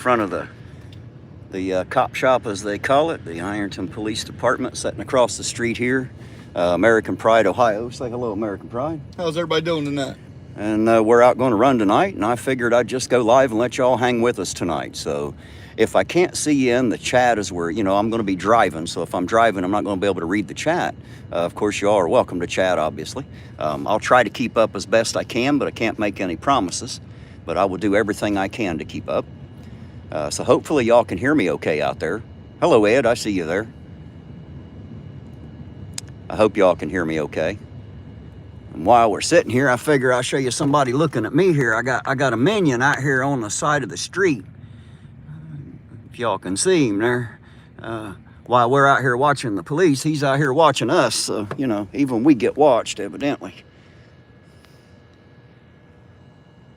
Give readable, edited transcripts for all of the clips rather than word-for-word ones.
Front of the cop shop, as they call it, the Ironton Police Department, sitting across the street here. American Pride, Ohio. Say hello, American Pride. How's everybody doing tonight? And we're out going to run tonight, and I figured I'd just go live and let y'all hang with us tonight. So if I can't see you in the chat, as we're, I'm going to be driving. So if I'm driving, I'm not going to be able to read the chat. Of course, you all are welcome to chat, obviously. I'll try to keep up as best I can, but I can't make any promises. But I will do everything I can to keep up. So hopefully y'all can hear me okay out there. Hello, Ed, I see you there. I hope y'all can hear me okay. And while we're sitting here, I figure I'll show you somebody looking at me here. I got a minion out here on the side of the street. If y'all can see him there. While we're out here watching the police, he's out here watching us. So, even we get watched, evidently.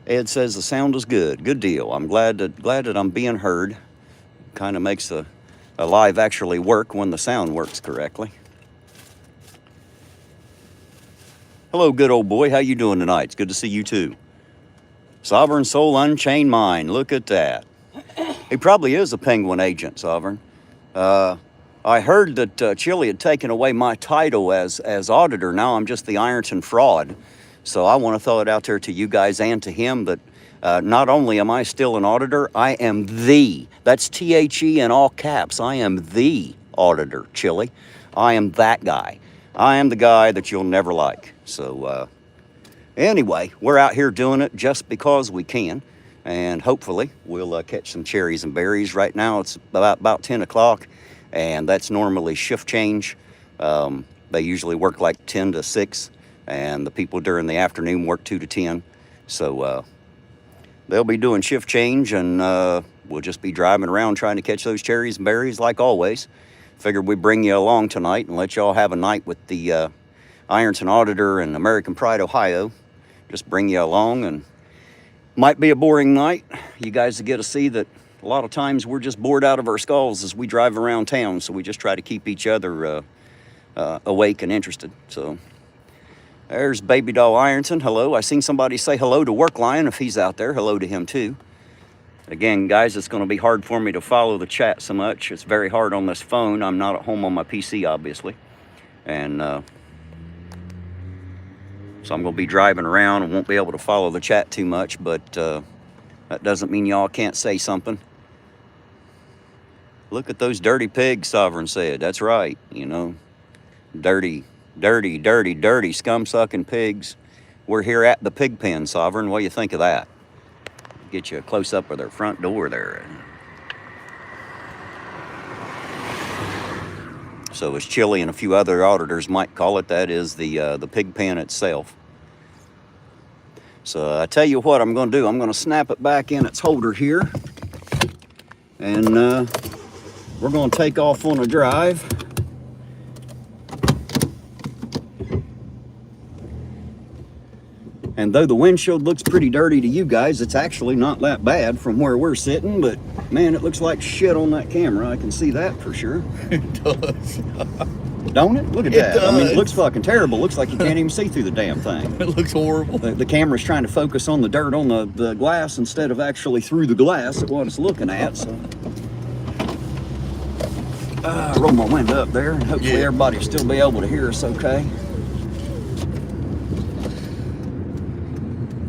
Ed says the sound is good. Good deal. I'm glad that I'm being heard. Kind of makes a live actually work when the sound works correctly. Hello, good old boy. How you doing tonight? It's good to see you too. Sovereign Soul, Unchained Mind. Look at that. He probably is a penguin agent, Sovereign. I heard that Chili had taken away my title as auditor. Now I'm just the Ironton fraud. So I want to throw it out there to you guys and to him that not only am I still an auditor, I am the, that's T-H-E in all caps, I am the auditor, Chili. I am that guy. I am the guy that you'll never like. So anyway, we're out here doing it just because we can. And hopefully we'll catch some cherries and berries. Right now it's about 10 o'clock, and that's normally shift change. They usually work like 10 to 6. And the people during the afternoon work 2 to 10. So they'll be doing shift change, and we'll just be driving around trying to catch those cherries and berries like always. Figured we'd bring you along tonight and let y'all have a night with the Ironton Auditor and American Pride, Ohio. Just bring you along, and might be a boring night. You guys get to see that a lot of times we're just bored out of our skulls as we drive around town. So we just try to keep each other awake and interested. So there's Baby Doll Ironton. Hello. I seen somebody say hello to Work Lion. If he's out there, hello to him too. Again, guys, it's going to be hard for me to follow the chat so much. It's very hard on this phone. I'm not at home on my PC, obviously. And so I'm going to be driving around and won't be able to follow the chat too much. But that doesn't mean y'all can't say something. Look at those dirty pigs, Sovereign said. That's right. Dirty, scum-sucking pigs. We're here at the pig pen, Sovereign. What do you think of that? Get you a close-up of their front door there. So as Chili and a few other auditors might call it, that is the pig pen itself. So I tell you what I'm going to do. I'm going to snap it back in its holder here. And we're going to take off on a drive. And though the windshield looks pretty dirty to you guys, it's actually not that bad from where we're sitting. But man, it looks like shit on that camera. I can see that for sure. It does. Don't it? Look at that. Does. I mean, it looks fucking terrible. Looks like you can't even see through the damn thing. It looks horrible. The camera's trying to focus on the dirt on the glass instead of actually through the glass at what it's looking at. So roll my window up there, and hopefully everybody will still be able to hear us okay.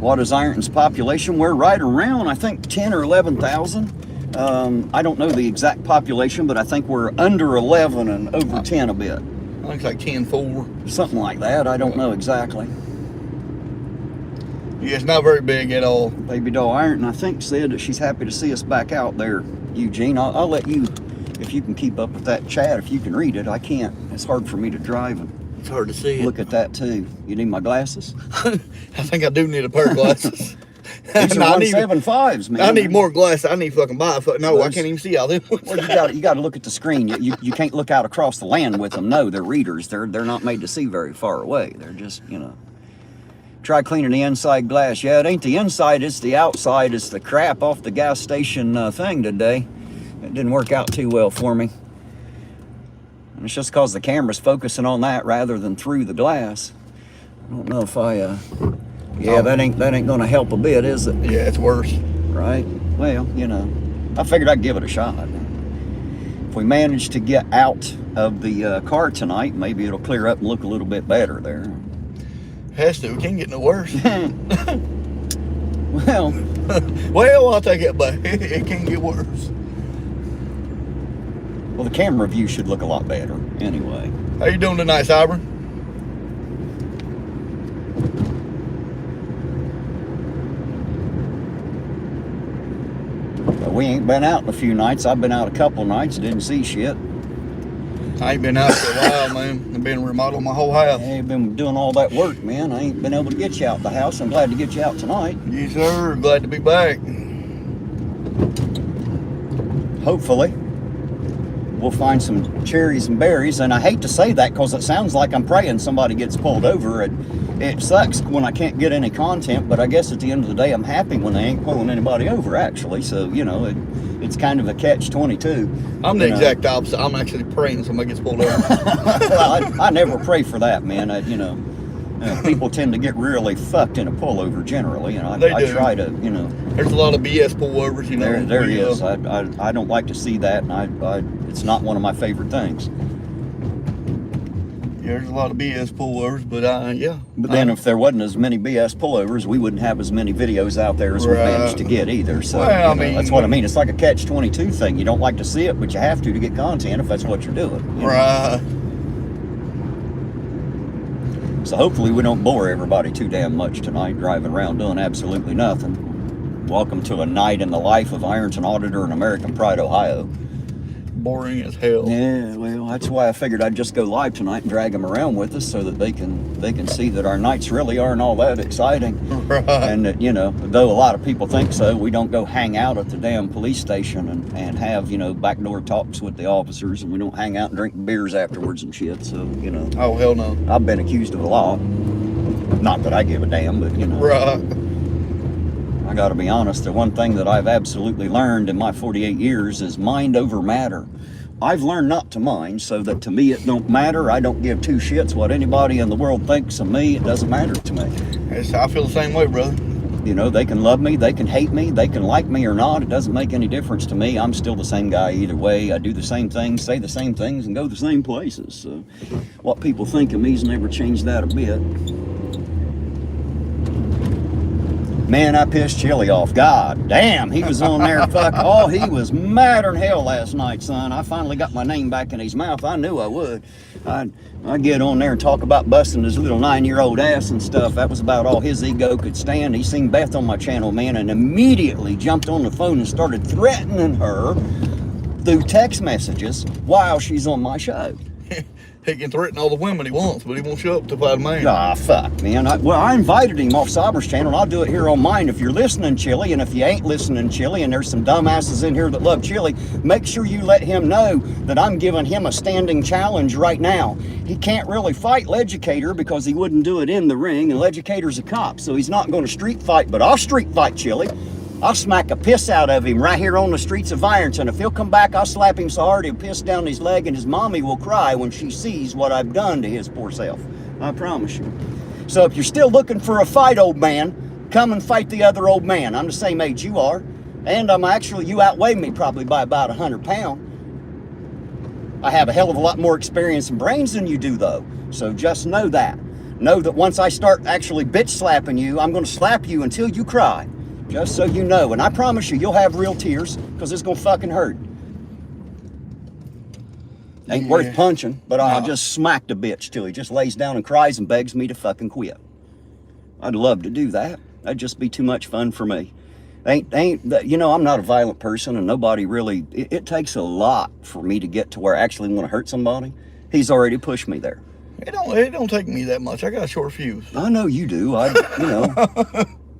What is Ironton's population? We're right around, I think, 10 or 11,000. I don't know the exact population, but I think we're under 11 and over 10 a bit. I think it's like 10-4. Something like that. I don't know exactly. Yeah, it's not very big at all. Baby Doll Ironton, I think, said that she's happy to see us back out there, Eugene. I'll let you, if you can keep up with that chat, if you can read it. I can't. It's hard for me to drive and it's hard to see. Look at that too. You need my glasses? I think I do need a pair of glasses. These are 175s, man. I need more glasses. I need fucking buy a No, I can't even see all them. Well, you got to look at the screen. You can't look out across the land with them. No, they're readers. They're not made to see very far away. They're just, Try cleaning the inside glass. Yeah, it ain't the inside, it's the outside. It's the crap off the gas station thing today. It didn't work out too well for me. And it's just because the camera's focusing on that rather than through the glass. I don't know if yeah, that ain't gonna help a bit, is it? Yeah, it's worse. Right? Well, I figured I'd give it a shot. If we manage to get out of the car tonight, maybe it'll clear up and look a little bit better there. Has to. It can't get no worse. Well, well, I'll take it back. It can't get worse. well, the camera view should look a lot better anyway. How you doing tonight, Sovereign? We ain't been out in a few nights. I've been out a couple nights, didn't see shit. I ain't been out for a while, man. I've been remodeling my whole house. I ain't been doing all that work, man. I ain't been able to get you out the house. I'm glad to get you out tonight. Yes, sir. Glad to be back. Hopefully, we'll find some cherries and berries. And I hate to say that because it sounds like I'm praying somebody gets pulled over. It sucks when I can't get any content, but I guess at the end of the day, I'm happy when they ain't pulling anybody over, actually. So, you know, it's kind of a catch-22. I'm the exact opposite. I'm actually praying somebody gets pulled over. Well, I never pray for that, man. People tend to get really fucked in a pullover generally, and I try to, There's a lot of BS pullovers, you know. There is. I don't like to see that, and it's not one of my favorite things. Yeah, there's a lot of BS pullovers, but yeah. But then if there wasn't as many BS pullovers, we wouldn't have as many videos out there as we managed to get either. So well, I mean, that's what I mean. It's like a catch-22 thing. You don't like to see it, but you have to get content if that's what you're doing. Right. So hopefully we don't bore everybody too damn much tonight driving around doing absolutely nothing. Welcome to a night in the life of Ironton Auditor in American Pride, Ohio. Boring as hell. Yeah, well, that's why I figured I'd just go live tonight and drag them around with us so that they can see that our nights really aren't all that exciting. Right. And that, though a lot of people think so, we don't go hang out at the damn police station and have, backdoor talks with the officers, and we don't hang out and drink beers afterwards and shit. So, Oh, hell no. I've been accused of a lot. Not that I give a damn, but, Right. I got to be honest, the one thing that I've absolutely learned in my 48 years is mind over matter. I've learned not to mind, so that to me it don't matter. I don't give two shits what anybody in the world thinks of me. It doesn't matter to me. I feel the same way, brother. They can love me, they can hate me, they can like me or not. It doesn't make any difference to me. I'm still the same guy either way. I do the same things, say the same things, and go the same places. So what people think of me's never changed that a bit. Man, I pissed Chili off. God damn, he was on there. He was madder than hell last night, son. I finally got my name back in his mouth. I knew I would. I'd get on there and talk about busting his little 9-year-old ass and stuff. That was about all his ego could stand. He seen Beth on my channel, man, and immediately jumped on the phone and started threatening her through text messages while she's on my show. He can threaten all the women he wants, but he won't show up to fight a man. Ah, fuck, man. I invited him off Sovereign's channel, and I'll do it here on mine. If you're listening, Chili, and if you ain't listening, Chili, and there's some dumbasses in here that love Chili, make sure you let him know that I'm giving him a standing challenge right now. He can't really fight Legicator because he wouldn't do it in the ring, and Legicator's a cop, so he's not going to street fight, but I'll street fight Chili. I'll smack a piss out of him right here on the streets of Ironton. If he'll come back, I'll slap him so hard he'll piss down his leg, and his mommy will cry when she sees what I've done to his poor self. I promise you. So if you're still looking for a fight, old man, come and fight the other old man. I'm the same age you are. And you outweigh me probably by about 100 pounds. I have a hell of a lot more experience and brains than you do, though. So just know that. Know that once I start actually bitch slapping you, I'm going to slap you until you cry. Just so you know. And I promise you'll have real tears because it's going to fucking hurt. Ain't worth punching, but I'll just smack the bitch till he just lays down and cries and begs me to fucking quit. I'd love to do that. That'd just be too much fun for me. I'm not a violent person, and nobody really, it takes a lot for me to get to where I actually want to hurt somebody. He's already pushed me there. It don't take me that much. I got a short fuse. I know you do.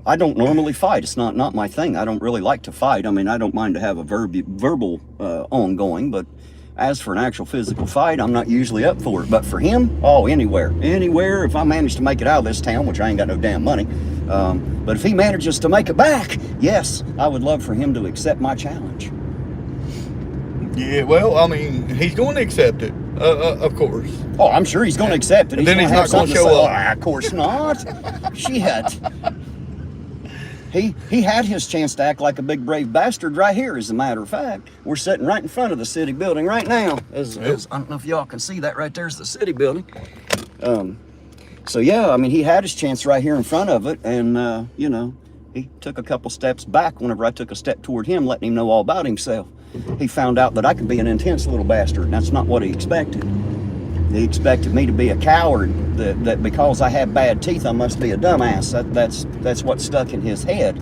I don't normally fight. It's not my thing. I don't really like to fight. I mean, I don't mind to have a verbal ongoing, but as for an actual physical fight, I'm not usually up for it. But for him, anywhere. If I manage to make it out of this town, which I ain't got no damn money, but if he manages to make it back, yes, I would love for him to accept my challenge. Yeah, well, I mean, he's going to accept it, of course. Oh, I'm sure he's going to accept it. Then he's not going to show up. Of course not. Shit. He had his chance to act like a big brave bastard right here, as a matter of fact. We're sitting right in front of the city building right now. I don't know if y'all can see that right there's the city building. So yeah, I mean, he had his chance right here in front of it, and you know, he took a couple steps back whenever I took a step toward him, letting him know all about himself. He found out that I could be an intense little bastard, and that's not what he expected. He expected me to be a coward, that because I have bad teeth, I must be a dumbass. That's what stuck in his head.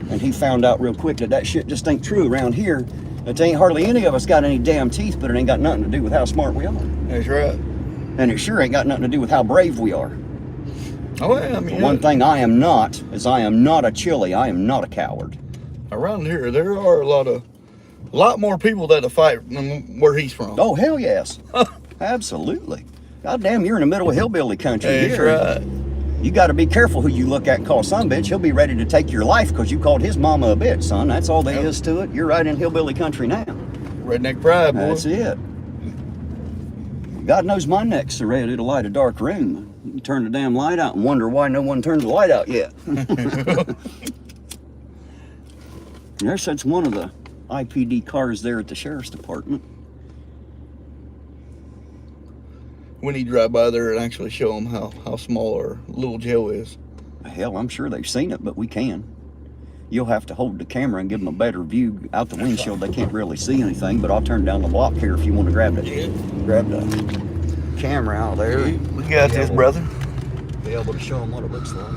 And he found out real quick that shit just ain't true around here. That ain't hardly any of us got any damn teeth, but it ain't got nothing to do with how smart we are. That's right. And it sure ain't got nothing to do with how brave we are. Oh, yeah, I mean, One thing I am not is I am not a chili. I am not a coward. Around here, there are a lot more people that'll fight than where he's from. Oh, hell yes. Absolutely. Goddamn, you're in the middle of hillbilly country That's here. right. You got to be careful who you look at and call son bitch. He'll be ready to take your life because you called his mama a bitch, son. That's all there is to it. You're right in hillbilly country now. Redneck pride, boy. That's it. God knows my neck's so red it'll light a dark room. You can turn the damn light out and wonder why no one turned the light out yet. There sits one of the IPD cars there at the sheriff's department. We need to drive by there and actually show them how small our little jail is. Hell, I'm sure they've seen it, but we can. You'll have to hold the camera and give them a better view out the windshield. They can't really see anything, but I'll turn down the block here if you want to grab the camera out there. We got this, brother. Be able to show them what it looks like.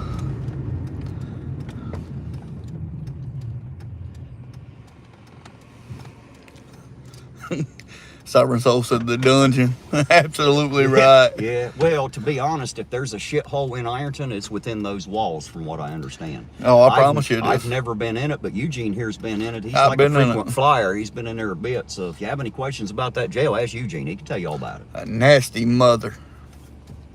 Sovereign Soul said the dungeon. Absolutely right. Yeah, well, to be honest, if there's a shithole in Ironton, it's within those walls, from what I understand. Oh, I promise you it is. I've never been in it, but Eugene here's been in it. He's I've like been a in frequent it. flyer. He's been in there a bit, so if you have any questions about that jail, ask Eugene. He can tell you all about it. A nasty mother.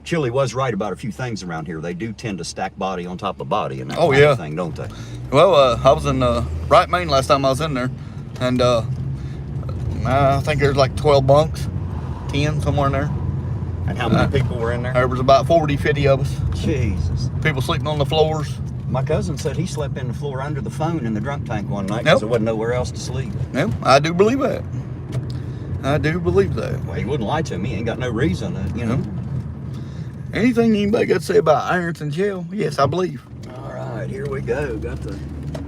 Chili was right about a few things around here. They do tend to stack body on top of body and that Oh, kind yeah. of thing, don't they? Well, I was in Right Main last time I was in there, and I think there's like 12 bunks, 10, somewhere in there. And how many people were in there? There was about 40, 50 of us. Jesus. People sleeping on the floors. My cousin said he slept in the floor under the phone in the drunk tank one night Yep. because there wasn't nowhere else to sleep. Yep, I do believe that. I do believe that. Well, he wouldn't lie to me. He ain't got no reason, you know. Anything anybody got to say about Ironton Jail? Yes, I believe. All right, here we go. Got the.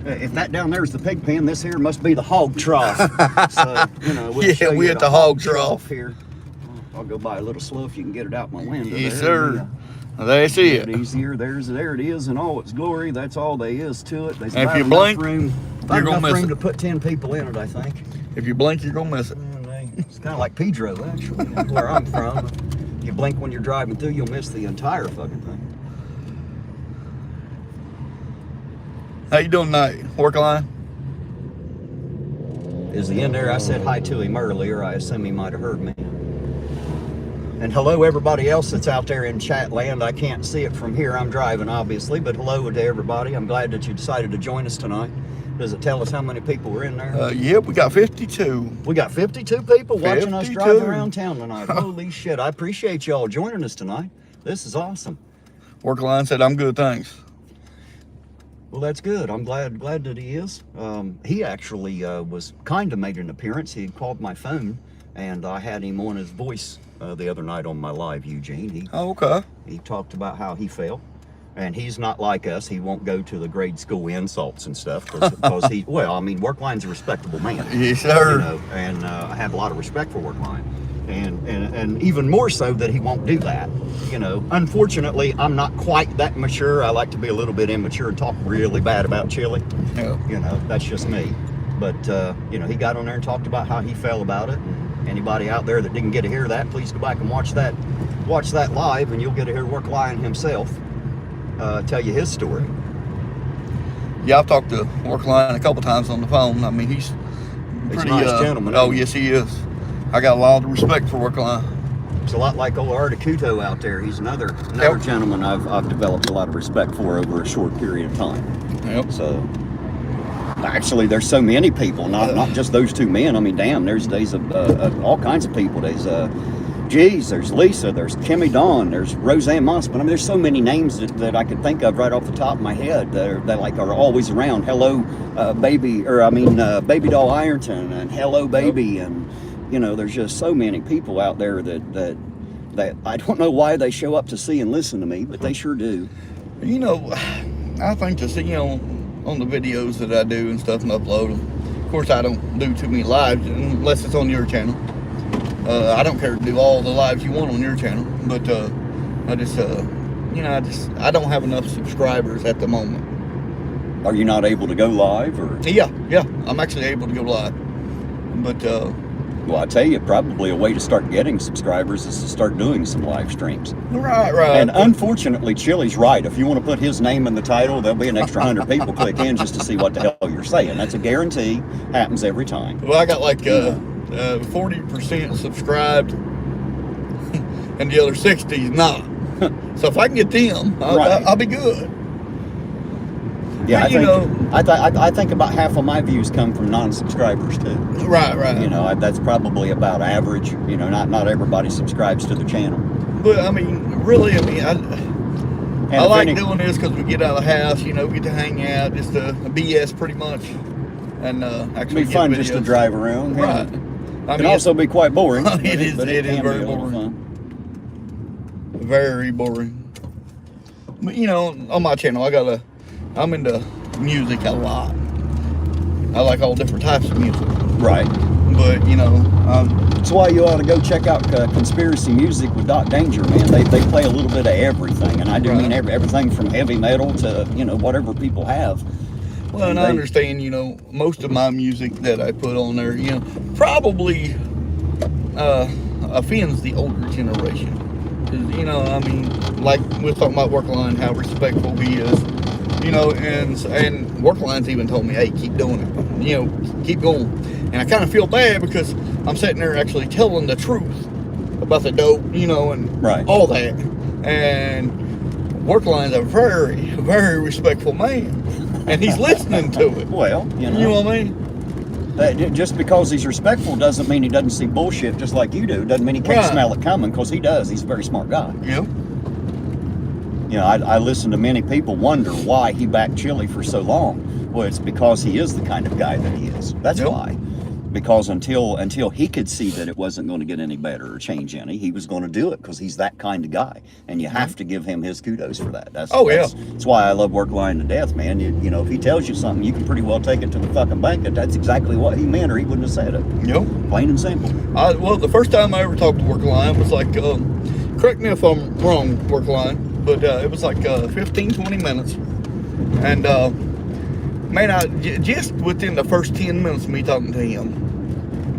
If that down there is the pig pen, this here must be the hog trough. So, you know, we'll show you we at the hog trough here. I'll go by a little slow if you can get it out my window. Yes, there. sir. That's it. Easier. There it is in all its glory. That's all there is to it. There's And if about you enough blink, room, you're gonna enough miss room it. to put 10 people in it, I think. If you blink, you're gonna miss it. It's kind of like Pedro, actually, where I'm from. You blink when you're driving through, you'll miss the entire fucking thing. How you doing tonight? Work line? Is he in there? I said hi to him earlier. I assume he might have heard me. And hello, everybody else that's out there in chat land. I can't see it from here. I'm driving, obviously, but hello to everybody. I'm glad that you decided to join us tonight. Does it tell us how many people were in there? Yep, we got 52. We got 52 people watching us 52. drive around town tonight. Holy shit. I appreciate y'all joining us tonight. This is awesome. Work line said, I'm good, thanks. Well, that's good. I'm glad that he is. He actually was kind of made an appearance. He called my phone, and I had him on his voice the other night on my live, Eugene. Okay. He talked about how he felt. And he's not like us. He won't go to the grade school insults and stuff because he, well, I mean, Workline's a respectable man. Yes, sir. You know, and I have a lot of respect for Workline. And even more so that he won't do that. You know, unfortunately, I'm not quite that mature. I like to be a little bit immature and talk really bad about Chili. Yeah. You know, that's just me. But, you know, he got on there and talked about how he felt about it. And anybody out there that didn't get to hear that, please go back and watch that live, and you'll get to hear Workline himself tell you his story. Yeah, I've talked to Workline a couple times on the phone. I mean, he's pretty a nice gentleman. Oh, yes, he is. I got a lot of respect for Workline. It's a lot like old Articuto out there. He's another Yep. gentleman I've developed a lot of respect for over a short period of time. Yep. So actually, there's so many people, not just those two men. I mean, damn, there's of all kinds of people. There's Geez, there's Lisa, there's Kimmy Dawn, there's Roseanne Mossman. I mean, there's so many names that I could think of right off the top of my head that like are always around. Hello, baby doll Ironton, and hello, baby, and you know, there's just so many people out there that I don't know why they show up to see and listen to me, but they sure do. You know, I think to see, you know, on the videos that I do and stuff and upload them. Of course, I don't do too many lives unless it's on your channel. I don't care to do all the lives you want on your channel, but I just, you know, I don't have enough subscribers at the moment. Are you not able to go live, or? Yeah, I'm actually able to go live, but well, I tell you, probably a way to start getting subscribers is to start doing some live streams. Right. And unfortunately, Chili's right. If you want to put his name in the title, there'll be an extra 100 people click in just to see what the hell you're saying. That's a guarantee. Happens every time. Well, I got like 40% subscribed, and the other 60's not. So if I can get them, I'll be good. Yeah, but, I think about half of my views come from non-subscribers too. Right. You know, that's probably about average. You know, not everybody subscribes to the channel. But I mean, really, I like doing this because we get out of the house. You know, get to hang out, just to BS pretty much, and actually be fun just to drive around. Right. Yeah. It can also be quite boring. It is very boring. Very boring. But you know, on my channel, I'm into music a lot. I like all different types of music. Right. But, you know... that's why you ought to go check out Conspiracy Music with Doc Danger, man. They play a little bit of everything. And I do mean everything from heavy metal to, you know, whatever people have. Well, and I understand, you know, most of my music that I put on there, you know, probably offends the older generation. 'Cause, you know, I mean, like we're talking about Workline, how respectful he is. You know, and Workline's even told me, hey, keep doing it. You know, keep going. And I kind of feel bad because I'm sitting there actually telling the truth about the dope, you know, and all that. And Workline's a very, very respectful man. And he's listening to it. Well, you know what I mean? Just because he's respectful doesn't mean he doesn't see bullshit just like you do. Doesn't mean he can't smell it coming, because he does. He's a very smart guy. Yeah. You know, I listen to many people wonder why he backed Chili for so long. Well, it's because he is the kind of guy that he is. That's why. Because until he could see that it wasn't going to get any better or change any, he was going to do it, because he's that kind of guy. And you have to give him his kudos for that. That's why I love Workline to death, man. You know, if he tells you something, you can pretty well take it to the fucking bank that that's exactly what he meant, or he wouldn't have said it. Yep. Plain and simple. Well, the first time I ever talked to Workline was like, correct me if I'm wrong, Workline, but it was like 15, 20 minutes. And, man, just within the first 10 minutes of me talking to him,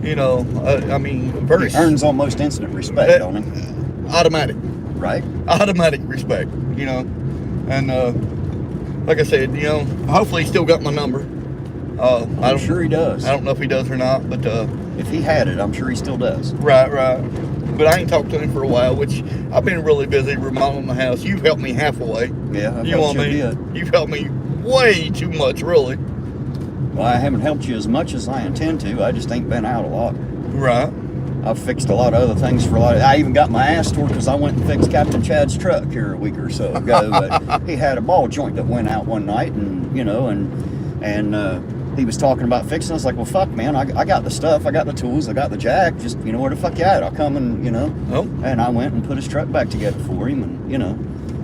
you know, I mean, he earns almost instant respect, don't he? Automatic. Right. Automatic respect, you know. And, like I said, you know, hopefully he still got my number. I'm sure he does. I don't know if he does or not, but... if he had it, I'm sure he still does. Right. But I ain't talked to him for a while, which I've been really busy remodeling the house. You've helped me halfway. Yeah, you know what I mean? You've helped me way too much, really. Well, I haven't helped you as much as I intend to. I just ain't been out a lot. Right. I've fixed a lot of other things for a lot. I even got my ass tore because I went and fixed Captain Chad's truck here a week or so ago. But he had a ball joint that went out one night, and you know, and he was talking about fixing. I was like, well, fuck, man, I got the stuff, I got the tools, I got the jack. Just, you know, where the fuck you at? I'll come and, you know. And I went and put his truck back together for him, and you know,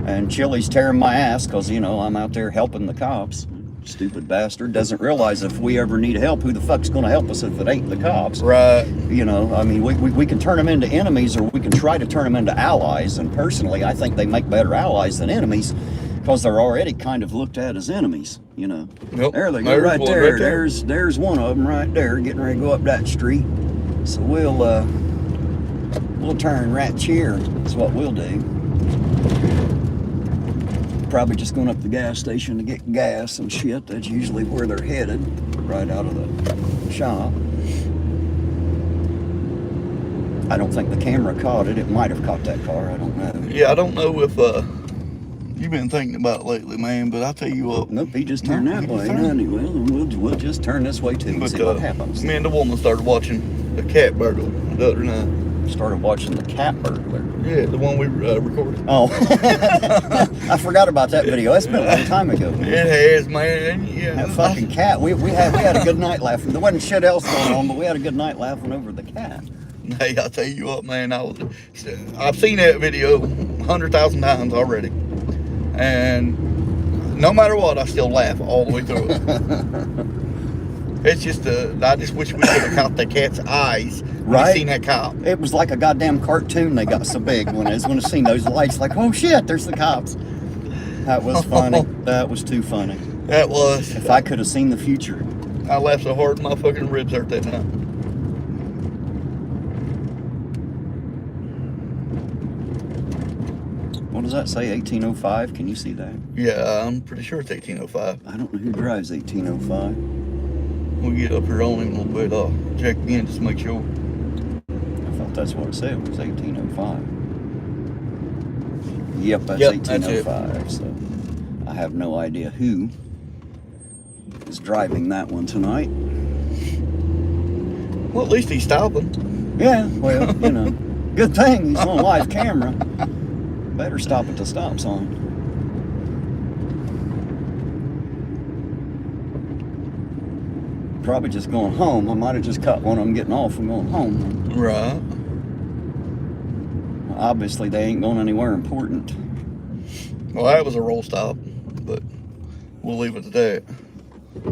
and Chili's tearing my ass because, you know, I'm out there helping the cops. Stupid bastard doesn't realize if we ever need help, who the fuck's going to help us if it ain't the cops? Right. You know, I mean, we can turn them into enemies, or we can try to turn them into allies. And personally, I think they make better allies than enemies, because they're already kind of looked at as enemies. You know. Yep. There they go, right there. There's one of them right there, getting ready to go up that street. So we'll turn right here. That's what we'll do. Probably just going up the gas station to get gas and shit. That's usually where they're headed, right out of the shop. I don't think the camera caught it. It might have caught that car. I don't know. Yeah, I don't know if you've been thinking about it lately, man, but I'll tell you what. Nope, he just turned that way. Anyway, we'll just turn this way too and see what happens. Me and the woman started watching a cat burgle the other night. started watching the cat burglar. Yeah, the one we recorded. Oh, I forgot about that video. That's been a long time ago. Man. It has, man. Yeah, That fucking cat. We had a good night laughing. There wasn't shit else going on, but we had a good night laughing over the cat. Hey, I'll tell you what, man. I've seen that video 100,000 times already, and no matter what, I still laugh all the way through it. It's just I just wish we could have caught the cat's eyes when Right? we seen that cop. It was like a goddamn cartoon. They got so big when I seen those lights. Like, oh shit, there's the cops. That was funny. That was too funny. That was. If I could have seen the future. I laughed so hard my fucking ribs hurt that night. What does that say? 1805? Can you see that? Yeah, I'm pretty sure it's 1805. I don't know who drives 1805. We'll get up here on him a little bit. I'll check again just to make sure. I thought that's what it said. It was 1805. Yep, that's Yep, 1805. So I have no idea who is driving that one tonight. Well, at least he's stopping. Yeah, well, you know, good thing he's on live camera. Better stop at the stop sign. Probably just going home. I might have just caught one of them getting off and going home. Right. Obviously, they ain't going anywhere important. Well, that was a roll stop, but we'll leave it at that.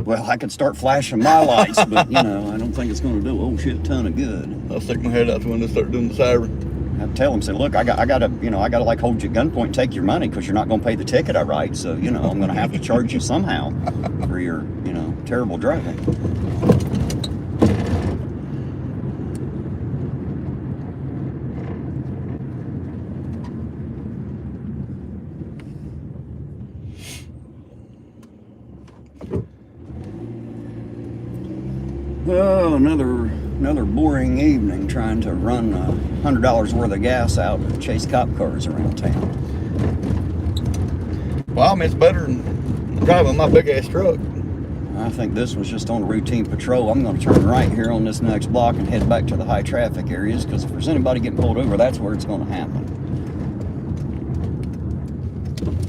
Well, I could start flashing my lights, but, you know, I don't think it's going to do a whole shit ton of good. I'll stick my head out the window and start doing the siren. I tell them, say, look, I gotta like hold you at gunpoint and take your money because you're not going to pay the ticket I write. So, you know, I'm going to have to charge you somehow for your, you know, terrible driving. Oh, another boring evening trying to run $100 worth of gas out and chase cop cars around town. Well, I mean, it's better than driving my big ass truck. I think this was just on a routine patrol. I'm going to turn right here on this next block and head back to the high traffic areas because if there's anybody getting pulled over, that's where it's going to happen.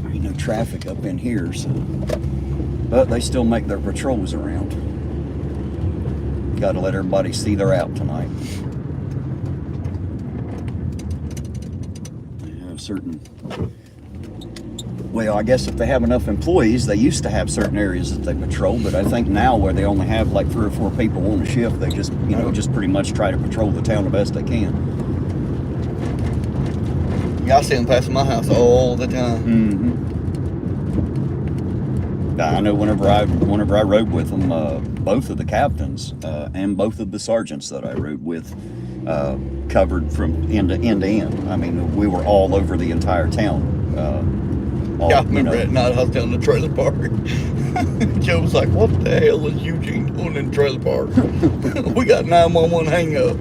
There ain't no traffic up in here, so. But they still make their patrols around. Got to let everybody see they're out tonight. They have certain. Well, I guess if they have enough employees, they used to have certain areas that they patrol, but I think now where they only have like 3 or 4 people on a shift, they just, you know, just pretty much try to patrol the town the best they can. Yeah, I see them passing my house all the time. Mm-hmm. I know whenever I rode with them, both of the captains and both of the sergeants that I rode with covered from end to end. I mean, we were all over the entire town. Yeah, I remember that night I was down in the trailer park. Joe was like, what the hell is Eugene doing in the trailer park? We got 911 hang up.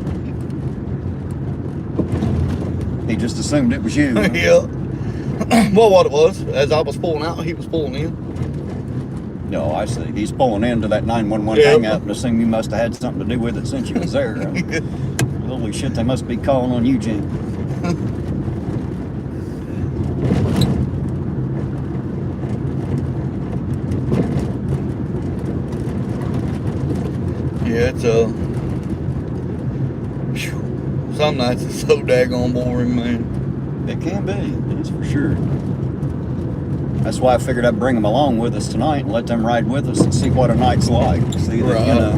He just assumed it was you. Huh? Yeah. Well, what it was, as I was pulling out, he was pulling in. No, I see. He's pulling into that 911 hang up and assumed you must have had something to do with it since you was there. Holy shit, they must be calling on Eugene. Yeah, it's some nights it's so daggone boring, man. It can be, that's for sure. That's why I figured I'd bring them along with us tonight and let them ride with us and see what a night's like. See that, you know,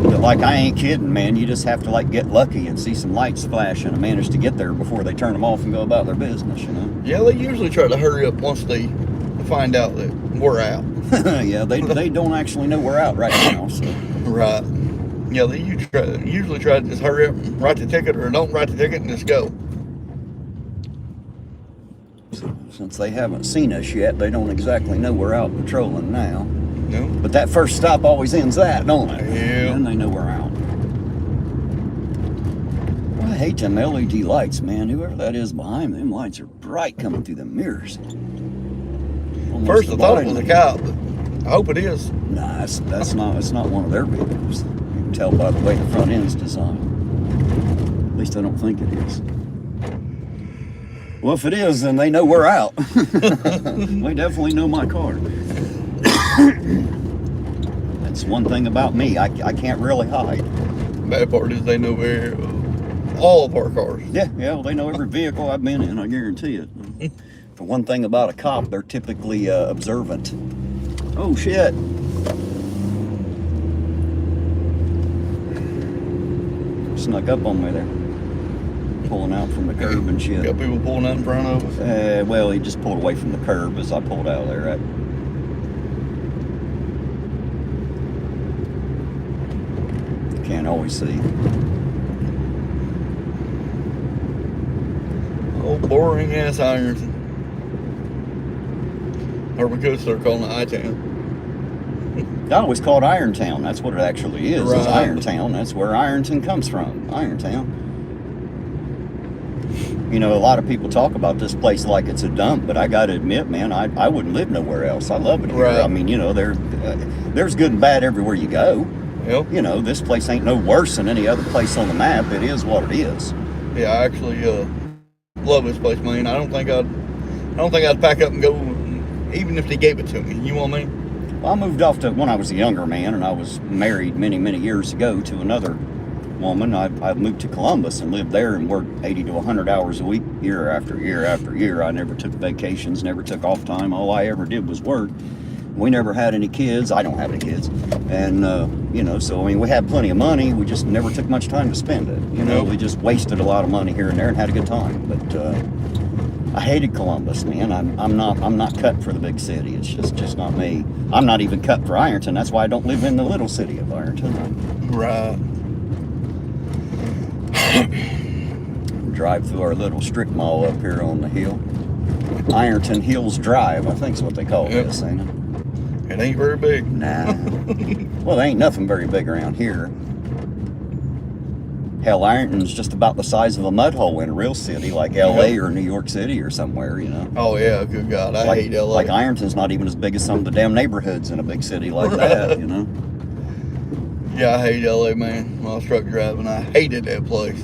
that, like, I ain't kidding, man. You just have to like get lucky and see some lights flash and manage to get there before they turn them off and go about their business, you know. Yeah, they usually try to hurry up once they find out that we're out. Yeah, they don't actually know we're out right now, so. Right. Yeah, they usually try to just hurry up, write the ticket, or don't write the ticket and just go. Since they haven't seen us yet, they don't exactly know we're out patrolling now. No. But that first stop always ends that, don't it? Yeah. Then they know we're out. Well, I hate them LED lights, man. Whoever that is behind them lights are bright coming through the mirrors. Almost First I thought it was a cop, but I hope it is. Nah, it's not one of their vehicles. You can tell by the way the front end's designed. At least I don't think it is. Well, if it is, then they know we're out. They definitely know my car. That's one thing about me. I can't really hide. Bad part is they know where all of our cars. Yeah, well, they know every vehicle I've been in, I guarantee it. For one thing about a cop, they're typically observant. Oh, shit. Snuck up on me there. Pulling out from the curb and shit. Got people pulling out in front of us. Well, he just pulled away from the curb as I pulled out of there. Right? Can't always see. Oh, boring ass Ironton. Or we could start calling it I-Town. I always called Ironton. That's what it actually is. Right. It's Ironton. That's where Ironton comes from. Ironton. You know, a lot of people talk about this place like it's a dump, but I got to admit, man, I wouldn't live nowhere else. I love it here. Right. I mean, you know, there's good and bad everywhere you go. Yep. You know, this place ain't no worse than any other place on the map. It is what it is. Yeah, I actually love this place, man. I don't think I'd pack up and go, even if they gave it to me. You know what I mean? Well, I moved off to when I was a younger man, and I was married many, many years ago to another woman. I moved to Columbus and lived there and worked 80 to 100 hours a week, year after year after year. I never took vacations, never took off time. All I ever did was work. We never had any kids. I don't have any kids. And, you know, so, I mean, we had plenty of money. We just never took much time to spend it. You know, we just wasted a lot of money here and there and had a good time. But I hated Columbus, man. I'm not cut for the big city. It's just not me. I'm not even cut for Ironton. That's why I don't live in the little city of Ironton. Right. Drive through our little strip mall up here on the hill. Ironton Hills Drive, I think's what they call this, ain't it? It ain't very big. Nah. Well, there ain't nothing very big around here. Hell, Ironton's just about the size of a mud hole in a real city like LA or New York City or somewhere, you know. Oh yeah, good God, I hate LA. Like Ironton's not even as big as some of the damn neighborhoods in a big city like that, you know. Yeah, I hate LA, man. When I was truck driving, I hated that place.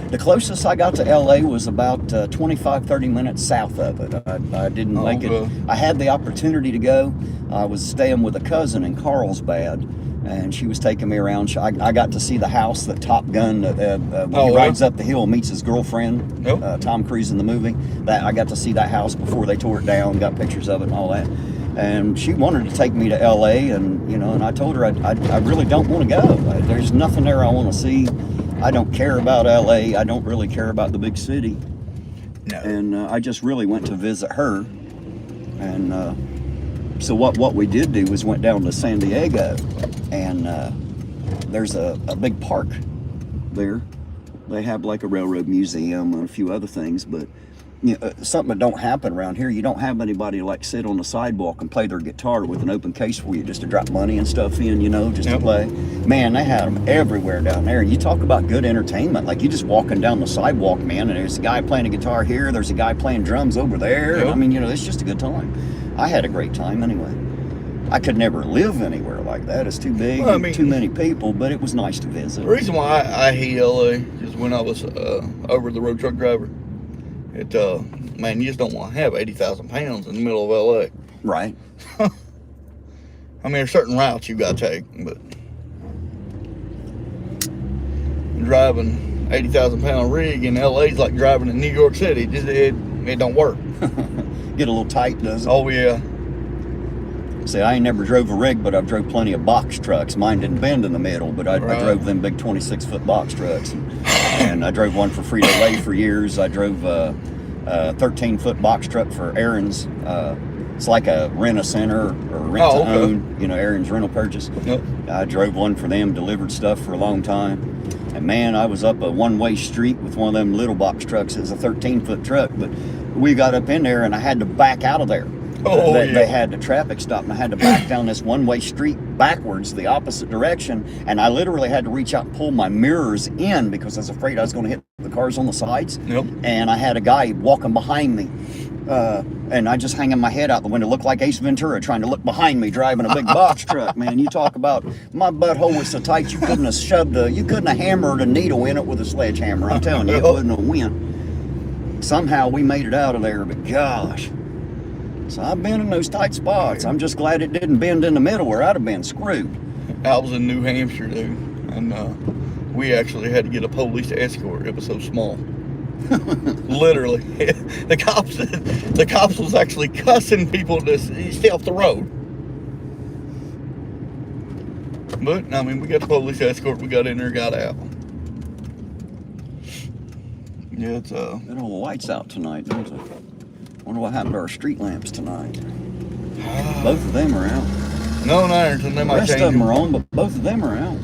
The closest I got to LA was about 25, 30 minutes south of it. I didn't make it. I had the opportunity to go. I was staying with a cousin in Carlsbad, and she was taking me around. I got to see the house that Top Gun, when he rides up the hill and meets his girlfriend, Tom Cruise in the movie. That I got to see that house before they tore it down, got pictures of it and all that. And she wanted to take me to LA, and you know, and I told her I really don't want to go. There's nothing there I want to see. I don't care about LA. I don't really care about the big city. No. And I just really went to visit her. And so what we did do was went down to San Diego, and there's a big park there. They have like a railroad museum and a few other things, but you know, something that don't happen around here. You don't have anybody like sit on the sidewalk and play their guitar with an open case for you just to drop money and stuff in, you know, just to play. Man, they had them everywhere down there. You talk about good entertainment. Like you just walking down the sidewalk, man, and there's a guy playing a guitar here, there's a guy playing drums over there. And I mean, you know, it's just a good time. I had a great time anyway. I could never live anywhere like that. It's too big, well, I mean, too many people, but it was nice to visit. The reason why I hate LA is when I was over the road truck driver. Man, you just don't want to have 80,000 pounds in the middle of LA. Right. I mean, there's certain routes you got to take, but driving 80,000 pound rig in LA is like driving in New York City. It don't work. Get a little tight, doesn't it? Oh, yeah. See, I ain't never drove a rig, but I've drove plenty of box trucks. Mine didn't bend in the middle, but I drove them big 26-foot box trucks. And I drove one for Frito-Lay for years. I drove a 13-foot box truck for Aaron's. It's like a rent-a-center or rent-to-own, you know, Aaron's rental purchase. Yep. I drove one for them, delivered stuff for a long time. And man, I was up a one-way street with one of them little box trucks. It was a 13-foot truck, but we got up in there and I had to back out of there. They had the traffic stop, and I had to back down this one-way street backwards, the opposite direction, and I literally had to reach out and pull my mirrors in because I was afraid I was going to hit the cars on the sides. Yep. And I had a guy walking behind me, And I just hanging my head out the window, look like Ace Ventura trying to look behind me driving a big box truck, man. You talk about my butthole was so tight you couldn't have hammered a needle in it with a sledgehammer. I'm telling you, it wouldn't have went. Somehow we made it out of there, but gosh. So I've been in those tight spots. I'm just glad it didn't bend in the middle where I'd have been screwed. I was in New Hampshire, dude, and we actually had to get a police escort. It was so small. Literally, the cops was actually cussing people to stay off the road. But I mean, we got the police escort. We got in there, got out. Yeah, it's Got all the lights out tonight. Wonder what happened to our street lamps tonight. Both of them are out. No, in Ironton, they might change. The rest of them are on, but both of them are out.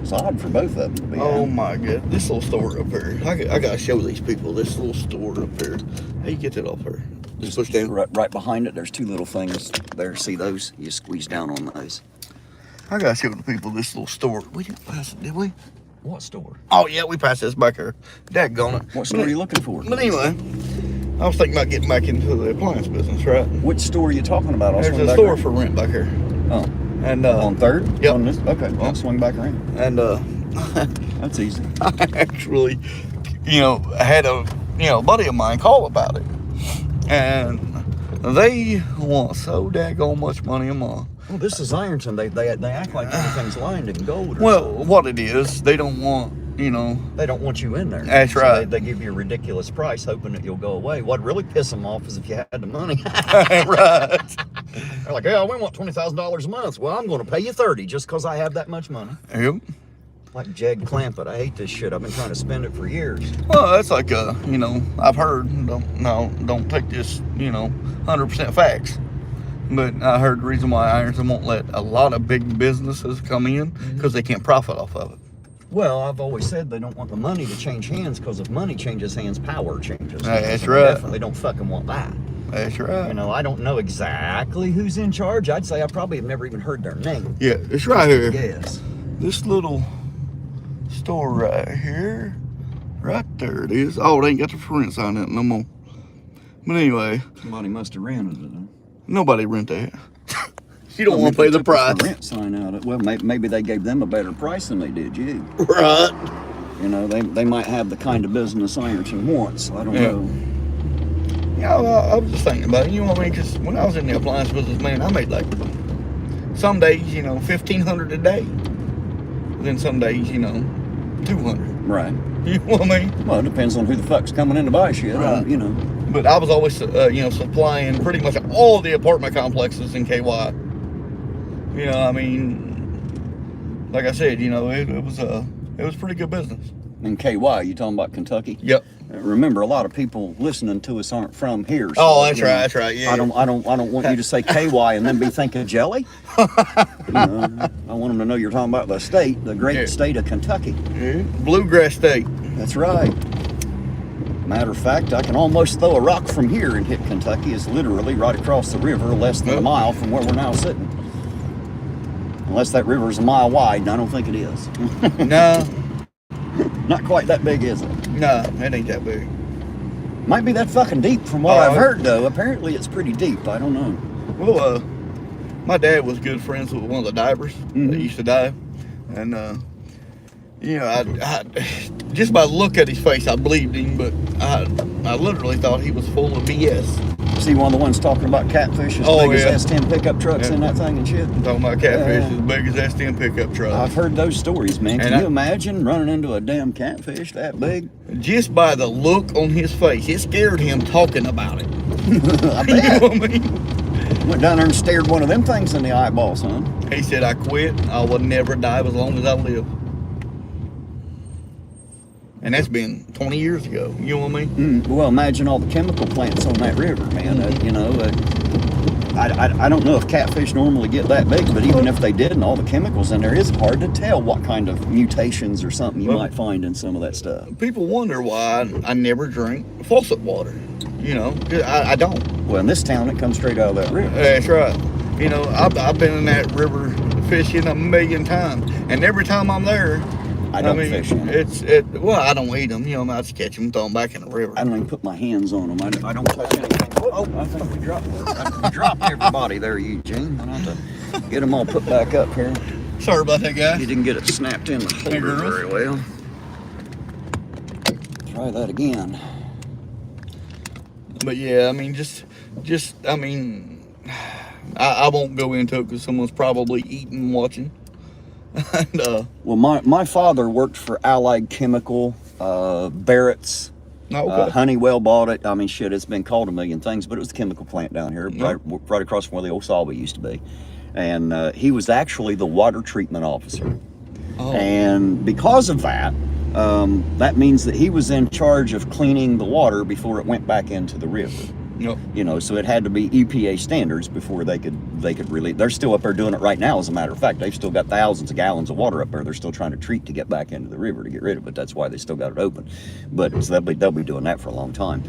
It's odd for both of them to be out. Oh my God, this little store up here. I gotta show these people this little store up here. How you get that off here? Just push down. Right behind it, there's two little things there. See those? You squeeze down on those. I gotta show the people this little store. We didn't pass it, did we? What store? Oh yeah, we passed this back here. Daggone it. What store are you looking for? But anyway, I was thinking about getting back into the appliance business, right? Which store are you talking about? There's a store for rent back here. Oh. And on Third? Yep. On this? Okay, well, I'll swing back around. And that's easy. I actually, had a buddy of mine call about it. And they want so daggone much money a month. Well, this is Ironton. They act like everything's lined in gold. What it is, they don't want, They don't want you in there. That's right. They give you a ridiculous price, hoping that you'll go away. What really pisses them off is if you had the money. Right. They're like, yeah, we want $20,000 a month. Well, I'm going to pay you $30 just because I have that much money. Yep. Like Jeg Clampett. I hate this shit. I've been trying to spend it for years. Well, that's like, I've heard, don't take this, 100% facts. But I heard the reason why Ironton won't let a lot of big businesses come in because they can't profit off of it. Well, I've always said they don't want the money to change hands because if money changes hands, power changes hands. That's and right. They definitely don't fucking want that. That's right. I don't know exactly who's in charge. I'd say I probably have never even heard their name. Yeah, it's right here. Yes. This little store right here. Right there it is. Oh, they ain't got the for rent sign in it no more. But anyway. Somebody must have rented it. Nobody rent that. You don't want to pay the price. Rent sign out. Well, maybe they gave them a better price than they did you. Right. They might have the kind of business Ironton wants. I don't know. Yeah, I was just thinking about it. You know what I mean? Because when I was in the appliance business, man, I made like some days, $1,500 a day. Then some days, $200. Right. You know what I mean? Well, it depends on who the fuck's coming in to buy shit. Right. But I was always, supplying pretty much all the apartment complexes in KY. Like I said, it was pretty good business. In KY, you talking about Kentucky? Yep. Remember, a lot of people listening to us aren't from here. So, oh, that's right. That's right. Yeah. I don't want you to say KY and then be thinking jelly. I want them to know you're talking about the state, the great state of Kentucky. Yeah. Bluegrass state. That's right. Matter of fact, I can almost throw a rock from here and hit Kentucky. It's literally right across the river, less than a mile from where we're now sitting. Unless that river is a mile wide, and I don't think it is. No. Not quite that big, is it? No, it ain't that big. Might be that fucking deep from what I've heard, though. Apparently it's pretty deep. I don't know. Well, my dad was good friends with one of the divers that used to dive. And, I just by the look at his face, I believed him, but I literally thought he was full of BS. See one of the ones talking about catfish as big as S10 pickup trucks in that thing and shit? Talking about catfish as big as S10 pickup trucks. I've heard those stories, man. Can you imagine running into a damn catfish that big? Just by the look on his face, it scared him talking about it. I bet. You know what I mean? Went down there and stared one of them things in the eyeball, son. He said, I quit. I will never dive as long as I live. And that's been 20 years ago. You know what I mean? Well, imagine all the chemical plants on that river, man. I don't know if catfish normally get that big, but even if they did and all the chemicals in there, it's hard to tell what kind of mutations or something you might find in some of that stuff. People wonder why I never drink faucet water. I don't. Well, in this town, it comes straight out of that river. That's right. I've been in that river fishing a million times. And every time I'm there, I don't fish in it. Well, I don't eat them. You know, I just catch them, throw them back in the river. I don't even put my hands on them. I don't touch anything. Oh, I think we dropped everybody there, Eugene. I have to get them all put back up here. Sorry about that, guy. You didn't get it snapped in the holder very well. Try that again. But yeah, I mean, I won't go into it because someone's probably eating, watching. And, well, my father worked for Allied Chemical, Barrett's. okay. Honeywell bought it. I mean, shit, it's been called a million things, but it was a chemical plant down here, right across from where the old Sawby used to be. And he was actually the water treatment officer. Oh. And because of that, that means that he was in charge of cleaning the water before it went back into the river. Yep. You know, so it had to be EPA standards before they could really. They're still up there doing it right now. As a matter of fact, they've still got thousands of gallons of water up there. They're still trying to treat to get back into the river to get rid of it. That's why they still got it open. But they'll be doing that for a long time.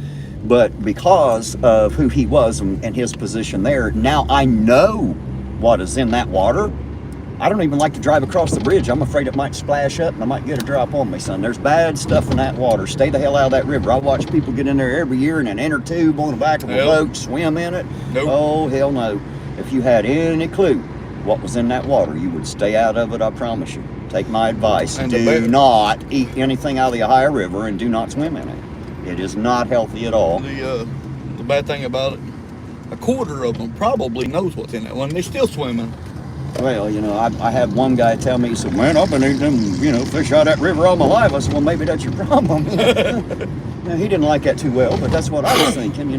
But because of who he was and his position there, now I know what is in that water. I don't even like to drive across the bridge. I'm afraid it might splash up and I might get a drop on me, son. There's bad stuff in that water. Stay the hell out of that river. I watch people get in there every year in an inner tube on the back of a boat, swim in it. Nope. Oh, hell no. If you had any clue what was in that water, you would stay out of it, I promise you. Take my advice. And do not eat anything out of the Ohio River and do not swim in it. It is not healthy at all. The bad thing about it, a quarter of them probably knows what's in that one. They're still swimming. Well, you know, I had one guy tell me, he said, man, I've been eating them, fish out of that river all my life. I said, well, maybe that's your problem. Now, he didn't like that too well, but that's what I was thinking,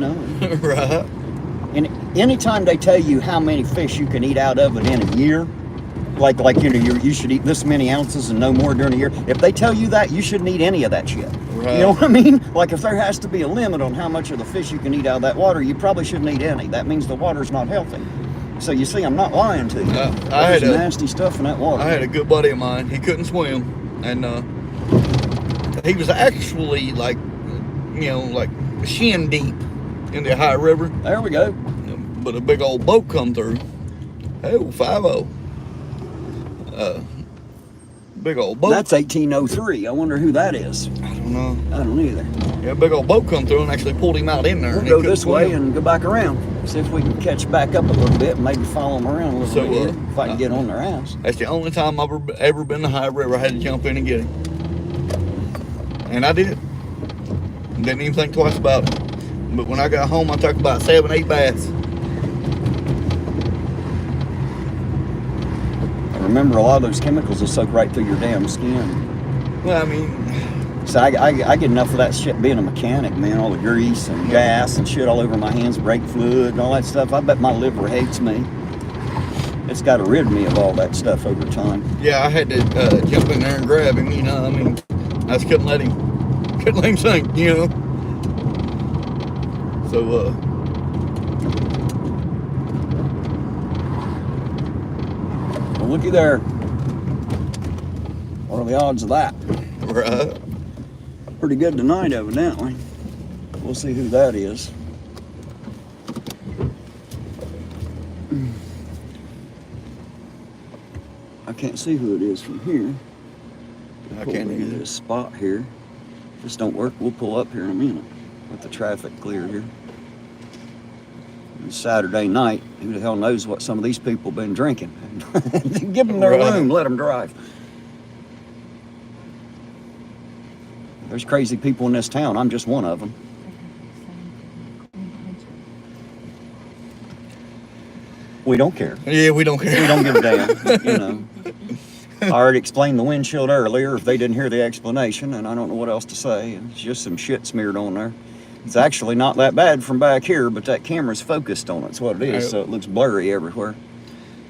Right. And anytime they tell you how many fish you can eat out of it in a year, like you should eat this many ounces and no more during a year. If they tell you that, you shouldn't eat any of that shit. Right. You know what I mean? Like if there has to be a limit on how much of the fish you can eat out of that water, you probably shouldn't eat any. That means the water's not healthy. So you see, I'm not lying to you. There's nasty stuff in that water. I had a good buddy of mine. He couldn't swim, and he was actually like shin deep in the Ohio River. There we go. But a big old boat come through. Oh, 5-0. Big old boat. That's 1803. I wonder who that is. I don't know. I don't either. Yeah, a big old boat come through and actually pulled him out in there. We'll go this way and go back around. See if we can catch back up a little bit and maybe follow them around a little bit here, if I can get on their ass. That's the only time I've ever been to the Ohio River. I had to jump in and get him. And I did. Didn't even think twice about it. But when I got home, I took about 7-8 baths. Remember, a lot of those chemicals will soak right through your damn skin. Well, I mean... So I get enough of that shit being a mechanic, man. All the grease and gas and shit all over my hands, brake fluid and all that stuff. I bet my liver hates me. It's got to rid me of all that stuff over time. Yeah, I had to jump in there and grab him, I mean, I just couldn't let him sink, So, Well, looky there. What are the odds of that? Right. Pretty good tonight, evidently. We'll see who that is. I can't see who it is from here. I can't either. This spot here. If this don't work, we'll pull up here in a minute. Let the traffic clear here. It's Saturday night. Who the hell knows what some of these people have been drinking? Give them their room. Let them drive. There's crazy people in this town. I'm just one of them. We don't care. Yeah, we don't care. We don't give a damn, I already explained the windshield earlier if they didn't hear the explanation, and I don't know what else to say. It's just some shit smeared on there. It's actually not that bad from back here, but that camera's focused on it. That's what it is, so it looks blurry everywhere.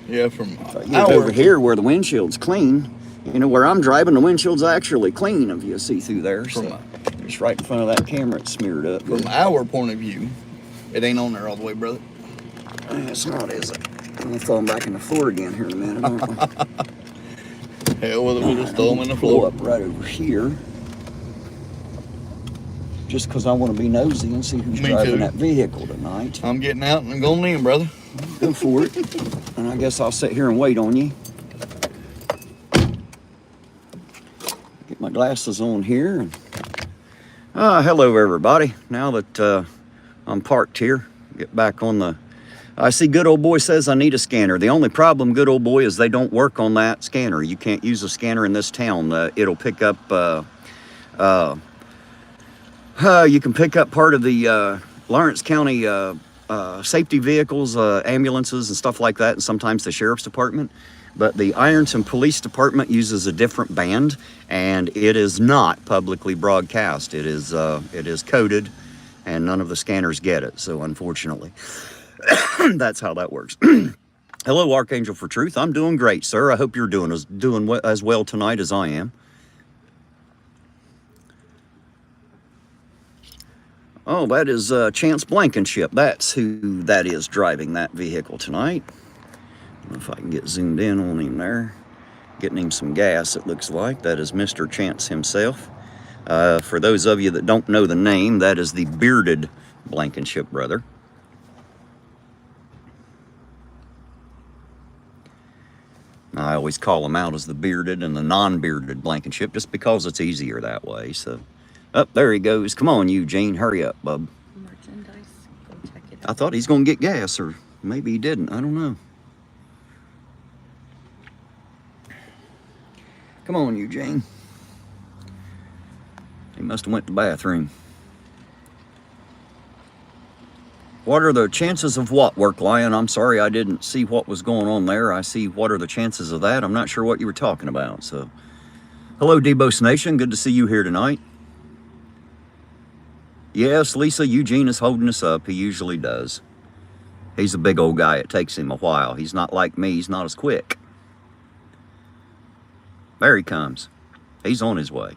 Yeah, from if I get over here where the windshield's clean, where I'm driving, the windshield's actually clean, if you see through there. So just right in front of that camera, it's smeared up. From our point of view, it ain't on there all the way, brother. It's not, is it? I'm gonna throw them back in the floor again here in a minute, aren't we? Hell with it, we'll just throw them in the floor. Pull up right over here. Just because I want to be nosy and see who's driving that vehicle tonight. I'm getting out and going in, brother. Go for it. And I guess I'll sit here and wait on you. Get my glasses on here. Hello, everybody. Now that I'm parked here, get back on the... I see good old boy says I need a scanner. The only problem, good old boy, is they don't work on that scanner. You can't use a scanner in this town. It'll pick up... you can pick up part of the Lawrence County safety vehicles, ambulances and stuff like that, and sometimes the sheriff's department. But the Ironton Police Department uses a different band, and it is not publicly broadcast. It is coded, and none of the scanners get it. So unfortunately, that's how that works. Hello, Archangel for Truth. I'm doing great, sir. I hope you're doing as well tonight as I am. Oh, that is Chance Blankenship. That's who that is driving that vehicle tonight. I don't know if I can get zoomed in on him there. Getting him some gas, it looks like. That is Mr. Chance himself. For those of you that don't know the name, that is the bearded Blankenship brother. I always call him out as the bearded and the non-bearded Blankenship just because it's easier that way. So, there he goes. Come on, Eugene, hurry up, bub. Merchandise, go check it out. I thought he's going to get gas, or maybe he didn't. I don't know. Come on, Eugene. He must have went to the bathroom. What are the chances of what, Work Lion? I'm sorry, I didn't see what was going on there. I see what are the chances of that. I'm not sure what you were talking about. So, hello, Debos Nation. Good to see you here tonight. Yes, Lisa, Eugene is holding us up. He usually does. He's a big old guy. It takes him a while. He's not like me. He's not as quick. There he comes. He's on his way.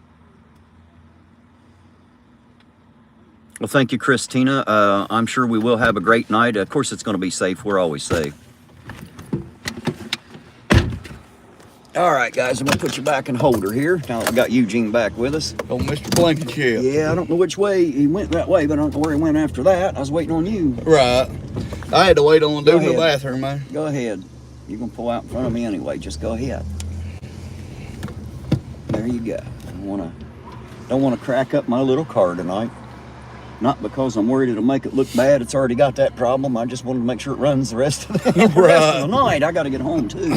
Well, thank you, Christina. I'm sure we will have a great night. Of course, it's going to be safe. We're always safe. All right, guys, I'm going to put you back in holder here. Now that we got Eugene back with us. Oh, Mr. Blankenship. Yeah, I don't know which way he went that way, but I don't know where he went after that. I was waiting on you. Right. I had to wait on dude in the bathroom, man. Go ahead. You're going to pull out in front of me anyway. Just go ahead. There you go. I don't want to crack up my little car tonight. Not because I'm worried it'll make it look bad. It's already got that problem. I just wanted to make sure it runs the rest of the night. I got to get home too.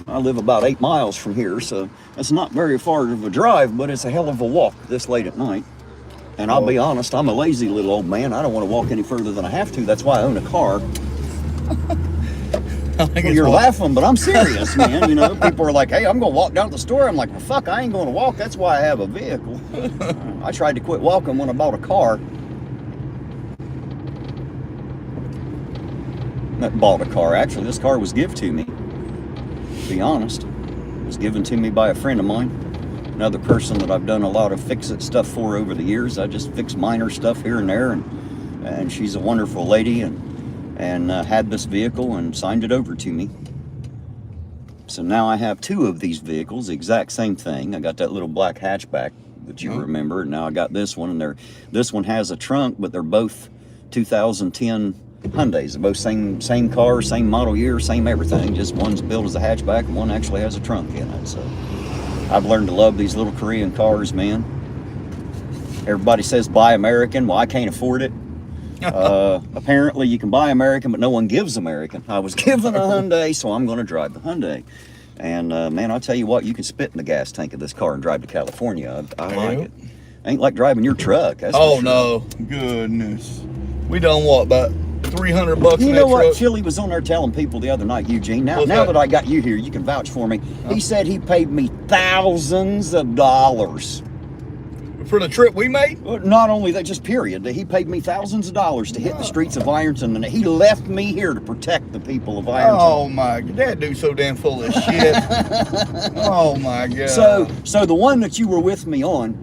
I live about 8 miles from here, so it's not very far of a drive, but it's a hell of a walk this late at night. And I'll be honest, I'm a lazy little old man. I don't want to walk any further than I have to. That's why I own a car. Well, you're laughing, but I'm serious, man. You know, people are like, hey, I'm going to walk down to the store. I'm like, well, fuck, I ain't going to walk. That's why I have a vehicle. I tried to quit walking when I bought a car. Not bought a car, actually. This car was given to me, to be honest. It was given to me by a friend of mine. Another person that I've done a lot of fix-it stuff for over the years. I just fix minor stuff here and there, and she's a wonderful lady, and had this vehicle and signed it over to me. So now I have 2 of these vehicles, the exact same thing. I got that little black hatchback that you remember, and now I got this one, and this one has a trunk, but they're both 2010 Hyundais. They're both same car, same model year, same everything. Just one's built as a hatchback, and one actually has a trunk in it. So I've learned to love these little Korean cars, man. Everybody says buy American. Well, I can't afford it. Apparently you can buy American, but no one gives American. I was given a Hyundai, so I'm going to drive the Hyundai. And man, I'll tell you what, you can spit in the gas tank of this car and drive to California. I like it. Ain't like driving your truck. That's oh, no. Goodness. We done what, about $300 You in know that what? truck? Chili was on there telling people the other night, Eugene. Now that I got you here, you can vouch for me. He said he paid me thousands of dollars. For the trip we made? Not only that, just period. He paid me thousands of dollars to hit the streets of Ironton, and he left me here to protect the people of Ironton. Oh my God, that dude's so damn full of shit. Oh my God. So the one that you were with me on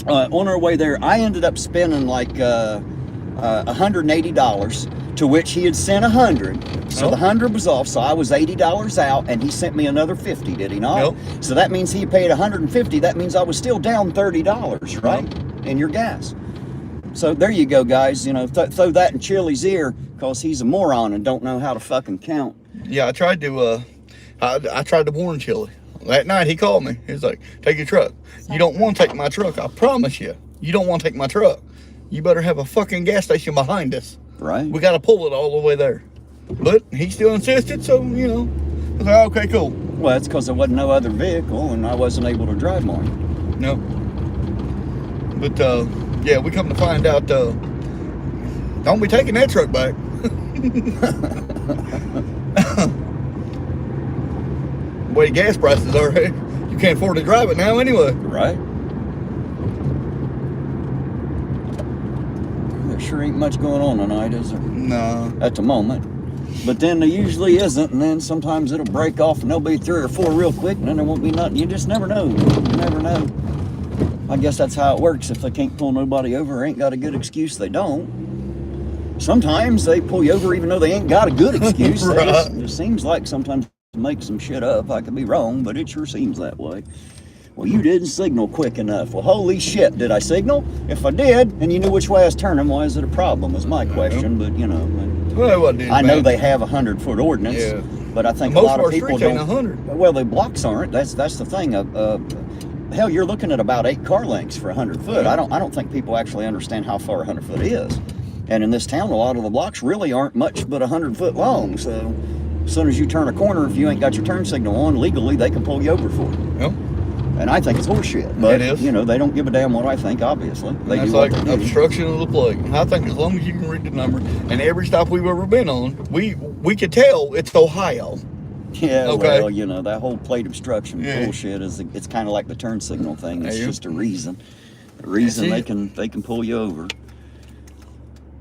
our way there, I ended up spending like $180, to which he had sent 100. So the 100 was off, so I was $80 out, and he sent me another 50, did he not? Nope. So that means he paid 150. That means I was still down $30, right? In your gas. So there you go, guys. You know, throw that in Chili's ear, because he's a moron and don't know how to fucking count. Yeah, I tried to warn Chili. that night he called me. He's like, take your truck. You don't want to take my truck. I promise you. You don't want to take my truck. You better have a fucking gas station behind us. Right. We got to pull it all the way there. But he still insisted, so, you know. I was like, okay, cool. Well, it's because there wasn't no other vehicle and I wasn't able to drive mine. No. But, yeah, we come to find out, don't be taking that truck back. The way gas prices are, you can't afford to drive it now anyway. Right. There sure ain't much going on tonight, is there? No. At the moment. But then there usually isn't, and then sometimes it'll break off and there'll be 3 or 4 real quick, and then there won't be nothing. You just never know. You never know. I guess that's how it works. If they can't pull nobody over or ain't got a good excuse, they don't. Sometimes they pull you over even though they ain't got a good excuse. Right. It seems like sometimes they make some shit up. I could be wrong, but it sure seems that way. Well, you didn't signal quick enough. Well, holy shit, did I signal? If I did, and you knew which way I was turning, why is it a problem, is my question. But, you know, Well, what did I know they have a 100-foot ordinance, Yeah. but I think Most a lot of of our people streets ain't don't. 100. Well, the blocks aren't. That's the thing. Hell, you're looking at about 8 car lengths for 100 foot. Yeah. I don't think people actually understand how far 100 foot is. And in this town, a lot of the blocks really aren't much but 100 foot long. So as soon as you turn a corner, if you ain't got your turn signal on, legally they can pull you over for it. Yep. And I think it's horseshit. But It is. you know, they don't give a damn what I think. Obviously, they That's do what like they do. obstruction of the plate. I think as long as you can read the number, and every stop we've ever been on, we could tell it's Ohio. Yeah, Okay. well, you know, that whole plate obstruction Yeah. bullshit it's kind of like the turn signal thing. It's Yeah. just a reason. A reason That's they can pull you over.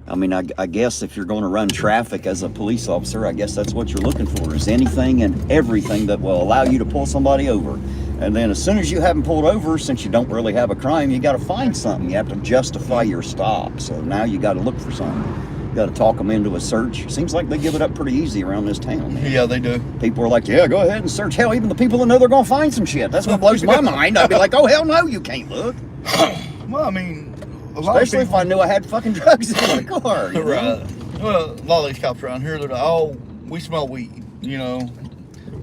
I mean, I guess if you're going to run traffic as a police officer, I guess that's what you're looking for, is anything and everything that will allow you to pull somebody over. And then as soon as you have them pulled over, since you don't really have a crime, you got to find something. You have to justify your stop. So now you got to look for something. You got to talk them into a search. Seems like they give it up pretty easy around this town, man. Yeah, they do. People are like, yeah, go ahead and search. Hell, even the people that know they're going to find some shit. That's what blows my mind. I'd be like, oh, hell no, you can't look. Well, I mean, a lot Especially of if people, I knew I had fucking drugs in my car. You know? right. Well, a lot of these cops around here, they're all, we smell weed. You know,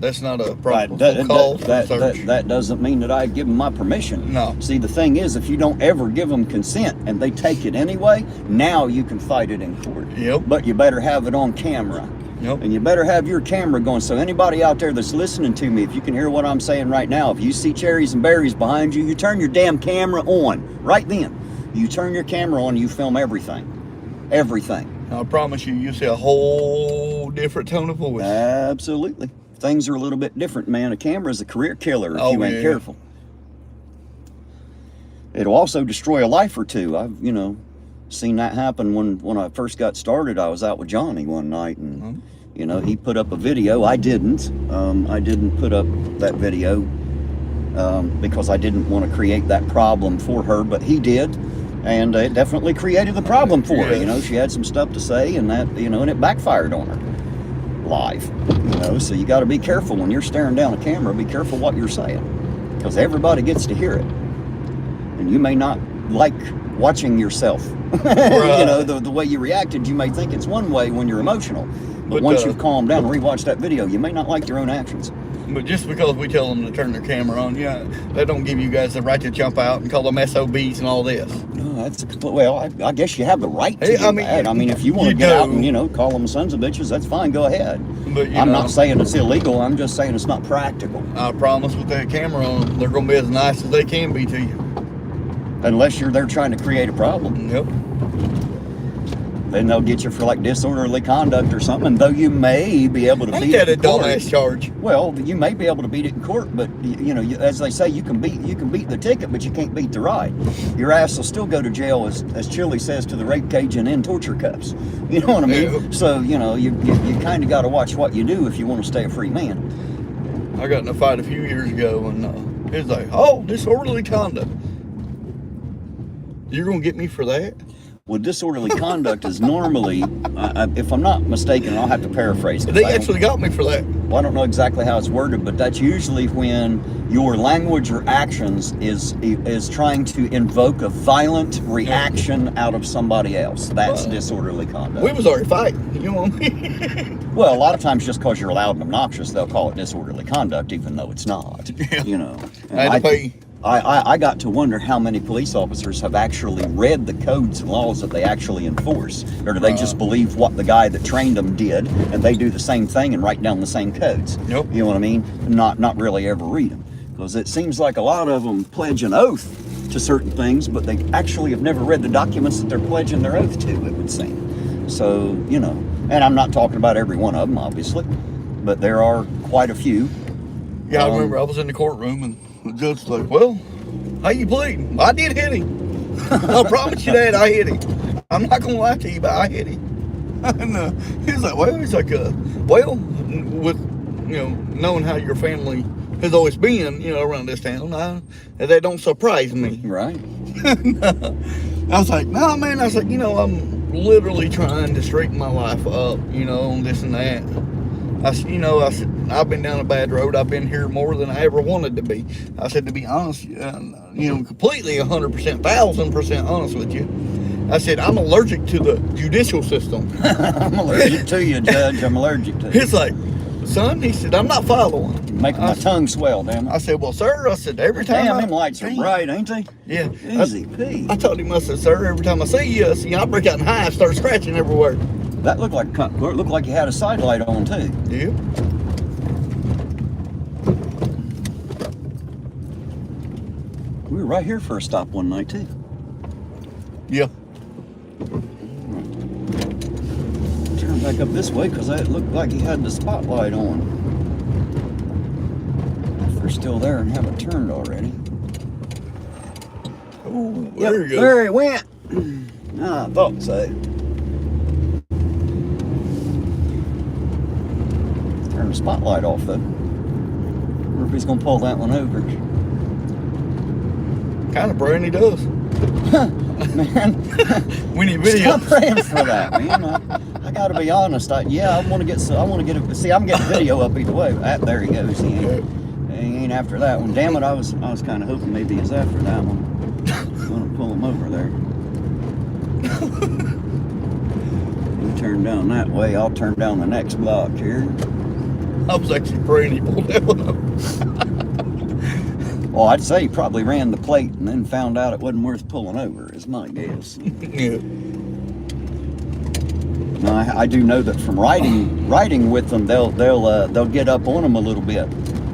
that's not a Right. proper call for search. That doesn't mean that I give them my permission. No. See, the thing is, if you don't ever give them consent and they take it anyway, now you can fight it in court. Yep. But you better have it on camera. Yep. And you better have your camera going. So anybody out there that's listening to me, if you can hear what I'm saying right now, if you see cherries and berries behind you, you turn your damn camera on right then. You turn your camera on, you film everything. Everything. I promise you, you'll see a whole different tone of voice. Absolutely. Things are a little bit different, man. A camera is a career killer if Oh, you ain't yeah. careful. It'll also destroy a life or two. I've, you know, seen that happen when I first got started. I was out with Johnny one night and, you know, he put up a video. I didn't. I didn't put up that video because I didn't want to create that problem for her, but he did. And it definitely created the problem for her. Yes. You know, she had some stuff to say and that, you know, and it backfired on her live. You know, so you got to be careful when you're staring down a camera. Be careful what you're saying because everybody gets to hear it. And you may not like watching yourself. Right. You know, the way you reacted, you may think it's one way when you're emotional. But once you've calmed down and rewatched that video, you may not like your own actions. But just because we tell them to turn their camera on, yeah, that don't give you guys the right to jump out and call them SOBs and all this. No, that's a complete, well, I guess you have the right to Hey, do I mean, that. I mean, if you want to you get out do. and, you know, call them sons of bitches, that's fine, go ahead. But you I'm know, not saying it's illegal, I'm just saying it's not practical. I promise with that camera on, they're going to be as nice as they can be to you. Unless you're there trying to create a problem. Yep. Then they'll get you for like disorderly conduct or something. And though you may be able to Ain't beat that it a in court, dumbass charge? well, you may be able to beat it in court, but you know, as they say, you can beat the ticket, but you can't beat the ride. Your ass will still go to jail, as Chili says, to the rape cage and in torture cuffs. You know what I mean? Yeah. So you know, you kind of got to watch what you do if you want to stay a free man. I got in a fight a few years ago, and it was like, oh, disorderly conduct. You're going to get me for that? Well, disorderly conduct is normally, if I'm not mistaken, I'll have to paraphrase. They actually got me for that. Well, I don't know exactly how it's worded, but that's usually when your language or actions is trying to invoke a violent reaction out of somebody else. That's disorderly conduct. We was already fighting, you know what I mean? Well, a lot of times just because you're loud and obnoxious, they'll call it disorderly conduct, even though it's not. Yeah. You know. I had to pay. I got to wonder how many police officers have actually read the codes and laws that they actually enforce, or do they just believe what the guy that trained them did, and they do the same thing and write down the same codes? Nope. You know what I mean? Not really ever read them, because it seems like a lot of them pledge an oath to certain things, but they actually have never read the documents that they're pledging their oath to, it would seem. So, you know, and I'm not talking about every one of them, obviously, but there are quite a few. Yeah, I remember I was in the courtroom and the judge was like, well, how you pleading? I did hit him. I promise you that I hit him. I'm not going to lie to you, but I hit him. And he was like, well, well, with, you know, knowing how your family has always been, you know, around this town, that don't surprise me. Right. I was like, no, man. I was like, you know, I'm literally trying to straighten my life up, you know, and this and that. I said, I've been down a bad road. I've been here more than I ever wanted to be. I said, to be honest, you know, completely 100%, 1,000% honest with you. I said, I'm allergic to the judicial system. I'm allergic to you, Judge. I'm allergic to you. He's like, son, he said, I'm not following. You're making my tongue swell, damn it. I said, well, sir, I said, every time Damn, them lights are bright, ain't they? Yeah. Easy P. I told him, I said, sir, every time I see you, I break out in hives, start scratching everywhere. That looked like you had a side light on too. Yeah. We were right here for a stop one night too. Yeah. Turn back up this way because it looked like he had the spotlight on. If they're still there and haven't turned already. Oh, there you go. There he went. I thought so. Turn the spotlight off though. Wonder if he's gonna pull that one over. Kind of praying he does. Man, We need video. stop praying for that, man. I gotta be honest. I want to get it. See, I'm getting video up either way. There he goes. He ain't after that one. Damn it, I was kind of hoping maybe he's after that one. I'm gonna pull him over there. You turn down that way. I'll turn down the next block here. I was actually praying he pulled that one up. Well, I'd say he probably ran the plate and then found out it wasn't worth pulling over, is my guess. Yeah. Now, I do know that from riding with them, they'll get up on them a little bit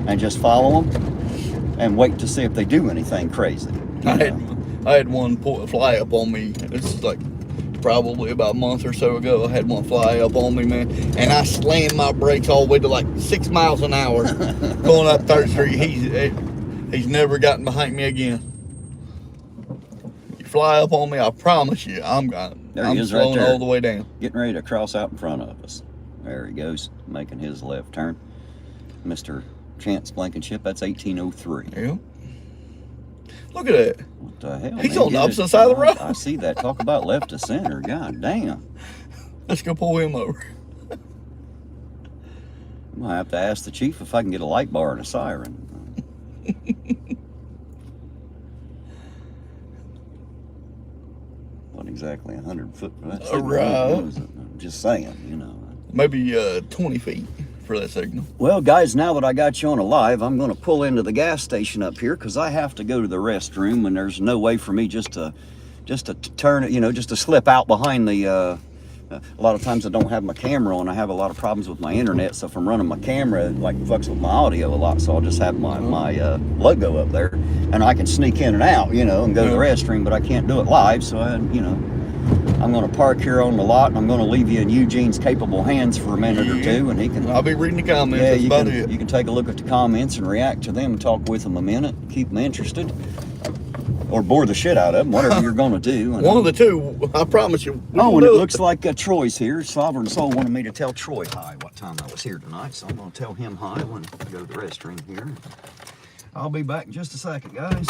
and just follow them and wait to see if they do anything crazy. I had one fly up on me. It's like probably about a month or so ago. I had one fly up on me, man, and I slammed my brakes all the way to like 6 miles an hour going up 3rd Street. He's never gotten behind me again. You fly up on me, I promise you, I'm slowing all the way down. Getting ready to cross out in front of us. There he goes, making his left turn. Mr. Chance Blankenship, that's 1803. Yeah. Look at that. What the hell? He's on the opposite side of the road. I see that. Talk about left to center. God damn. Let's go pull him over. I'm going to have to ask the chief if I can get a light bar and a siren. Not exactly 100 foot. That's Right. I'm just saying, you know. Maybe 20 feet for that signal. Well, guys, now that I got you on a live, I'm going to pull into the gas station up here because I have to go to the restroom, and there's no way for me just to turn it, you know, just to slip out behind the. A lot of times I don't have my camera on. I have a lot of problems with my internet, so if I'm running my camera, it like fucks with my audio a lot. So I'll just have my logo up there, and I can sneak in and out, you know, and go to the restroom. But I can't do it live, so I'm going to park here on the lot, and I'm going to leave you in Eugene's capable hands for a minute or two, and he can. I'll be reading the comments. Yeah, That's about it. You can take a look at the comments and react to them, and talk with them a minute, keep them interested. Or bore the shit out of them, whatever you're going to do. One of the two, I promise you. Oh, and it looks like Troy's here. Sovereign Soul wanted me to tell Troy hi what time I was here tonight, so I'm going to tell him hi when I go to the restroom here. I'll be back in just a second, guys.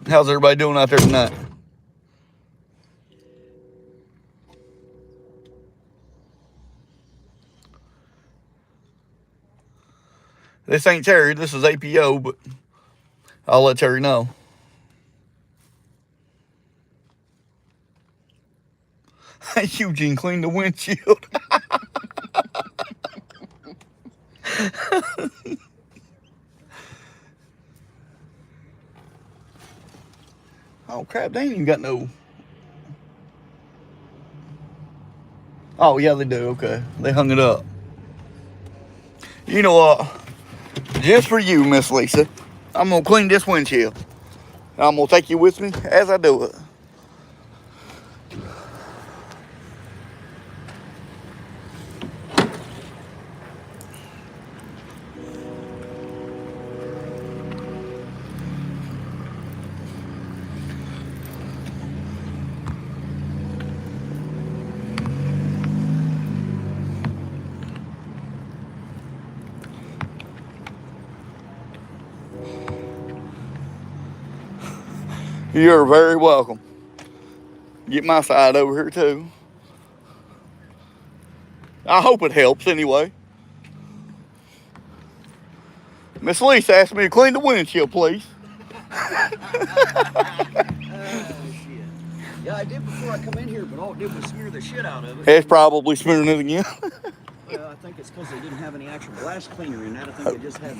How's everybody doing out there tonight? This ain't Terry, this is APO, but I'll let Terry know. Eugene cleaned the windshield. Oh crap, they ain't even got no. Oh yeah, they do, okay. They hung it up. You know what? Just for you, Miss Lisa, I'm gonna clean this windshield. I'm gonna take you with me as I do it. You're very welcome. Get my side over here too. I hope it helps anyway. Miss Lisa asked me to clean the windshield, please. Shit. Yeah, I did before I come in here, but all it did was smear the shit out of it. It's probably smearing it again. Well, I think it's because they didn't have any actual glass cleaner in that. I think they just had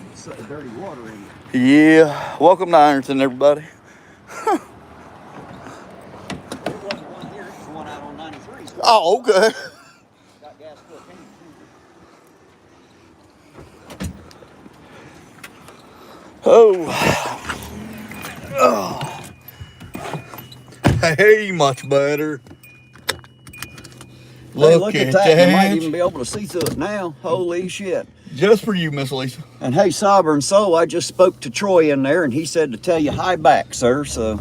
dirty water in it. Yeah. Welcome to Ironton, everybody. There wasn't one here. It's the one out on 93. Oh, okay. Got gas full tank. Oh. Hey, much better. Hey, look at that. You might even be able to see through it now. Holy shit. Just for you, Miss Lisa. And hey, Sovereign Soul, I just spoke to Troy in there, and he said to tell you hi back, sir. So,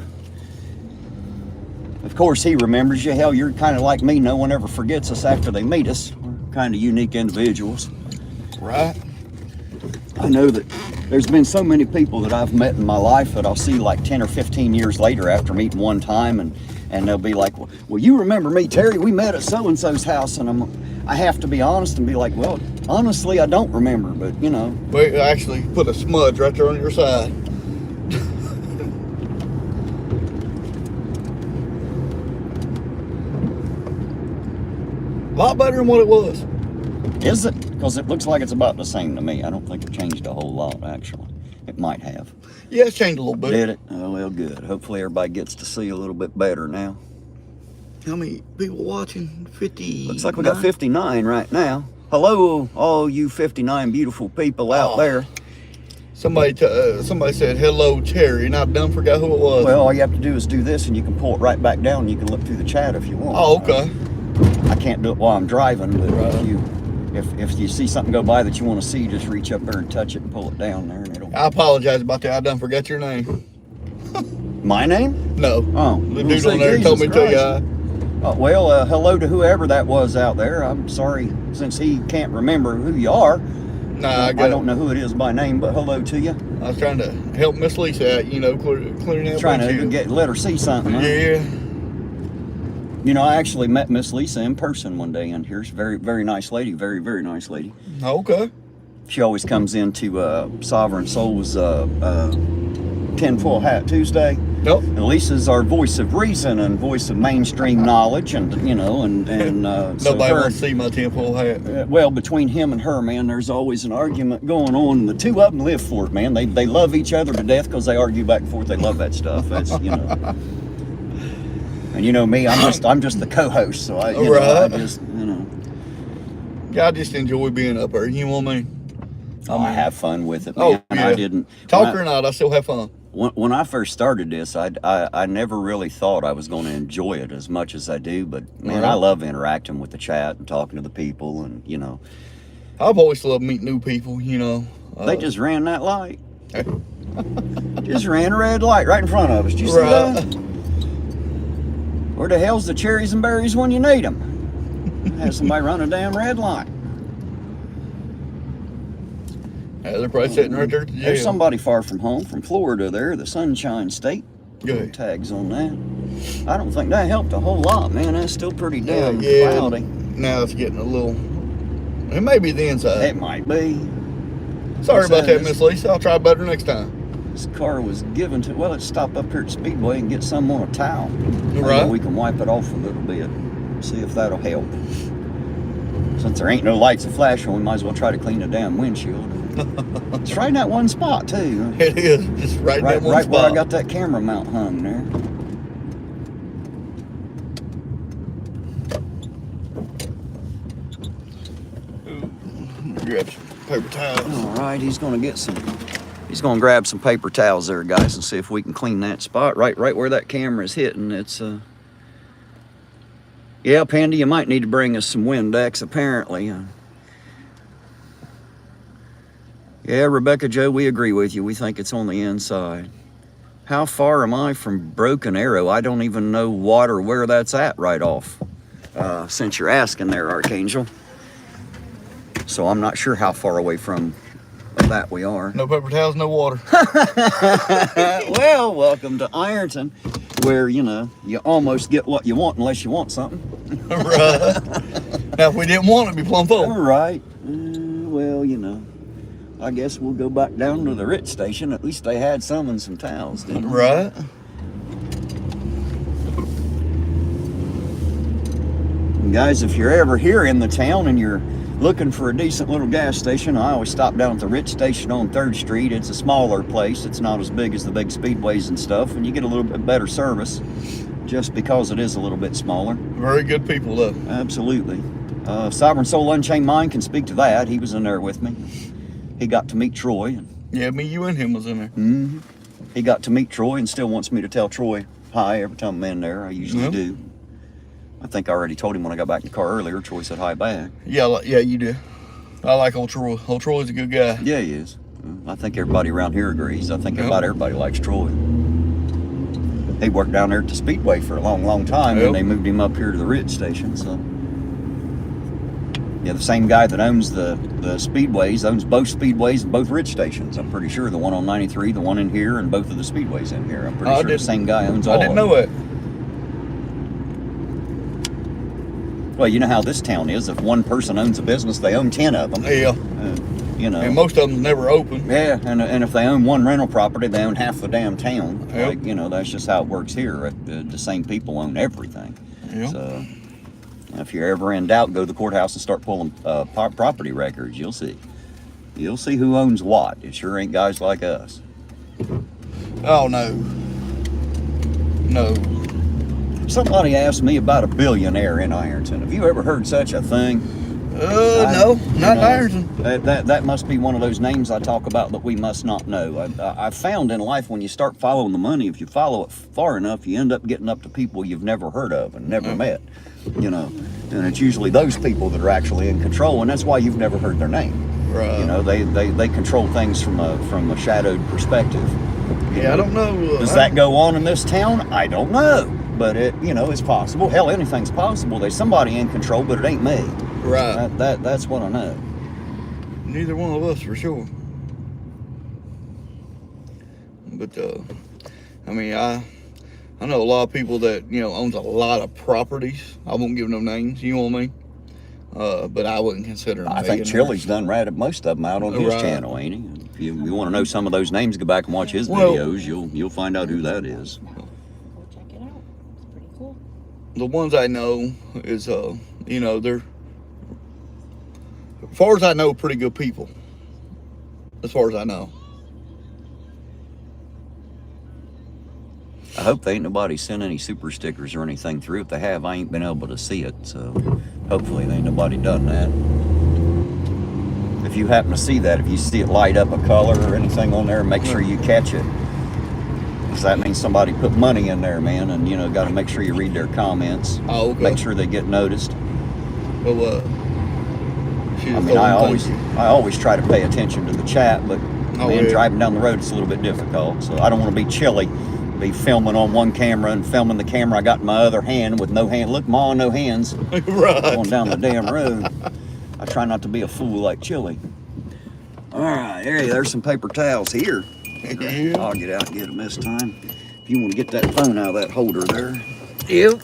of course, he remembers you. Hell, you're kind of like me. No one ever forgets us after they meet us. We're kind of unique individuals. Right. I know that there's been so many people that I've met in my life that I'll see like 10 or 15 years later after meeting one time, and they'll be like, well, you remember me, Terry? We met at so-and-so's house. And I have to be honest and be like, well, honestly, I don't remember, but you know. We actually put a smudge right there on your side. A lot better than what it was. Is it? Because it looks like it's about the same to me. I don't think it changed a whole lot, actually. It might have. Yeah, it's changed a little bit. Did it? Oh, well, good. Hopefully everybody gets to see a little bit better now. How many people watching? 50. Looks like we got 59 right now. Hello, all you 59 beautiful people out there. Somebody said, hello, Terry, and I done forgot who it was. Well, all you have to do is do this, and you can pull it right back down, and you can look through the chat if you want. Oh, okay. I can't do it while I'm driving, but Right. if you see something go by that you want to see, just reach up there and touch it and pull it down there, and it'll... I apologize about that. I done forgot your name. My name? No. Oh. The dude on there told me to tell you. Well, hello to whoever that was out there. I'm sorry, since he can't remember who you are. Nah, I don't know who it is by name, but hello to you. I was trying to help Miss Lisa out, you know, clearing out. Trying to let her see something. Huh? Yeah. You know, I actually met Miss Lisa in person one day, and here's very, very nice lady. Very, very nice lady. Okay. She always comes into Sovereign Soul's Tinfoil Hat Tuesday. Nope. And Lisa's our voice of reason and voice of mainstream knowledge, and you know, and so Nobody wants to see my tinfoil hat. well, between him and her, man, there's always an argument going on. The two of them live for it, man. They love each other to death because they argue back and forth. They love that stuff. That's you know. And you know me, I'm just the co-host, so I just you know. Yeah, I just enjoy being up there. You know what I mean? I have fun with it, man. Oh, yeah. I didn't talk or not, I still have fun. When I first started this, I never really thought I was going to enjoy it as much as I do. But man, I love interacting with the chat and talking to the people, and you know. I've always loved meeting new people. You know. They just ran that light. Just ran a red light right in front of us. Did you see that? Where the hell's the cherries and berries when you need them? Have somebody run a damn red light. Yeah, they're probably sitting right there at the jail. There's somebody far from home, from Florida there, the Sunshine State. Good. Tags on that. I don't think that helped a whole lot, man. That's still pretty damn yeah. cloudy. Now it's getting a little... It may be the inside. It might be. Sorry about that, This- Miss Lisa. I'll try better next time. This car was given to, well, let's stop up here at Speedway and get some on a towel. Right. We can wipe it off a little bit. See if that'll help. Since there ain't no lights a flashing, we might as well try to clean the damn windshield. It's right in that one spot, too. It is. Just right in that one right spot. where I got that camera mount hung there. Grab some paper towels. All right, he's gonna grab some paper towels there, guys, and see if we can clean that spot right where that camera is hitting. It's yeah, Pandy, you might need to bring us some Windex, apparently. Yeah, Rebecca Joe, we agree with you. We think it's on the inside. How far am I from Broken Arrow? I don't even know what or where that's at right off. Since you're asking there, Archangel. So I'm not sure how far away from that we are. No paper towels, no water. Well, welcome to Ironton, where, you know, you almost get what you want unless you want something. Right. Now, if we didn't want it, it'd be plumb full. All right. Well, you know, I guess we'll go back down to the Ritz station. At least they had some and some towels, didn't they? Right. And guys, if you're ever here in the town and you're looking for a decent little gas station, I always stop down at the Ritz station on 3rd Street. It's a smaller place. It's not as big as the big speedways and stuff, and you get a little bit better service just because it is a little bit smaller. Very good people, though. Absolutely. Sovereign Soul Unchained Mind can speak to that. He was in there with me. He got to meet Troy. Yeah, me, you, and him was in there. Mm-hmm. He got to meet Troy and still wants me to tell Troy hi every time I'm in there. I usually do. I think I already told him when I got back in the car earlier. Troy said hi back. Yeah, you do. I like old Troy. Old Troy's a good guy. Yeah, he is. I think everybody around here agrees. I think about everybody likes Troy. He worked down there at the Speedway for a long time, and they moved him up here to the Ritz station. So, yeah, the same guy that owns the Speedways owns both Speedways and both Ritz stations. I'm pretty sure the one on 93, the one in here, and both of the Speedways in here. I'm pretty sure the same guy owns all of them. I didn't know it. Well, you know how this town is. If one person owns a business, they own 10 of them. Yeah. You know. And most of them never open. Yeah, and if they own one rental property, they own half the damn town. Yep. Like, you know, that's just how it works here. The same people own everything. Yep. So, if you're ever in doubt, go to the courthouse and start pulling property records. You'll see. You'll see who owns what. It sure ain't guys like us. Oh, no. No. Somebody asked me about a billionaire in Ironton. Have you ever heard such a thing? No, not in Ironton. That must be one of those names I talk about that we must not know. I've found in life when you start following the money, if you follow it far enough, you end up getting up to people you've never heard of and never met. You know, and it's usually those people that are actually in control, and that's why you've never heard their name. Right. You know, they control things from a shadowed perspective. Yeah, I don't know. Does that go on in this town? I don't know. But it's possible. Hell, anything's possible. There's somebody in control, but it ain't me. Right. That's what I know. Neither one of us, for sure. But I mean, I know a lot of people that owns a lot of properties. I won't give no names. You know what I mean? But I wouldn't consider them. I think Chili's done right at most of them out on his channel, ain't he? If you want to know some of those names, go back and watch his videos. You'll find out who that is. The ones I know is, they're, as far as I know, pretty good people. As far as I know. I hope they ain't nobody sent any super stickers or anything through. If they have, I ain't been able to see it. So hopefully there ain't nobody done that. If you happen to see that, if you see it light up a color or anything on there, make sure you catch it. Because that means somebody put money in there, man, and got to make sure you read their comments. Oh, okay. Make sure they get noticed. Well, I always try to pay attention to the chat, but driving down the road it's a little bit difficult. So I don't want to be chilly, be filming on one camera and filming the camera I got in my other hand with no hand. Look, Ma, no hands. Right. Going down the damn road. I try not to be a fool like Chili. All right, there's some paper towels here. Yeah. I'll get out and get them this time. If you want to get that phone out of that holder there. Yep.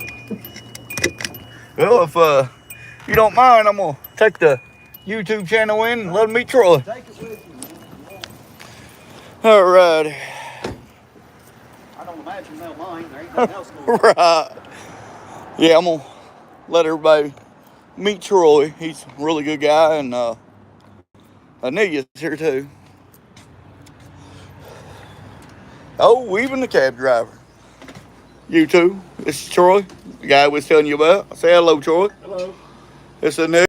Well, if you don't mind, I'm going to take the YouTube channel in and let them meet Troy. Take it with you. All right. I don't imagine they'll mind. There ain't nothing else going on. Right. Yeah, I'm gonna let everybody meet Troy. He's a really good guy, and Anita's here too. Oh, even the cab driver. You too. This is Troy, the guy I was telling you about. Say hello, Troy. Hello. It's a new.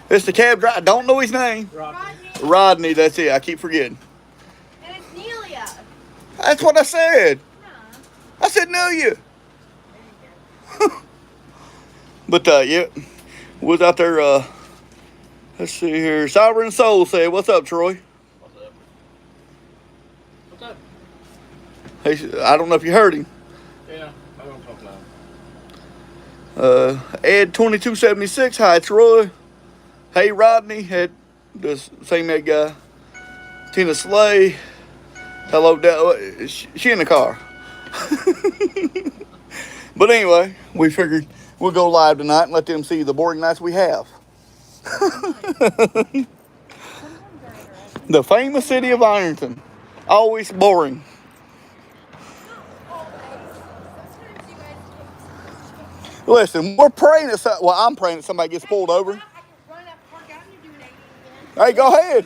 It's the cab driver. I don't know his name. Rodney, that's it. I keep forgetting. And it's Nelia. That's what I said. No. I said Nelia. But yeah, was out there. Let's see here. Sovereign Soul said, "What's up, Troy?" What's up? What's up? Hey, I don't know if you heard him. Yeah, I don't talk loud. Ed 2276. Hi, Troy. Hey, Rodney. Had the same Ed guy. Tina Slay. Hello, she in the car. But anyway, we figured we'll go live tonight and let them see the boring nights we have. The famous city of Ironton. Always boring. Listen, we're praying that I'm praying that somebody gets pulled over. Hey, go ahead.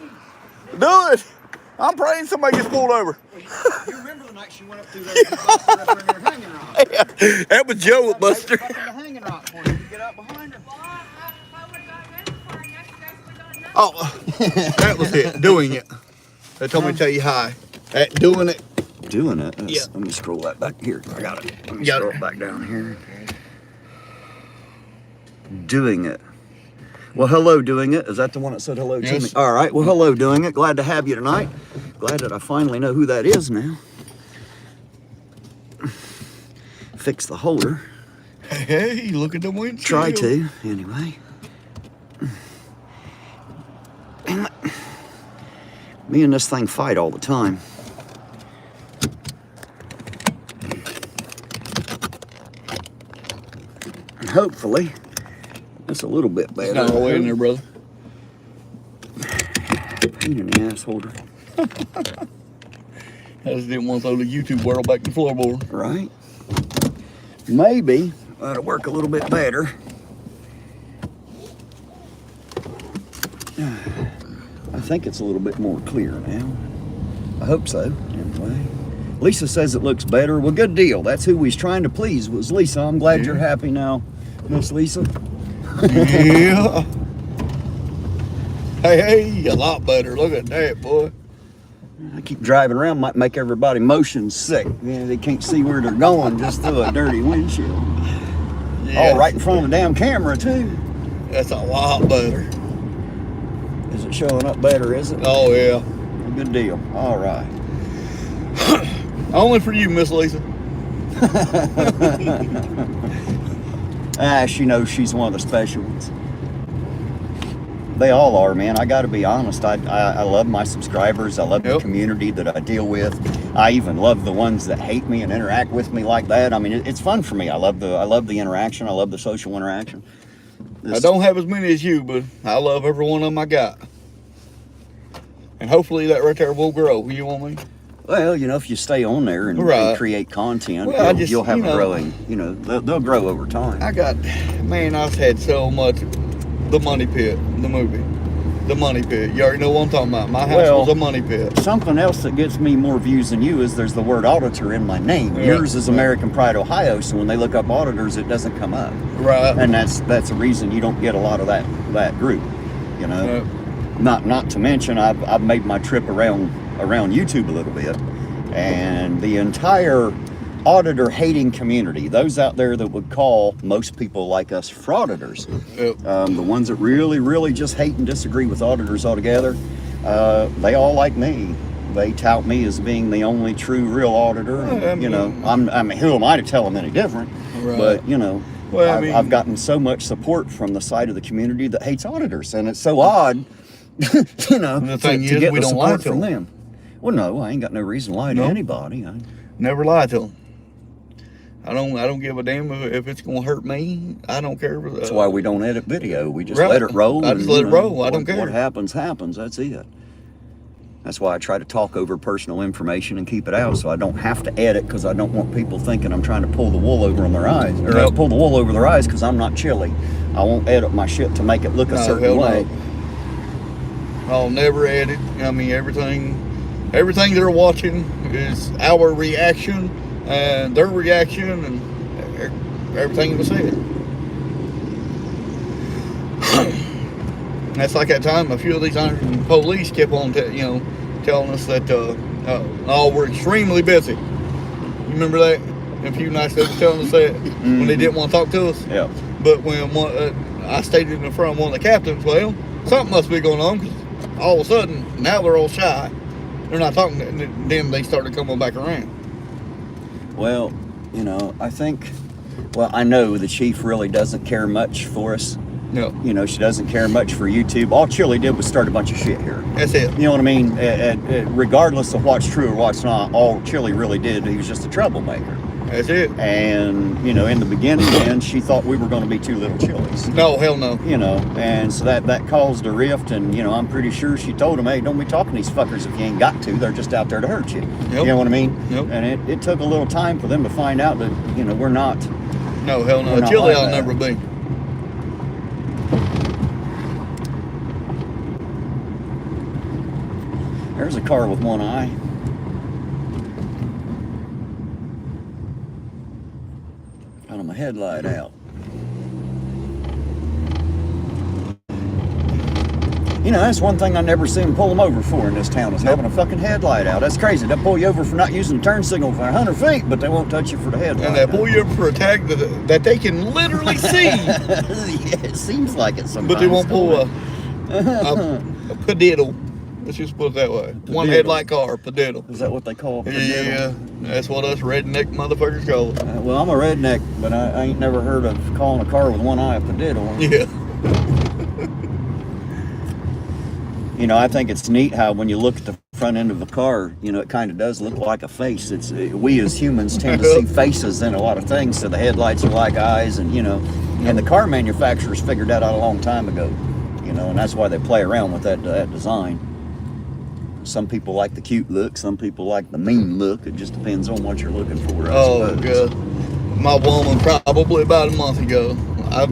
Do it. I'm praying somebody gets pulled over. You remember the night she went up through there and busted up in her hanging rock? Yeah, that was Joe at Buster. The hanging rock for you. Get out behind her. Oh, that was it. Doing it. They told me to tell you hi. Doing it. Doing it? Yeah. Let me scroll that back here. I got it. Let me Got scroll it. it back down here. Doing it. Well, hello, Doing It. Is that the one that said hello to me? Yes. All right. Well, hello, Doing It. Glad to have you tonight. Glad that I finally know who that is now. Fix the holder. Hey, look at the windshield. Try to, anyway. Me and this thing fight all the time. Hopefully, that's a little bit better. It's not all the way in there, brother. Pain in the ass holder. I just didn't want to throw the YouTube world back to the floorboard. Right? Maybe that'll work a little bit better. I think it's a little bit more clear now. I hope so, anyway. Lisa says it looks better. Well, good deal. That's who we was trying to please, was Lisa. I'm glad you're happy now, Miss Lisa. Yeah. Hey, a lot better. Look at that, boy. I keep driving around, might make everybody motion sick. Yeah, they can't see where they're going just through a dirty windshield. Yeah. Oh, right in front of the damn camera, too. That's a lot better. Is it showing up better, is it? Oh, yeah. Good deal. All right. Only for you, Miss Lisa. She knows she's one of the special ones. They all are, man. I got to be honest. I love my subscribers. I love the community that I deal with. I even love the ones that hate me and interact with me like that. I mean, it's fun for me. I love the interaction. I love the social interaction. I don't have as many as you, but I love every one of them I got. And hopefully that right there will grow. You want me? Well, you know, if you stay on there and create content, well, you'll have a growing, they'll grow over time. I've had so much. The Money Pit, the movie. The Money Pit. You already know what I'm talking about. My house was a money pit. Something else that gets me more views than you is there's the word auditor in my name. Yeah. Yours is American Pride, Ohio, so when they look up auditors, it doesn't come up. Right. And that's the reason you don't get a lot of that group, you know. Not to mention I've made my trip around YouTube a little bit, and the entire auditor hating community, those out there that would call most people like us frauditors, the ones that really just hate and disagree with auditors altogether, they all like me. They tout me as being the only true real auditor. And, I mean, who am I to tell them any different? Right. But I've gotten so much support from the side of the community that hates auditors, and it's so odd, the thing to get we the don't lie support to from them. Well, no, I ain't got no reason to lie to anybody. Never lie to them. I don't give a damn if it's gonna hurt me. I don't care. That's why we don't edit video. We just let it roll. I just let it roll. I don't care. What happens. That's it. That's why I try to talk over personal information and keep it out, so I don't have to edit, because I don't want people thinking I'm trying to pull the wool over on their eyes, or pull the wool over their eyes, because I'm not chilly. I won't edit my shit to make it look a certain way. No. I'll never edit. I mean, everything they're watching is our reaction and their reaction and everything we said. That's like that time a few of these Ironton police kept on, telling us that we're extremely busy. You remember that? A few nights they were telling us that when they didn't want to talk to us. Yeah. But when I stated in front of one of the captains, well, something must be going on, because all of a sudden now they're all shy. They're not talking. Then they started coming back around. Well, I know the chief really doesn't care much for us. No. She doesn't care much for YouTube. All Chili did was start a bunch of shit here. That's it. You know what I mean? Regardless of what's true or what's not, all Chili really did, he was just a troublemaker. That's it. And, in the beginning, man, she thought we were going to be two little Chilies. No, hell no. And so that caused a rift, and, I'm pretty sure she told him, hey, don't be talking to these fuckers if you ain't got to. They're just out there to hurt you. Yep. You know what I mean? Yep. And it took a little time for them to find out that, we're not. No, hell no. Chili I'll never be. There's a car with one eye. Got him a headlight out. That's one thing I never seen them pull them over for in this town, is having a fucking headlight out. That's crazy. They'll pull you over for not using the turn signal for 100 feet, but they won't touch you for the headlight. And they'll pull you over for a tag that they can literally see. Yeah, it seems like it sometimes. But they won't pull a padiddle. Let's just put it that way. One headlight car, padiddle. Is that what they call a padiddle? Yeah, that's what us redneck motherfuckers call it. Well, I'm a redneck, but I ain't never heard of calling a car with one eye a padiddle. Yeah. I think it's neat how when you look at the front end of a car, it kind of does look like a face. We as humans tend to see faces in a lot of things, so the headlights are like eyes, and and the car manufacturers figured that out a long time ago, and that's why they play around with that design. Some people like the cute look, some people like the mean look. It just depends on what you're looking for, I suppose. God. My woman probably about a month ago. I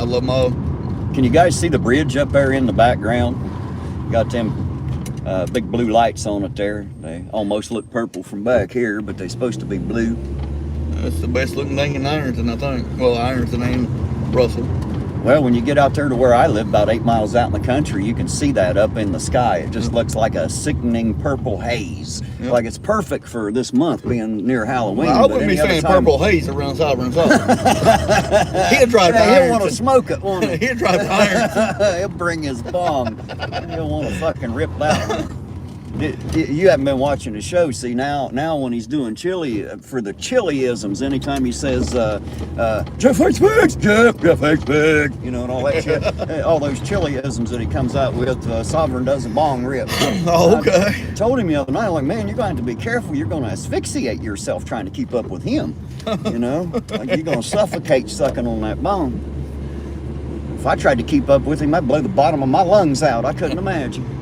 love my... Can you guys see the bridge up there in the background? Got them big blue lights on it there. They almost look purple from back here, but they're supposed to be blue. That's the best looking thing in Ironton, I think. Well, Ironton and Russell. Well, when you get out there to where I live, about 8 miles out in the country, you can see that up in the sky. It just looks like a sickening purple haze. Yep. Like it's perfect for this month being near Halloween. Well, I wouldn't be saying purple haze around Sovereign Soul. He'll drive to He'll Ironton. want to smoke it, won't he? He'll drive to Ironton. He'll bring his bong. He'll want to fucking rip that one. You haven't been watching the show. See, now when he's doing chili, for the chiliisms, anytime he says, Jeff hates pigs, Jeff hates pigs, and all that shit, all those chiliisms that he comes out with, Sovereign does a bong rip. Oh, okay. I told him the other night, I'm like, man, you're going to have to be careful. You're going to asphyxiate yourself trying to keep up with him, like you're going to suffocate sucking on that bone. If I tried to keep up with him, I'd blow the bottom of my lungs out. I couldn't imagine.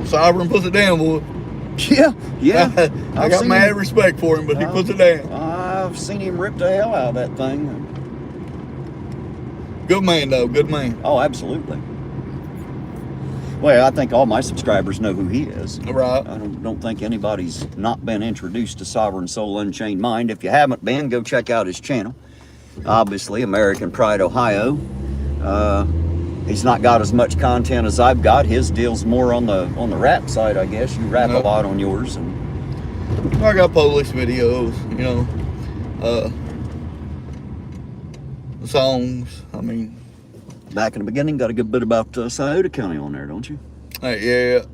Sovereign puts it down, boy. Yeah. I got mad respect for him, but he puts it down. I've seen him rip the hell out of that thing. Good man, though. Good man. Oh, absolutely. Well, I think all my subscribers know who he is. Right. I don't think anybody's not been introduced to Sovereign Soul Unchained Mind. If you haven't been, go check out his channel. Obviously, American Pride, Ohio. He's not got as much content as I've got. His deal's more on the rap side, I guess. You rap a lot on yours, and I got police videos, songs. I mean, back in the beginning, got a good bit about Scioto County on there, don't you? Yeah.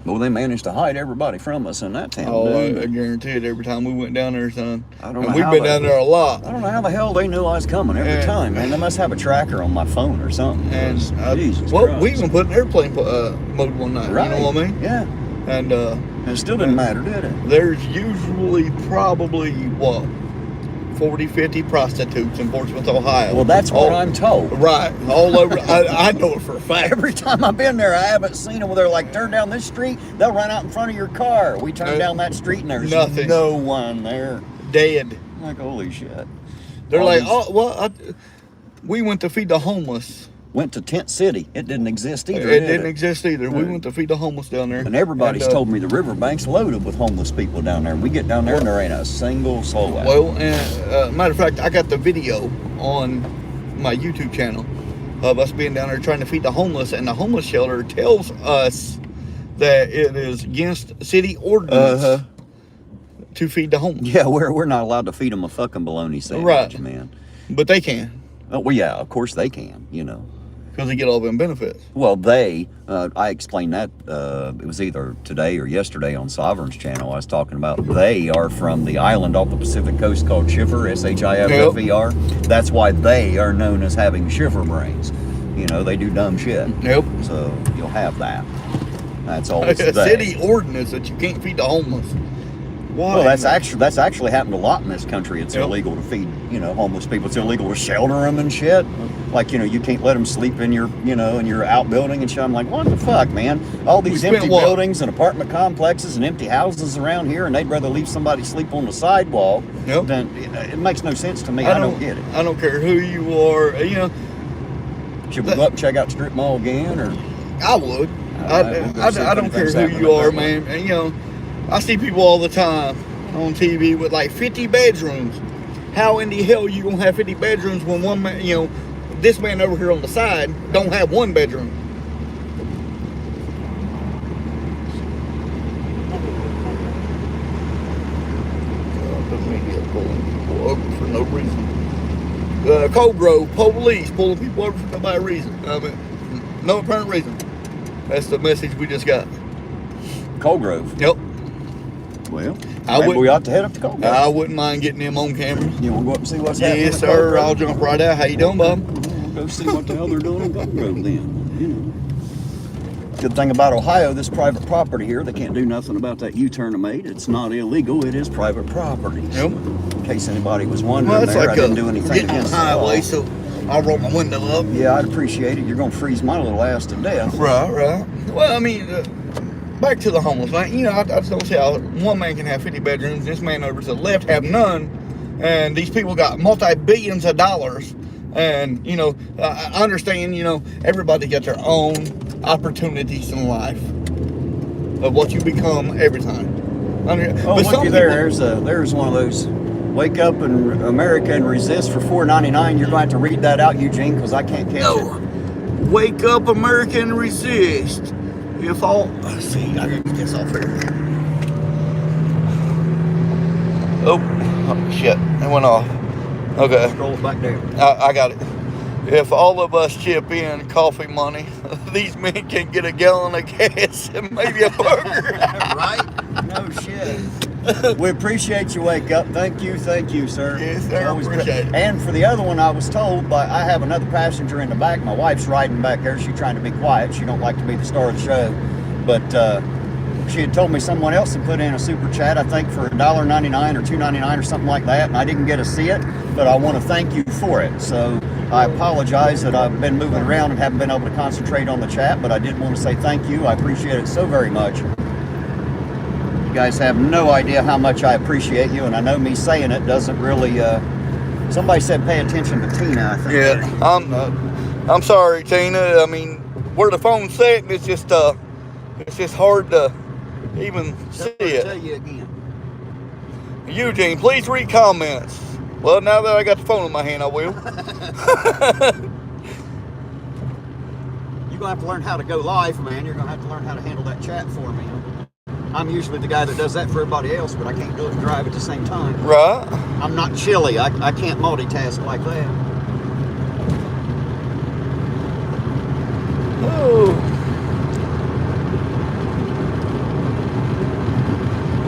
Well, they managed to hide everybody from us in that town. Oh, I guarantee it. Every time we went down there, son. I don't know. And we've been down there a lot. I don't know how the hell they knew I was coming every time, man. They must have a tracker on my phone or something. And Jesus we even put an airplane mode one night. Right. You know what I mean? Yeah. And it still didn't matter, did it? There's usually probably 4 40, 50 prostitutes in Portsmouth, Ohio. Well, that's what I'm told. Right, all over. I know it for a fact. Every time I've been there, I haven't seen them where they're like, turn down this street, they'll run out in front of your car. We turn down that street and there's nothing. no one there. Dead. Like, holy shit. They're All like, these- oh, well, we went to feed the homeless. Went to Tent City. It didn't exist either. It did didn't exist either. We went to feed the homeless down there. And everybody's And, told me the riverbank's loaded with homeless people down there. We get down there and there ain't a single soul out. Well, and matter of fact, I got the video on my YouTube channel of us being down there trying to feed the homeless, and the homeless shelter tells us that it is against city ordinance to feed the homeless. Yeah, we're not allowed to feed them a fucking bologna sandwich, Right. man. But they can, Oh, well, yeah, of course they can, you know. because they get all them benefits. Well, I explained that, it was either today or yesterday on Sovereign's channel. I was talking about they are from the island off the Pacific coast called Schiffer, Schiffer. That's why they are known as having Schiffer brains. You know, they do dumb shit. Nope. So you'll have that. That's always A they. city ordinance that you can't feed the homeless. Why? Well, that's actually happened a lot in this country. It's Yep. illegal to feed, homeless people. It's illegal to shelter them and shit. Like, you can't let them sleep in your, in your outbuilding and shit. I'm like, what the fuck, man? All these spent empty what? buildings and apartment complexes and empty houses around here, and they'd rather leave somebody sleep on the sidewalk. Yep. Than it makes no sense to me. I don't get it. I don't care who you are. Should we go up and check out Strip Mall again, or? I would. All right, we'll go see if I don't care anything's who happening you up are, that way. man. And, I see people all the time on TV with like 50 bedrooms. How in the hell you gonna have 50 bedrooms when one man, this man over here on the side don't have one bedroom? The media pulling people over for no reason. Cold Grove police pulling people over for no reason. I mean, no apparent reason. That's the message we just got. Cold Grove. Yep. Well, I maybe would- we ought to head up to Cold Grove. I wouldn't mind getting them on camera. You want to go up and see what's happening? Yes, at Cold sir. Grove? I'll jump right out. How you doing, Bob? We'll go see what the hell they're doing in Cold Grove then. Good thing about Ohio, this private property here, they can't do nothing about that U-turn I made. It's not illegal, it is private property. Yep. In case anybody was wondering Well, it's there, like I didn't do anything getting on the against the law. highway, so I'll roll my window up. Yeah, I'd appreciate it. You're going to freeze my little ass to death. Right. Well, I mean, back to the homeless. Like, I just don't see how one man can have 50 bedrooms. This man over to the left have none, and these people got multi-billions of dollars. And I understand. Everybody got their own opportunities in life of what you become every time. Oh, But some looky there. people- There's one of those. Wake up in America and resist for $4.99. You're going to have to read that out, Eugene, because I can't catch it. No. Wake up, America, and resist. If all... Let's see, I gotta get this off here. Oh, shit. It went off. Okay, Scroll it back down. I got it. If all of us chip in coffee money, these men can get a gallon of gas and maybe a burger. Right? No shit. We appreciate you, Wake Up. Thank you, sir. Yes, sir, It's always appreciate it. And for the other one, I was told by, I have another passenger in the back. My wife's riding back there. She's trying to be quiet. She don't like to be the star of the show. But she had told me someone else had put in a super chat, I think for $1.99 or $2.99 or something like that, and I didn't get to see it, but I want to thank you for it. So I apologize that I've been moving around and haven't been able to concentrate on the chat, but I did want to say thank you. I appreciate it so very much. You guys have no idea how much I appreciate you, and I know me saying it doesn't really, somebody said pay attention to Tina, I think. Yeah, I'm sorry, Tina. I mean, where the phone's sitting, it's just hard to even see I'll tell it. you again. Eugene, please read comments. Well, now that I got the phone in my hand, I will. You're going to have to learn how to go live, man. You're going to have to learn how to handle that chat for me. I'm usually the guy that does that for everybody else, but I can't do it and drive at the same time. Right? I'm not chilly. I can't multitask like that. Oh.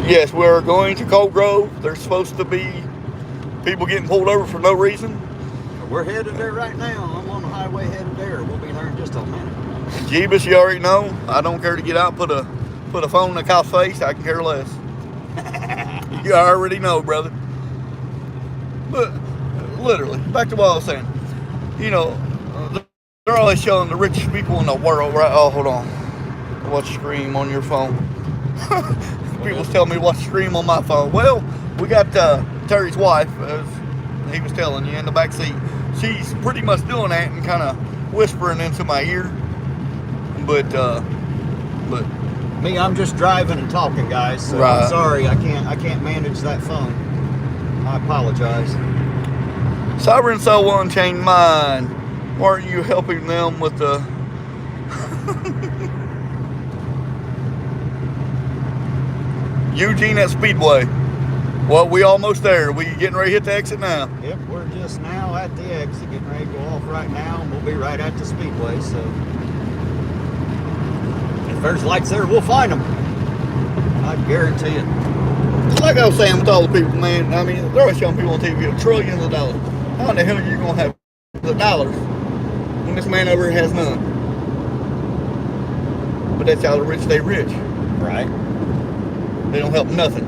Yes, we're going to Cold Grove. There's supposed to be people getting pulled over for no reason. We're headed there right now. I'm on the highway headed there. We'll be there in just a minute. Jeebus, you already know. I don't care to get out and put a phone in a cop's face. I can care less. You already know, brother. But literally, back to what I was saying. You know, they're always showing the richest people in the world, right? Oh, hold on. Watch Scream on your phone. People's telling me to watch Scream on my phone. Well, we got Terry's wife, as he was telling you, in the back seat. She's pretty much doing that and kind of whispering into my ear. But me, I'm just driving and talking, guys. So Right. I'm sorry, I can't manage that phone. I apologize. Sovereign Soul Unchained Mind. Why aren't you helping them with the Eugene at Speedway? Well, we almost there. We getting ready to hit the exit now. Yep, we're just now at the exit, getting ready to go off right now, and we'll be right at the Speedway, so if there's lights there, we'll find them. I guarantee it. It's like I was saying with all the people, man. I mean, they're always showing people on TV trillions of dollars. How in the hell are you going to have the dollars when this man over here has none? But that's how the rich stay rich. Right. They don't help nothing.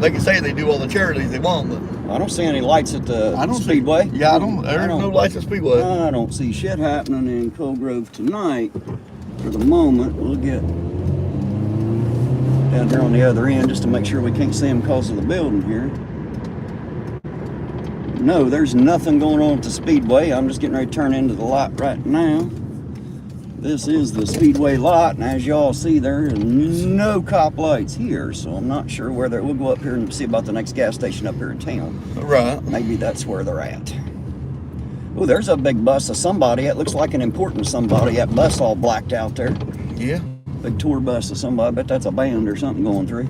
They can say they do all the charities they want, but I don't see any lights at the Speedway. Yeah, I don't. There's no lights at Speedway. I don't see shit happening in Cold Grove tonight. For the moment, we'll get down here on the other end just to make sure we can't see them because of the building here. No, there's nothing going on at the Speedway. I'm just getting ready to turn into the lot right now. This is the Speedway lot, and as y'all see, there are no cop lights here, so I'm not sure where they're. We'll go up here and see about the next gas station up here in town. Right. Maybe that's where they're at. Oh, there's a big bus of somebody. It looks like an important somebody. That bus all blacked out there. Yeah. Big tour bus of somebody. I bet that's a band or something going through.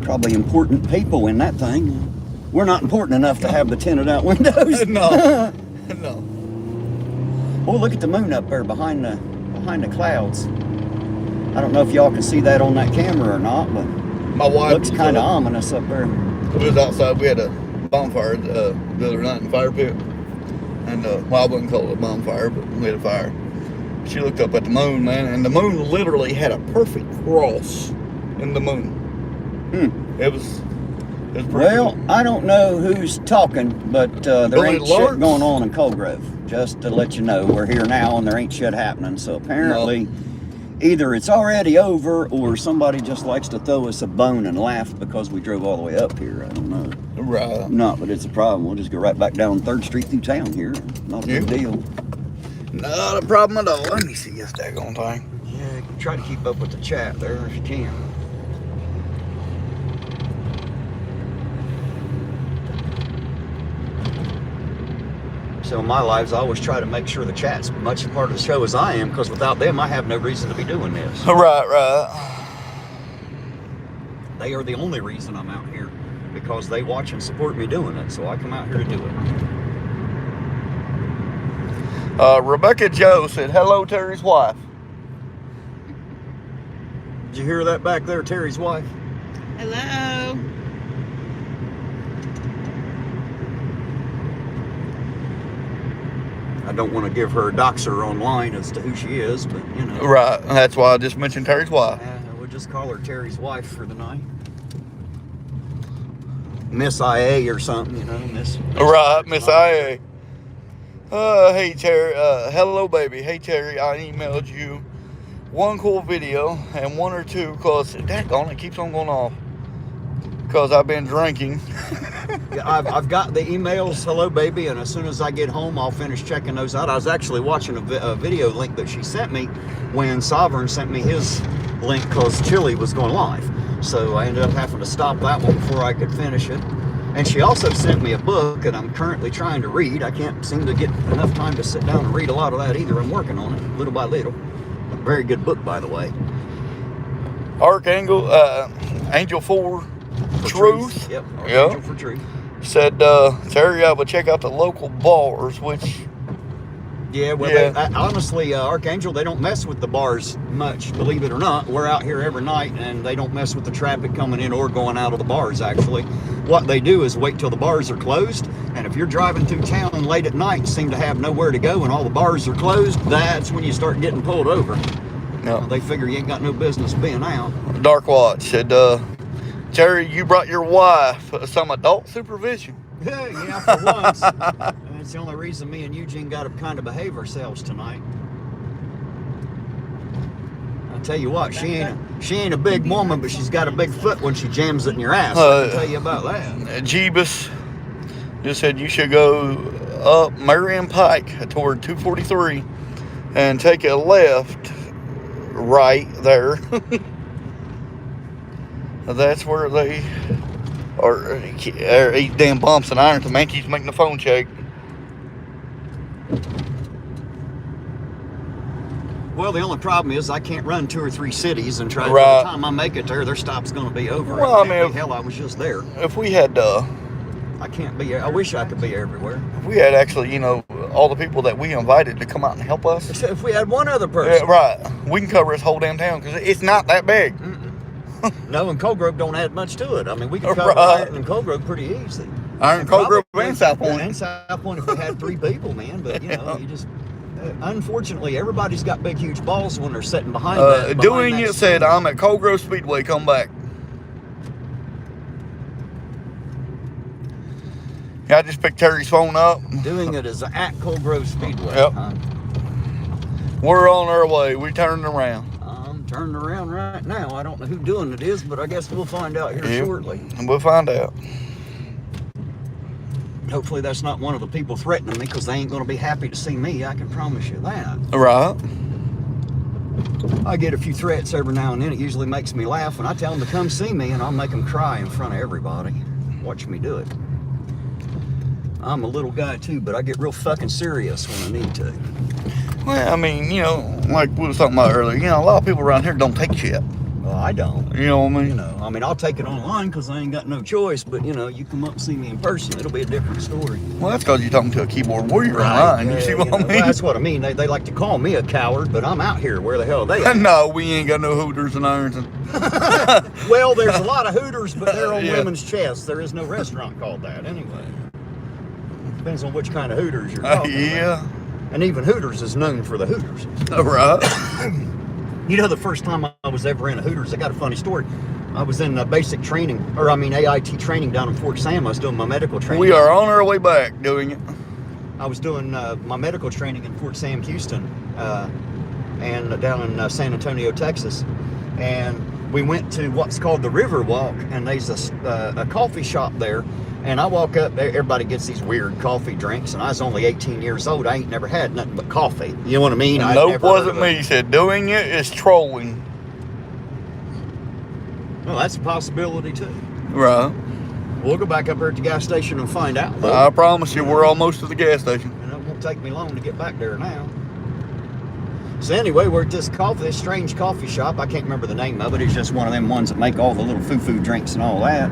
Probably important people in that thing. We're not important enough to have the tinted out windows. No. No. Oh, look at the moon up there behind the clouds. I don't know if y'all can see that on that camera or not, but My wife looks kind of ominous up there. We was outside. We had a bonfire the other night in the fire pit. And, well, I wouldn't call it a bonfire, but we had a fire. She looked up at the moon, man, and the moon literally had a perfect cross in the moon. It was pretty Well, cool. I don't know who's talking, but there Billy ain't shit Lawrence? going on in Cold Grove. Just to let you know, we're here now and there ain't shit happening. So apparently, either it's already over or somebody just likes to throw us a bone and laugh because we drove all the way up here. I don't know. Right. Not, but it's a problem. We'll just go right back down 3rd Street through town here. Not a big deal. Not a problem at all. Let me see this daggone thing. Yeah, try to keep up with the chat there if you can. So in my lives, I always try to make sure the chat's much a part of the show as I am, because without them, I have no reason to be doing this. Right. They are the only reason I'm out here, because they watch and support me doing it, so I come out here to do it. Rebecca Joe said, hello, Terry's wife. Did you hear that back there, Terry's wife? Hello. I don't want to give her a doxer online as to who she is, but you know. Right. That's why I just mentioned Terry's wife. We'll just call her Terry's wife for the night. Miss IA or something, you know, Miss Right, Miss IA. Hey Terry, hello baby. Hey Terry, I emailed you one cool video and one or two, because daggone it keeps on going off. Because I've been drinking. Yeah, I've got the emails, hello baby, and as soon as I get home, I'll finish checking those out. I was actually watching a video link that she sent me when Sovereign sent me his link because Chili was going live. So I ended up having to stop that one before I could finish it. And she also sent me a book that I'm currently trying to read. I can't seem to get enough time to sit down and read a lot of that either. I'm working on it, little by little. A very good book, by the way. Archangel, Angel for Truth. Yep, Yeah. Angel for Truth. Said, Terry, I would check out the local bars, which... Yeah, well, Yeah. Honestly, Archangel, they don't mess with the bars much, believe it or not. We're out here every night, and they don't mess with the traffic coming in or going out of the bars, actually. What they do is wait till the bars are closed, and if you're driving through town late at night and seem to have nowhere to go and all the bars are closed, that's when you start getting pulled over. No. They figure you ain't got no business being out. Dark Watch said, Terry, you brought your wife some adult supervision. Yeah, for once. That's the only reason me and Eugene got to kind of behave ourselves tonight. I'll tell you what, she ain't a big woman, but she's got a big foot when she jams it in your ass. I can tell you about that. Jeebus just said you should go up Marion Pike toward 243 and take a left right there. That's where they are. These damn bumps in Ironton. Man keeps making the phone shake. Well, the only problem is I can't run 2 or 3 cities and try. Right. By the time I make it there, their stop's going to be over. Well, I mean, hell, I was just there. If we had, I can't be. I wish I could be everywhere. if we had actually, you know, all the people that we invited to come out and help us. Except if we had one other person. Right. We can cover this whole damn town because it's not that big. No, and Cold Grove don't add much to it. I mean, we can cover Right. Ironton and Cold Grove pretty easy. Ironton, Cold Grove, and South Point. And South Point if we had 3 people, man. But, you know, you just... unfortunately, everybody's got big, huge balls when they're sitting behind that. Doing it said, I'm at Cold Grove Speedway, come back. Yeah, I just picked Terry's phone up. Doing it is at Cold Grove Speedway. Yep. Huh? We're on our way. We turned around. I'm turning around right now. I don't know who doing it is, but I guess we'll find out here shortly. And we'll find out. Hopefully that's not one of the people threatening me, because they ain't going to be happy to see me. I can promise you that. Right. I get a few threats every now and then. It usually makes me laugh when I tell them to come see me, and I'll make them cry in front of everybody. Watch me do it. I'm a little guy too, but I get real fucking serious when I need to. Well, I mean, you know, like we were talking about earlier, you know, a lot of people around here don't take shit. Well, I don't. You know what I mean? I'll take it online because I ain't got no choice, but, you know, you come up and see me in person, it'll be a different story. Well, that's because you're talking to a keyboard warrior online. You see what I mean? Well, that's what I mean. They like to call me a coward, but I'm out here. Where the hell are they at? No, we ain't got no Hooters in Ironton. Well, there's a lot of Hooters, but they're on Yeah. women's chests. There is no restaurant called that anyway. Depends on which kind of Hooters you're talking Yeah. about. And even Hooters is known for the Hooters. Right. You know, the first time I was ever in a Hooters, I got a funny story. I was in basic training, AIT training down in Fort Sam. I was doing my medical training. We are on our way back doing it. I was doing my medical training in Fort Sam, Houston, and down in San Antonio, Texas. And we went to what's called the River Walk, and there's a coffee shop there. And I walk up there, everybody gets these weird coffee drinks, and I was only 18 years old. I ain't never had nothing but coffee. You know what I mean? Nope, wasn't me. He said doing it is trolling. Well, that's a possibility too. Right. We'll go back up here at the gas station and find out. I promise you, we're almost to the gas station. And it won't take me long to get back there now. So anyway, we're at this strange coffee shop. I can't remember the name of it. It's just one of them ones that make all the little foo-foo drinks and all that.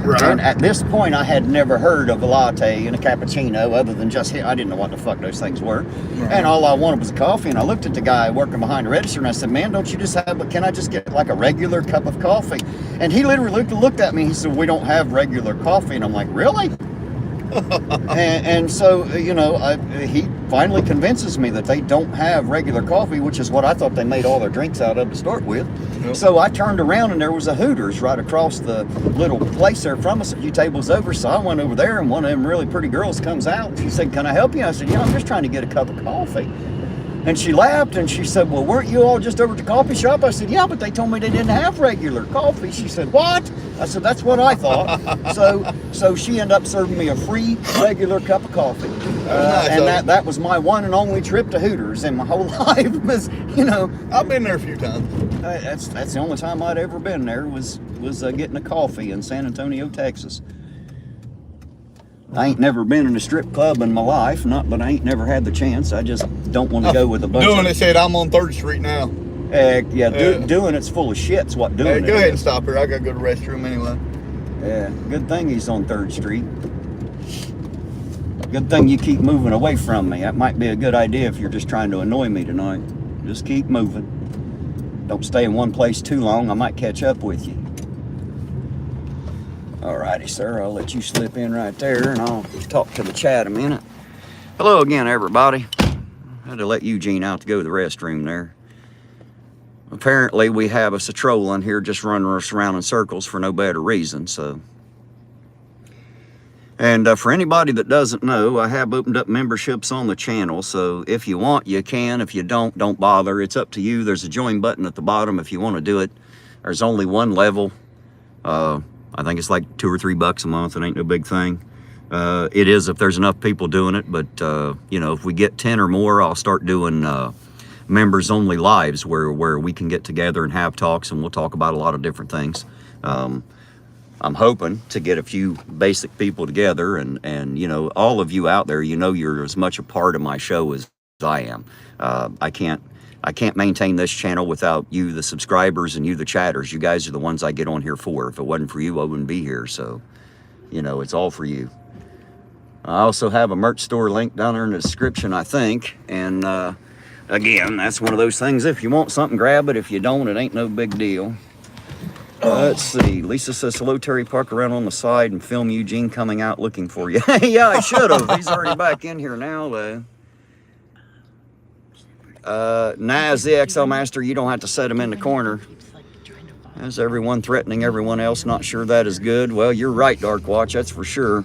Right. And at this point, I had never heard of a latte and a cappuccino other than just, I didn't know what the fuck those things were. Right. And all I wanted was coffee. And I looked at the guy working behind the register and I said, man, don't you just can I just get like a regular cup of coffee? And he literally looked at me. He said, we don't have regular coffee. And I'm like, really? and so, you know, he finally convinces me that they don't have regular coffee, which is what I thought they made all their drinks out of to start with. Yep. So I turned around and there was a Hooters right across the little place there from us, a few tables over. So I went over there and one of them really pretty girls comes out and she said, can I help you? I said, yeah, I'm just trying to get a cup of coffee. And she laughed and she said, well, weren't you all just over at the coffee shop? I said, yeah, but they told me they didn't have regular coffee. She said, what? I said, that's what I thought. So she ended up serving me a free regular cup of coffee. And that was my one and only trip to Hooters in my whole life. Was, you know, I've been there a few times. That's the only time I'd ever been there was getting a coffee in San Antonio, Texas. I ain't never been in a strip club in my life, but I ain't never had the chance. I just don't want to go with a bunch Doing of... it said I'm on 3rd Street now. Doing it's full of shit's what doing it Go ahead and is. stop here. I gotta go to the restroom anyway. Yeah, good thing he's on 3rd Street. Good thing you keep moving away from me. That might be a good idea if you're just trying to annoy me tonight. Just keep moving. Don't stay in one place too long. I might catch up with you. Alrighty, sir. I'll let you slip in right there and I'll talk to the chat a minute. Hello again, everybody. I had to let Eugene out to go to the restroom there. Apparently, we have us a trolling here just running us around in circles for no better reason, so. And for anybody that doesn't know, I have opened up memberships on the channel. So if you want, you can. If you don't bother. It's up to you. There's a join button at the bottom if you want to do it. There's only one level. I think it's like $2 or $3 a month. It ain't no big thing. It is if there's enough people doing it. But, you know, if we get 10 or more, I'll start doing members only lives where we can get together and have talks, and we'll talk about a lot of different things. I'm hoping to get a few basic people together, and you know, all of you out there, you know, you're as much a part of my show as I am. I can't maintain this channel without you, the subscribers, and you, the chatters. You guys are the ones I get on here for. If it wasn't for you, I wouldn't be here. So, you know, it's all for you. I also have a merch store link down there in the description, I think. And again, that's one of those things. If you want something, grab it. If you don't, it ain't no big deal. Let's see. Lisa says, hello, Terry. Park around on the side and film Eugene coming out looking for you. Yeah, I should have. He's already back in here now, though. Naz, the XL Master, you don't have to set him in the corner. As everyone threatening everyone else, not sure that is good. Well, you're right, Dark Watch, that's for sure.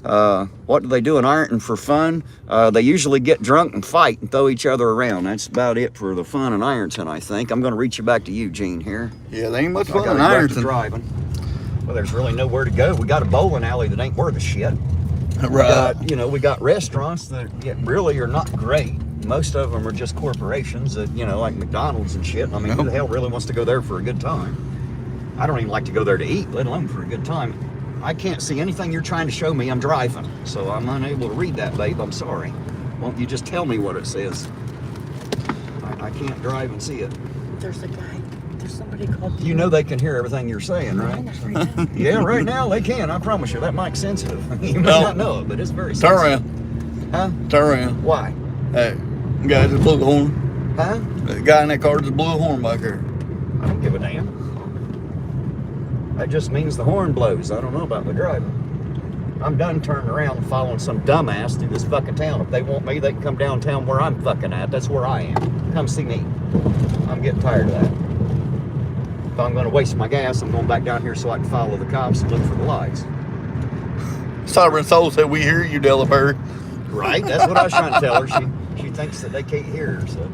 What do they do in Ironton for fun? They usually get drunk and fight and throw each other around. That's about it for the fun in Ironton, I think. I'm going to reach you back to Eugene here. Yeah, they ain't much I fun gotta in go back to Ironton. driving. Well, there's really nowhere to go. We got a bowling alley that ain't worth a shit. Right. We got restaurants that really are not great. Most of them are just corporations that, you know, like McDonald's and shit. I mean, who the hell really wants to go there for a good time? I don't even like to go there to eat, let alone for a good time. I can't see anything you're trying to show me. I'm driving, so I'm unable to read that, babe. I'm sorry. Won't you just tell me what it says? I can't drive and see it. There's a guy. There's somebody called. You know they can hear everything you're saying, right? Yeah, right now they can. I promise you. That mic's sensitive. You may not know it, but it's very Turn sensitive. around. Huh? Turn around. Why? Hey, guy just blew the horn. Huh? The guy in that car just blew a horn back here. I don't give a damn. That just means the horn blows. I don't know about the driving. I'm done turning around and following some dumbass through this fucking town. If they want me, they can come downtown where I'm fucking at. That's where I am. Come see me. I'm getting tired of that. If I'm going to waste my gas, I'm going back down here so I can follow the cops and look for the lights. Sovereign Soul said, we hear you, Delaperry. Right? That's what I was trying to tell her. She thinks that they can't hear her, so.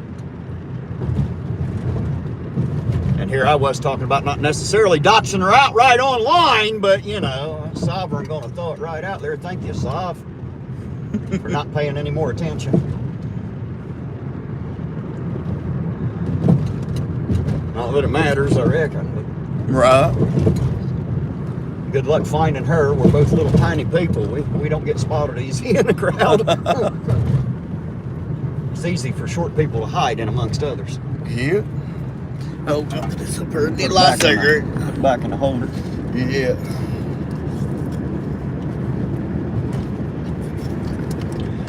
And here I was talking about not necessarily doxing her out right online, but, you know, Sovereign going to throw it right out there. Thank you, Sov, for not paying any more attention. Not that it matters, I reckon. Right. But good luck finding her. We're both little tiny people. We don't get spotted easy in the crowd. It's easy for short people to hide in amongst others. Yeah. Oh, this is a pretty light cigarette. Back in the holder. Yeah.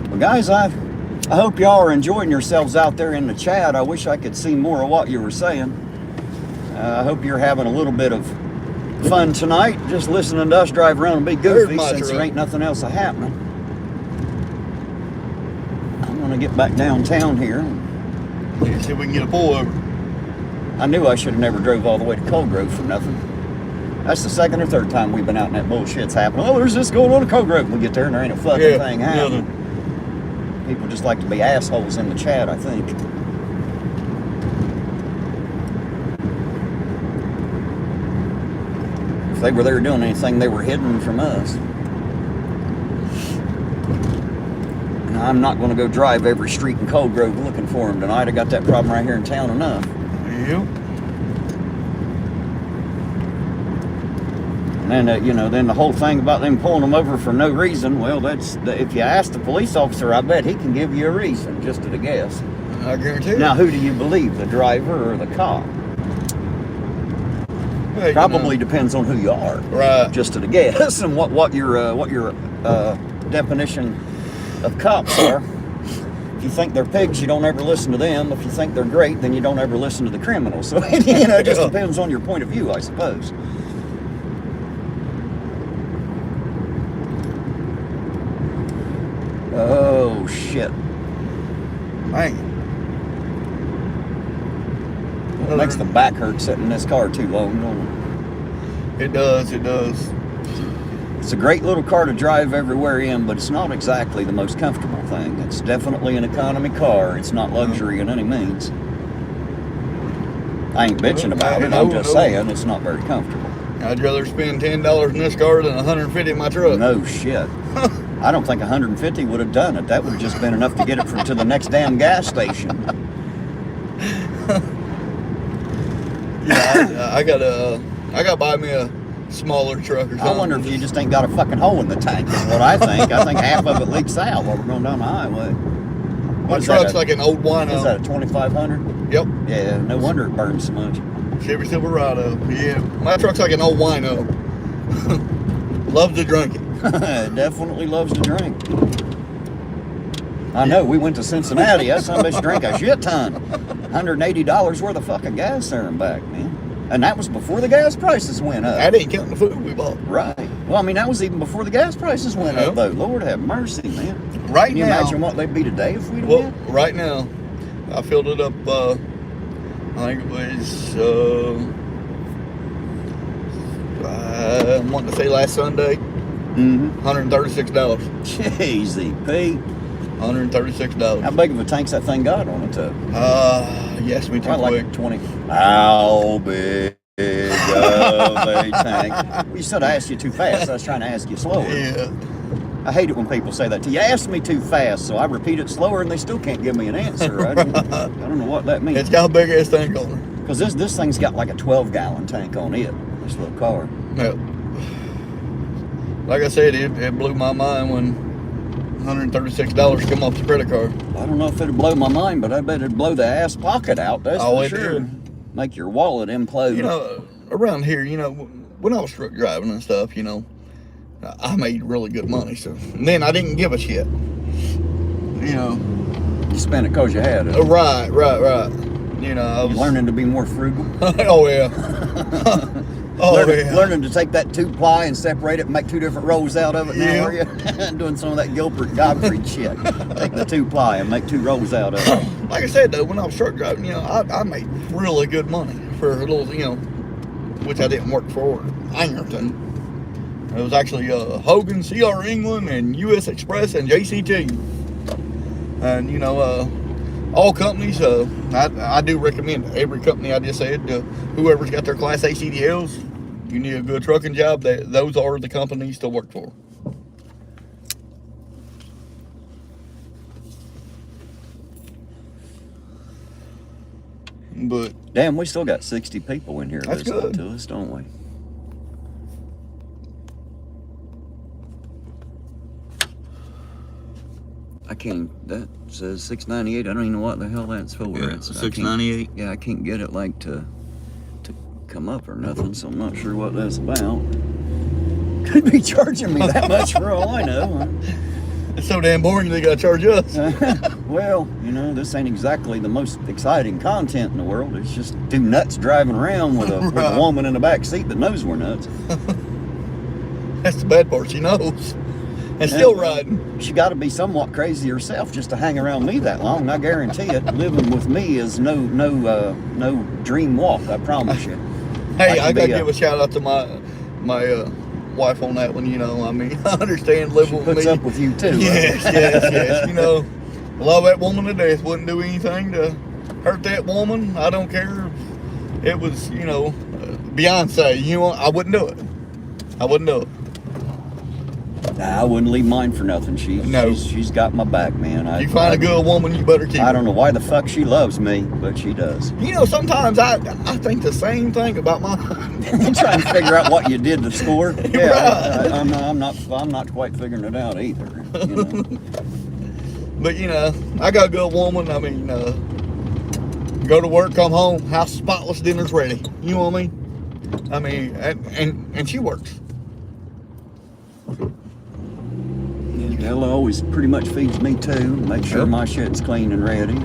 Well, guys, I hope y'all are enjoying yourselves out there in the chat. I wish I could see more of what you were saying. I hope you're having a little bit of fun tonight, just listening to us drive around and be goofy since there ain't nothing else happening. I'm gonna get back downtown here. Let's see if we can get a pull over. I knew I should have never drove all the way to Cold Grove for nothing. That's the second or third time we've been out and that bullshit's happening. Oh, there's this going on at Cold Grove. We get there and there ain't a fucking thing happening. People just like to be assholes in the chat, I think. If they were there doing anything, they were hidden from us. And I'm not going to go drive every street in Cold Grove looking for them tonight. I got that problem right here in town enough. Yep. And then, then the whole thing about them pulling them over for no reason, well, if you ask the police officer, I bet he can give you a reason, just at a guess. I guarantee you. Now, who do you believe, the driver or the cop? Hey, Probably depends on who you are. Right. Just at a guess, and what your definition of cops are. If you think they're pigs, you don't ever listen to them. If you think they're great, then you don't ever listen to the criminals. So, it just depends on your point of view, I suppose. Oh, shit. Man. It makes the back hurt sitting in this car too long, don't it? It does, it does. It's a great little car to drive everywhere in, but it's not exactly the most comfortable thing. It's definitely an economy car. It's not luxury in any means. I ain't bitching about it. I'm just saying it's not very comfortable. I'd rather spend $10 in this car than $150 in my truck. No shit. I don't think 150 would have done it. That would have just been enough to get it to the next damn gas station. Yeah, I gotta buy me a smaller truck or something. I wonder if you just ain't got a fucking hole in the tank, is what I think. I think half of it leaks out while we're going down the highway. My truck's like an old wino. Is that a 2500? Yep. Yeah, no wonder it burns so much. Chevy Silverado. Yeah, my truck's like an old wino. Loves to drink it. It definitely loves to drink. I know, we went to Cincinnati. That son of a bitch drank a shit ton. $180 worth of fucking gas there and back, man. And that was before the gas prices went up. That ain't counting the food we bought. Right. Well, I mean, that was even before the gas prices went up, Yep. though. Lord have mercy, man. Right Can you now. imagine what they'd be today if we'd Well, went? right now, I filled it up, I think it was, I'm wanting to say last Sunday, Mm-hmm. $136. Jeezy, Pete. $136. How big of a tank's that thing got on it, too? You asked me too Probably quick. like 20. How big of a tank? Well, you said I asked you too fast. I was trying to ask you slower. Yeah. I hate it when people say that to you. You asked me too fast, so I repeat it slower, and they still can't give me an answer. I don't know what that means. It's got a big ass tank on it. Because this thing's got like a 12-gallon tank on it, this little car. Yeah. Like I said, it blew my mind when $136 come off the credit card. I don't know if it'd blow my mind, but I bet it'd blow the ass pocket out. That's Oh, for it sure. did. Make your wallet implode. You know, around here, you know, when I was truck driving and stuff, you know, I made really good money. So and then I didn't give a shit. You know. You spent it because you had it. Right. You know, I was Learning to be more frugal. Oh yeah. Oh yeah. Learning to take that 2-ply and separate it and make 2 different rolls out of it now, Yeah. are you? Doing some of that Gilbert Gottfried shit. Take the 2-ply and make 2 rolls out of it. Like I said though, when I was truck driving, you know, I made really good money for a little, you know, which I didn't work for Ironton. It was actually Hogan, CR England, and US Express and JCT. And you know, all companies, I do recommend every company I just said to whoever's got their Class A CDLs. You need a good trucking job. Those are the companies to work for. But Damn, we still got 60 people in here That's listening good. to us, don't we? I can't. That says 698. I don't even know what the hell that's for. yeah, It's- I can't- 698. Yeah, I can't get it like to come up or nothing, so I'm not sure what that's about. Could be charging me that much for all I know. It's so damn boring they gotta charge us. Well, you know, this ain't exactly the most exciting content in the world. It's just 2 nuts driving around with a Right. woman in the back seat that knows we're nuts. That's the bad part. She knows, and still riding. She got to be somewhat crazy herself just to hang around me that long. And I guarantee it, living with me is no dream walk. I promise you. Hey, I I can gotta be give a shout out to my wife on that one. You know, I mean, I understand living with Puts me. up with you too. Yes. You know, love that woman to death. Wouldn't do anything to hurt that woman. I don't care. It was, you know, Beyonce. You know, I wouldn't do it. I wouldn't do it. Nah, I wouldn't leave mine for nothing. She's got my back, man. You find a good woman, you better keep I her. don't know why the fuck she loves me, but she does. You know, sometimes I think the same thing about mine. You trying to figure out what you did to score? Yeah, Right. I'm not quite figuring it out either. You know? But you know, I got a good woman. I mean, go to work, come home, house spotless, dinner's ready. You know what I mean? I mean, and she works. Ella always pretty much feeds me too. Make sure Yep. my shit's clean and ready.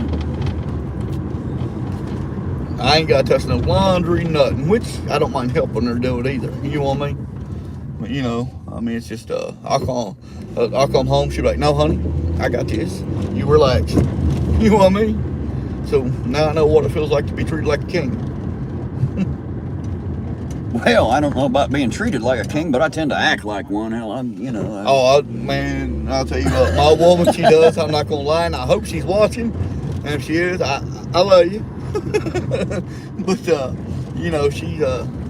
I ain't got to touch no laundry, nothing. Which I don't mind helping her do it either. You know what I mean? But you know, I mean, it's just I'll come home. She'll be like, "No, honey, I got this. You relax." You know what I mean? So now I know what it feels like to be treated like a king. Well, I don't know about being treated like a king, but I tend to act like one. Hell, I'm, you know. Man, I'll tell you what, my woman, she does. I'm not gonna lie, and I hope she's watching. And if she is, I love you. But you know, she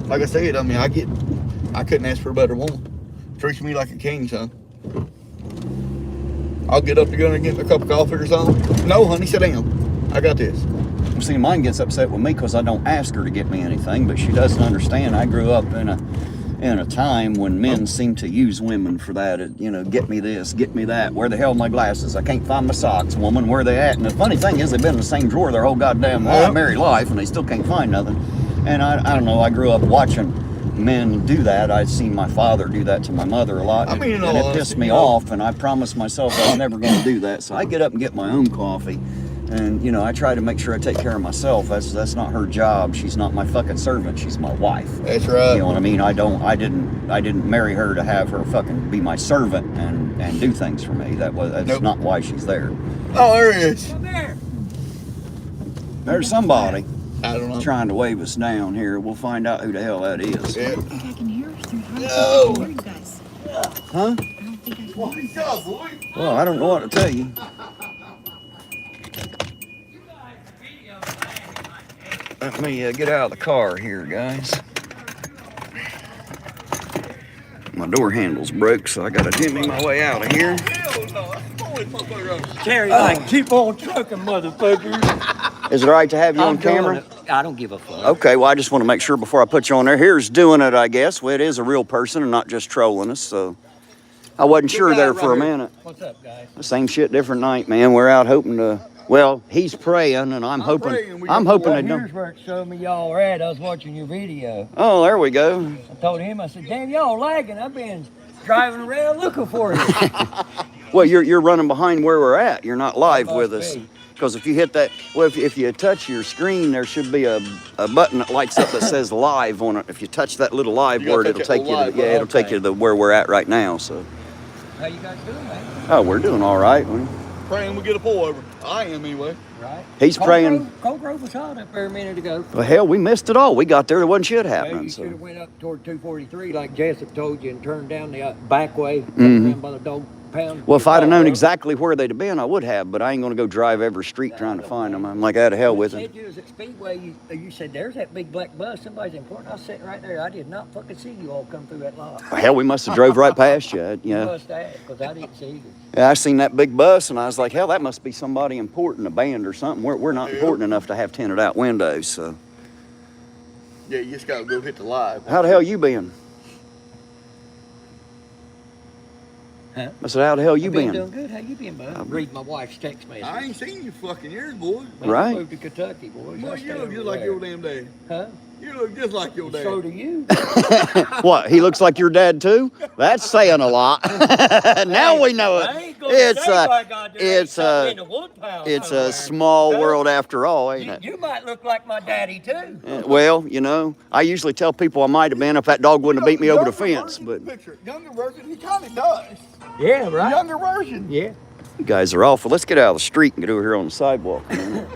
like I said, I mean, I couldn't ask for a better woman. Treats me like a king, son. I'll get up to go and get me a cup of coffee or something. No, honey, sit down. I got this. See, mine gets upset with me because I don't ask her to get me anything, but she doesn't understand. I grew up in a time when men seem to use women for that. You know, get me this, get me that. Where the hell are my glasses? I can't find my socks, woman. Where are they at? And the funny thing is, they've been in the same drawer their whole goddamn married life, and they still can't find nothing. And I don't know. I grew up watching men do that. I'd seen my father do that to my mother a lot, I mean, and it pissed me off. And I promised myself I was never going to do that. So I get up and get my own coffee. And, you know, I try to make sure I take care of myself. That's not her job. She's not my fucking servant. She's my wife. That's right. You know what I mean? I didn't marry her to have her fucking be my servant and do things for me. That's not why she's there. Oh, there he is. Come here. There's somebody I don't know. trying to wave us down here. We'll find out who the hell that is. Yeah. I think I can hear us through. I No. don't think I can hear you guys. Huh? I don't think I can What hear you you got, guys. boy? Well, I don't know what to tell you. Let me get out of the car here, guys. My door handle's broke, so I gotta jimmy my way out of here. Hell no. That's only motherfucker. Terry, like, keep on trucking, motherfuckers. Is it all right to have you on doing camera? it. I don't give a fuck. Okay, well, I just want to make sure before I put you on there. Here's doing it, I guess. Well, it is a real person and not just trolling us, so I wasn't sure guy there right for a here. minute. What's up, guys? Same shit, different night, man. We're out hoping to. Well, he's praying, and I'm hoping. praying we I'm get hoping Well, they don't. here's where it showed me y'all were at. I was watching your video. Oh, there we go. I told him, I said, damn, y'all lagging. I've been driving around looking for you. Well, you're running behind where we're at. You're not live Must with us. be. Because if you hit that, well, if you touch your screen, there should be a button that lights up that says live on it. If you touch that little live You gotta word, touch it'll that take you live to, yeah, it'll take you to where we're at right now. So, How you guys doing, man? oh, we're doing all right. Praying we get a pull over. I am anyway. Right? He's praying. Cold Grove was hot up there a minute ago. Well, hell, we missed it all. We got there wasn't shit Well, happening. you should So, have went up toward 243 like Jessup told you and turned down the back way, Mhm. around by the dog pound. well, if I'd have known exactly where they'd have been, I would have. But I ain't gonna go drive every street trying to find them. I'm like out of hell with You it. said you was at Speedway. You said there's that big black bus. Somebody's important. I was sitting right there. I did not fucking see you all come through that lot. Hell, we must have drove right past you. You Yeah. must have, because I didn't see you. Yeah, I seen that big bus and I was like, hell, that must be somebody important, a band or something. We're not important enough to have tinted out windows. So, Yeah, you just gotta go hit the live. how the hell you been? Huh? I said, how the hell you I've been been? doing good. How you been, bud? Read my wife's text message. I ain't seen you fucking years, boy. Man, Right. I moved to Kentucky, boys. Boy, I you stay look over just like there. your damn dad. Huh? You look just like your So dad. do you. What? He looks like your dad too? That's saying a lot. Now we know I it. ain't gonna It's say a, like I do. it's Something a, in the wood pile it's somewhere. a small Huh? world after all, ain't it? You might look like my daddy too. Well, you know, I usually tell people I might have been if that dog wouldn't have beat me over the fence. But Younger version, he kind of does. Yeah, right. Younger version. Yeah. you guys are awful. Let's get out of the street and get over here on the sidewalk. Man.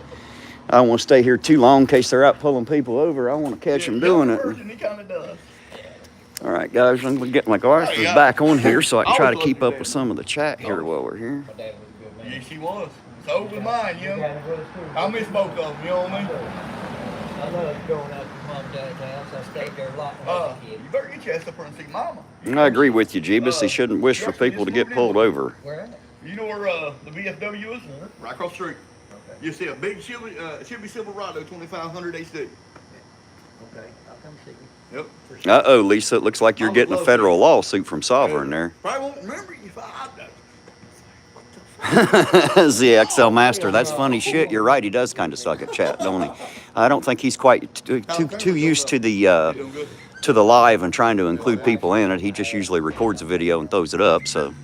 I don't want to stay here too long in case they're out pulling people over. I want to catch them doing it. Version, he kind of does. All right, guys, I'm gonna get my glasses Hey, back on here so I can I try was to keep looking up with at- some of the chat here while we're here. My dad was a good man. Yes, he was. So was mine, you know. I miss both of them, you know what I mean? I love going out to mom and dad's house. I stayed there a lot when I was a kid. You better get your ass up there and see mama. I agree with you, Jeebus. He shouldn't wish for people to get pulled over. Where at? You know where the VFW is? Right across the street. Okay. You see a big Chevy Silverado 2500 HD. Okay. I'll come see you. Yep. For sure. Uh-oh, Lisa, it looks like you're I'm getting a close. federal lawsuit from Sovereign there. Probably won't remember you if I ZXL Master, that's funny shit. You're right, he does kind of suck at chat, don't he? I don't think he's quite too used to the live and trying to include people in it. He just usually records a video and throws it up, so.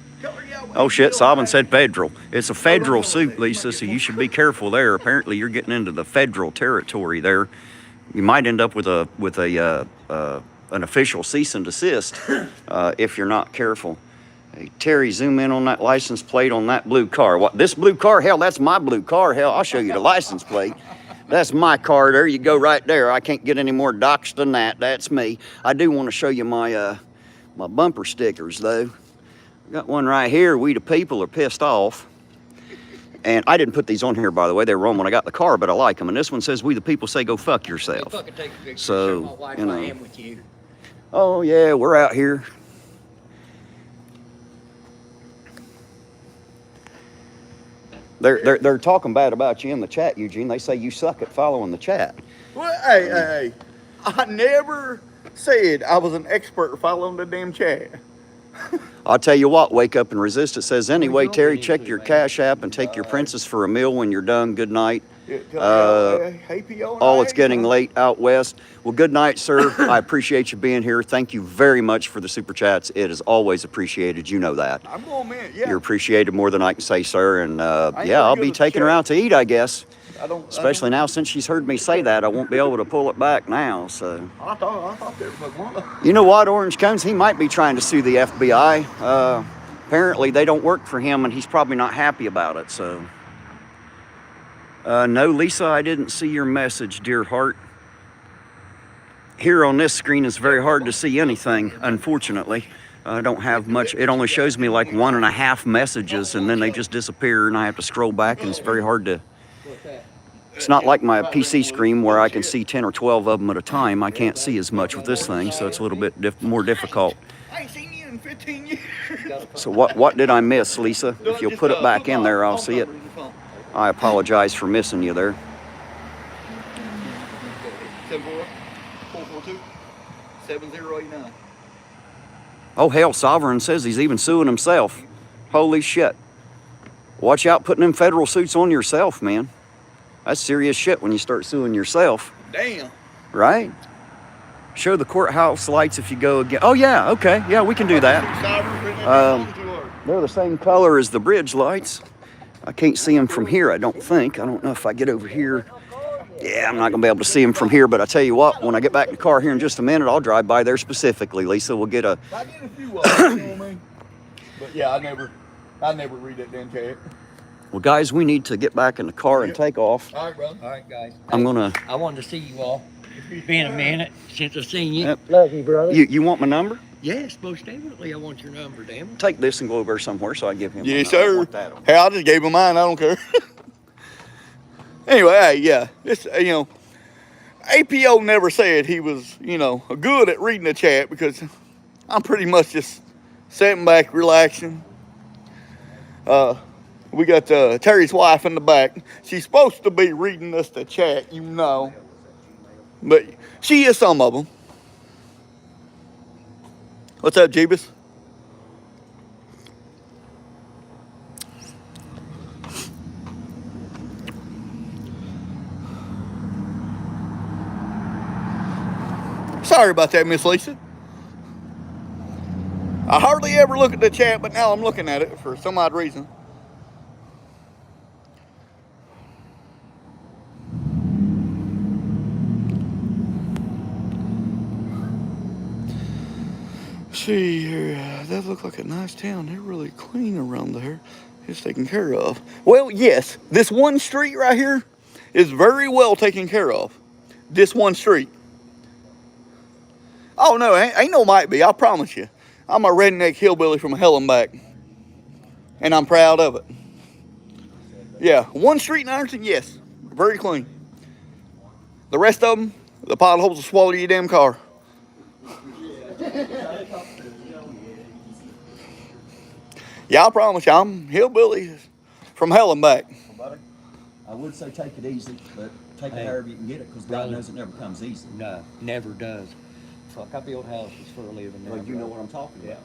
Oh shit, Sovereign said federal. It's a federal suit, Lisa, so you should be careful there. Apparently you're getting into the federal territory there. You might end up with an official cease and desist if you're not careful. Hey, Terry, zoom in on that license plate on that blue car. What, this blue car? Hell, that's my blue car. Hell, I'll show you the license plate. That's my car. There you go, right there. I can't get any more doxed than that. That's me. I do want to show you my my bumper stickers, though. Got one right here. We the people are pissed off. And I didn't put these on here, by the way. They were on when I got the car, but I like them. And this one says, "We the people say go fuck yourself." Hey, fucking take a picture. So, Show my wife you know. I am with you. Oh, yeah, we're out here. They're talking bad about you in the chat, Eugene. They say you suck at following the chat. Well, hey. I never said I was an expert following the damn chat. I'll tell you what, wake up and resist. It says, anyway, you Terry, opening check to, your man? Cash App and take your princess for a meal when you're done. Good night. Yeah, hey, PO, Oh, it's getting late out west. Well, good night, sir. I appreciate you being here. Thank you very much for the super chats. It is always appreciated. You know that. I'm going, man. Yeah. You're appreciated more than I can say, sir. And ain't yeah, I'll very be good at taking her chat. out to eat, I guess. I Especially now since she's heard me say that, I won't be able to pull it back now. So, thought there was one. you know what, Orange Cones? He might be trying to sue the FBI. Apparently, they don't work for him, and he's probably not happy about it. So, no, Lisa, I didn't see your message, dear heart. Here on this screen, it's very hard to see anything, unfortunately. I don't have much. It only shows me like 1.5 messages, and then they just disappear, and I have to scroll back, and it's very hard to... It's not like my PC screen where I can see 10 or 12 of them at a time. I can't see as much with this thing, so it's a little bit more difficult. I ain't seen you in 15 years. So what did I miss, Lisa? If you'll put it back in there, I'll see it. I apologize for missing you there. 74-442-7089. Oh, hell, Sovereign says he's even suing himself. Holy shit. Watch out putting them federal suits on yourself, man. That's serious shit when you start suing yourself. Damn. Right? Show the courthouse lights if you go again. Oh, yeah, okay. Yeah, we can do that. They're the same color as the bridge lights. I can't see them from here, I don't think. I don't know if I get over here. Yeah, I'm not going to be able to see them from here, but I tell you what, when I get back in the car here in just a minute, I'll drive by there specifically, Lisa. We'll get a... I get a few you know what I mean? But yeah, I never read that damn chat. Well, guys, we need to get back in the car and take off. All right, brother. All right, guys. I'm going to... I wanted to see you all. It's been a minute since I've seen you. Yep. Love you, brother. You want my number? Yes, most definitely. I want your number, damn it. Take this and go over somewhere so I give him Yes, my number. I sir. want that on. Hey, I just gave him mine. I don't care. Anyway, hey, yeah. This, APO never said he was, good at reading the chat because I'm pretty much just sitting back, relaxing. We got Terry's wife in the back. She's supposed to be reading us the chat, but she is some of them. What's up, Jeebus? Sorry about that, Miss Lisa. I hardly ever look at the chat, but now I'm looking at it for some odd reason. See here, that looks like a nice town. They're really clean around there. It's taken care of. Well, yes, this one street right here is very well taken care of. This one street. Oh no, ain't no might be, I promise you. I'm a redneck hillbilly from hell and back. And I'm proud of it. Yeah, one street in Ironton, yes, very clean. The rest of them, the potholes will swallow your damn car. Yeah, I promise you, I'm hillbilly from hell and back. Buddy, I would say take it easy, but take it however you can get it, because God knows it never comes easy. No, never does. Fuck, I build houses for a living now. Well, you know what I'm talking about.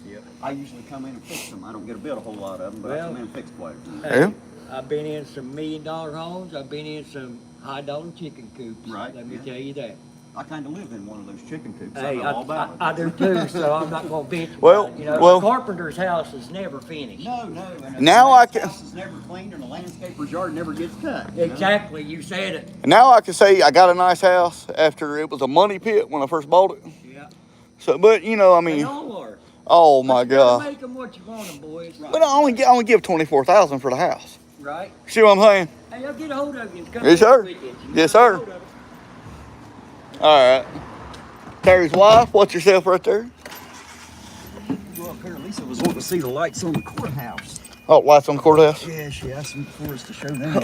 Yep. I usually come in and fix them. I don't get to build a whole lot of them, but I come in and fix quite a few. Hey, I've been in some $1 million homes. I've been in some high-dollar chicken coops. Right, Let me yeah. tell you that. I kind of live in one of those chicken coops. Hey, I know all about it. I do too, so I'm not going to venture. Well, a carpenter's no is never finished. No, no. And Now I can- house is never cleaned, and the landscaper's yard never gets cut. you know? Exactly, you said it. Now I can say I got a nice house after it was a money pit when I first bought it. Yeah. So, but They all are. oh my But you gotta God. make them what you want them, boys. But I only give $24,000 for the house. Right? See what I'm saying? Hey, I'll get a hold of you. And come Yes, over sir. with you. Yes, Get a sir. hold of it. All right. Terry's wife, watch yourself right there. Go up here. Lisa was wanting to see the lights on the courthouse. Oh, lights on the courthouse. Yeah, she asked for us to show them,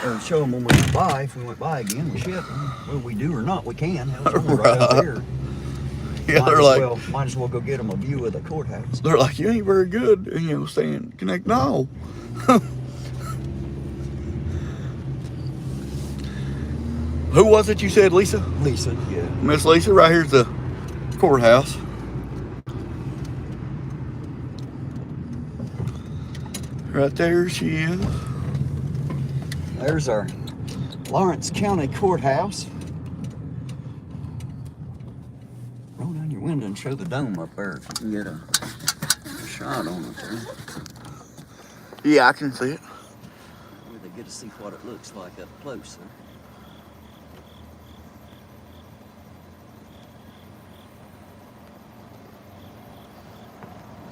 or show them when we went by. If we went by again, we should. Well, we do or not, we can. Hell, it's only right up there. Yeah, they're like, might as well go get them a view of the courthouse. they're like, you ain't very good, you know, staying connect. No. Who was it you said, Lisa? Lisa, yeah. Miss Lisa, right here's the courthouse. Right there she is. There's our Lawrence County Courthouse. Roll down your window and show the dome up there if you can get a shot on it there. Yeah, I can see it. Where they get to see what it looks like up close. Huh?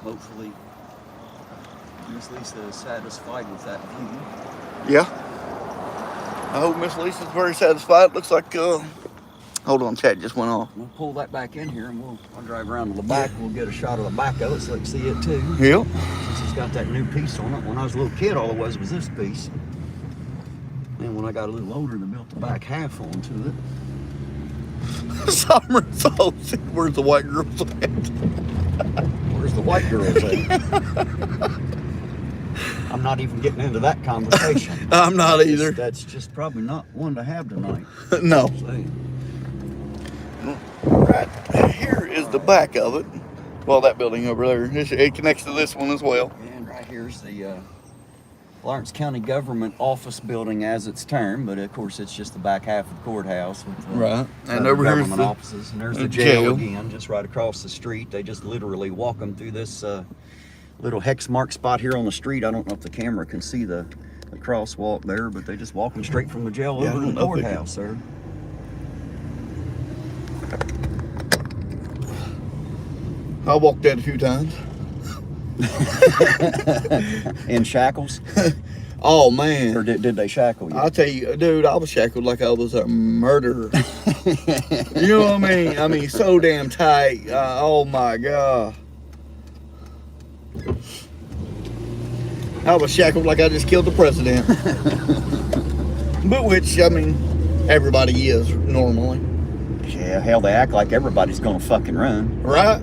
Hopefully, Miss Lisa is satisfied with that view. Yeah. I hope Miss Lisa's very satisfied. Looks like, hold on, chat just went off. We'll pull that back in here and I'll drive around to the back and we'll get a shot of the back of it so they can see it too. Yep. Since it's got that new piece on it. When I was a little kid, all it was this piece. And when I got a little older, they built the back half onto it. Summer sauce. Where's the white girls at? Where's the white girls at? I'm not even getting into that conversation. I'm not either. That's just probably not one to have tonight. No. Say. Right here is the back of it. Well, that building over there. It connects to this one as well. And right here's the Lawrence County Government Office Building as it's termed, but of course it's just the back half of the courthouse with the Right. And other over here's government the offices. And there's the jail again, just right across the street. They just literally walk them through this little hex mark spot here on the street. I don't know if the camera can see the crosswalk there, but they just walk them straight from the jail Yeah, over to I the don't know if they courthouse, sir. I walked that a few times. In shackles? Oh man. Or did they shackle you? I'll tell you, dude, I was shackled like I was a murderer. You know what I mean? I mean, so damn tight. Oh my God. I was shackled like I just killed the president. But which, I mean, everybody is normally. Yeah, hell, they act like everybody's gonna fucking run. Right?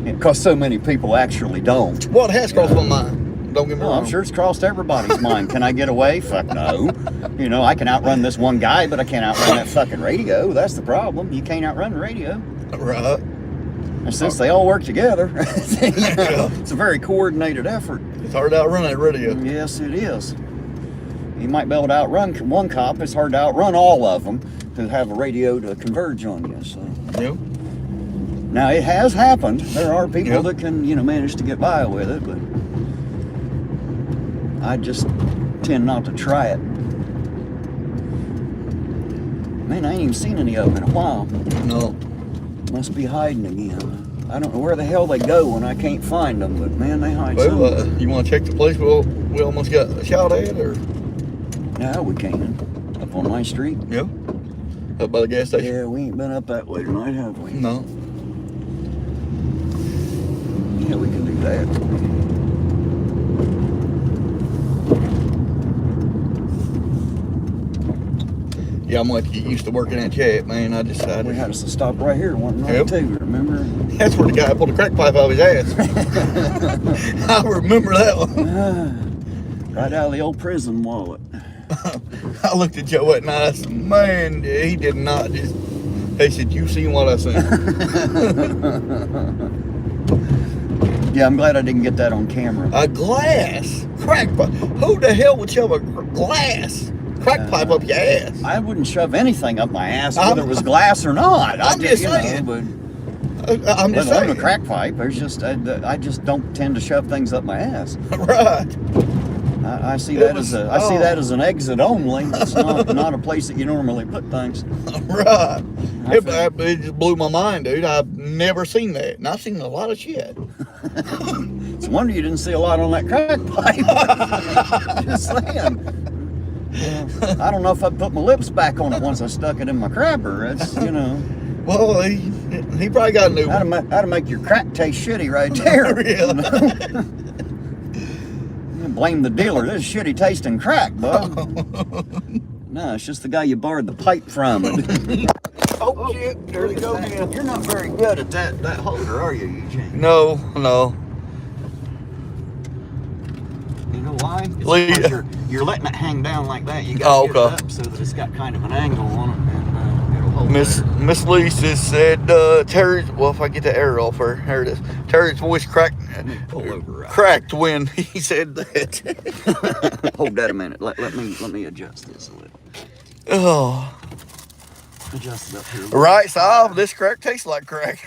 Because so many people actually don't. Well, it has crossed my mind. Don't get me Well, wrong. I'm sure it's crossed everybody's mind. Can I get away? Fuck no. You know, I can outrun this one guy, but I can't outrun that fucking radio. That's the problem. You can't outrun the radio. Right. And since they all work together, it's a very coordinated effort. It's hard to outrun that radio. Yes, it is. You might be able to outrun one cop. It's hard to outrun all of them who have a radio to converge on you. So. Yep. Now, it has happened. There are people Yep. that can, manage to get by with it, but I just tend not to try it. Man, I ain't even seen any of them in a while. No. Must be hiding again. I don't know where the hell they go when I can't find them, but man, they hide Well, somewhere. you want to check the place we almost got shot at, or? Yeah, we can. Up on my street. Yep. Up by the gas station? Yeah, we ain't been up that way tonight, have we? No. Yeah, we can do that. Yeah, I'm like you used to working at Cashapp, man. I decided. We had us to stop right here one night Yep. too, remember? That's where the guy pulled a crack pipe out of his ass. I remember that one. Right out of the old prison wallet. I looked at Joe at night. I said, man, he did not just. He said, you seen what I seen? Yeah, I'm glad I didn't get that on camera. A glass crack pipe. Who the hell would shove a glass crack pipe up your ass? I wouldn't shove anything up my ass, whether it was glass or not. I'm just saying. But I'm let just alone a saying. crack pipe. There's just I just don't tend to shove things up my ass. Right. I see It that was- as I see that as an exit only. It's not a place that you normally put things. Right. I It just blew my mind, dude. I've never seen that. And I've seen a lot of shit. It's a wonder you didn't see a lot on that crack pipe. Just saying. I don't know if I put my lips back on it once I stuck it in my crabber. That's, you know. Well, he probably got a new one. That'll make your crack taste shitty right there. Yeah. You know? Blame the dealer. This is shitty tasting crack, bud. No, it's just the guy you borrowed the pipe from. Oh, shit. There they go again. You're not very good at that holder, are you, Eugene? No. You know why? It's Lee- because you're letting it hang down like that. You got to get okay. it up so that it's got kind of an angle on it, and it'll hold Miss Lisa said, Terry's, well, if I get the air off her, there it is. Terry's voice cracked when he said that. Hold that a minute. Let me adjust this a little. Oh, Adjust it up here. right, so this crack tastes like crack.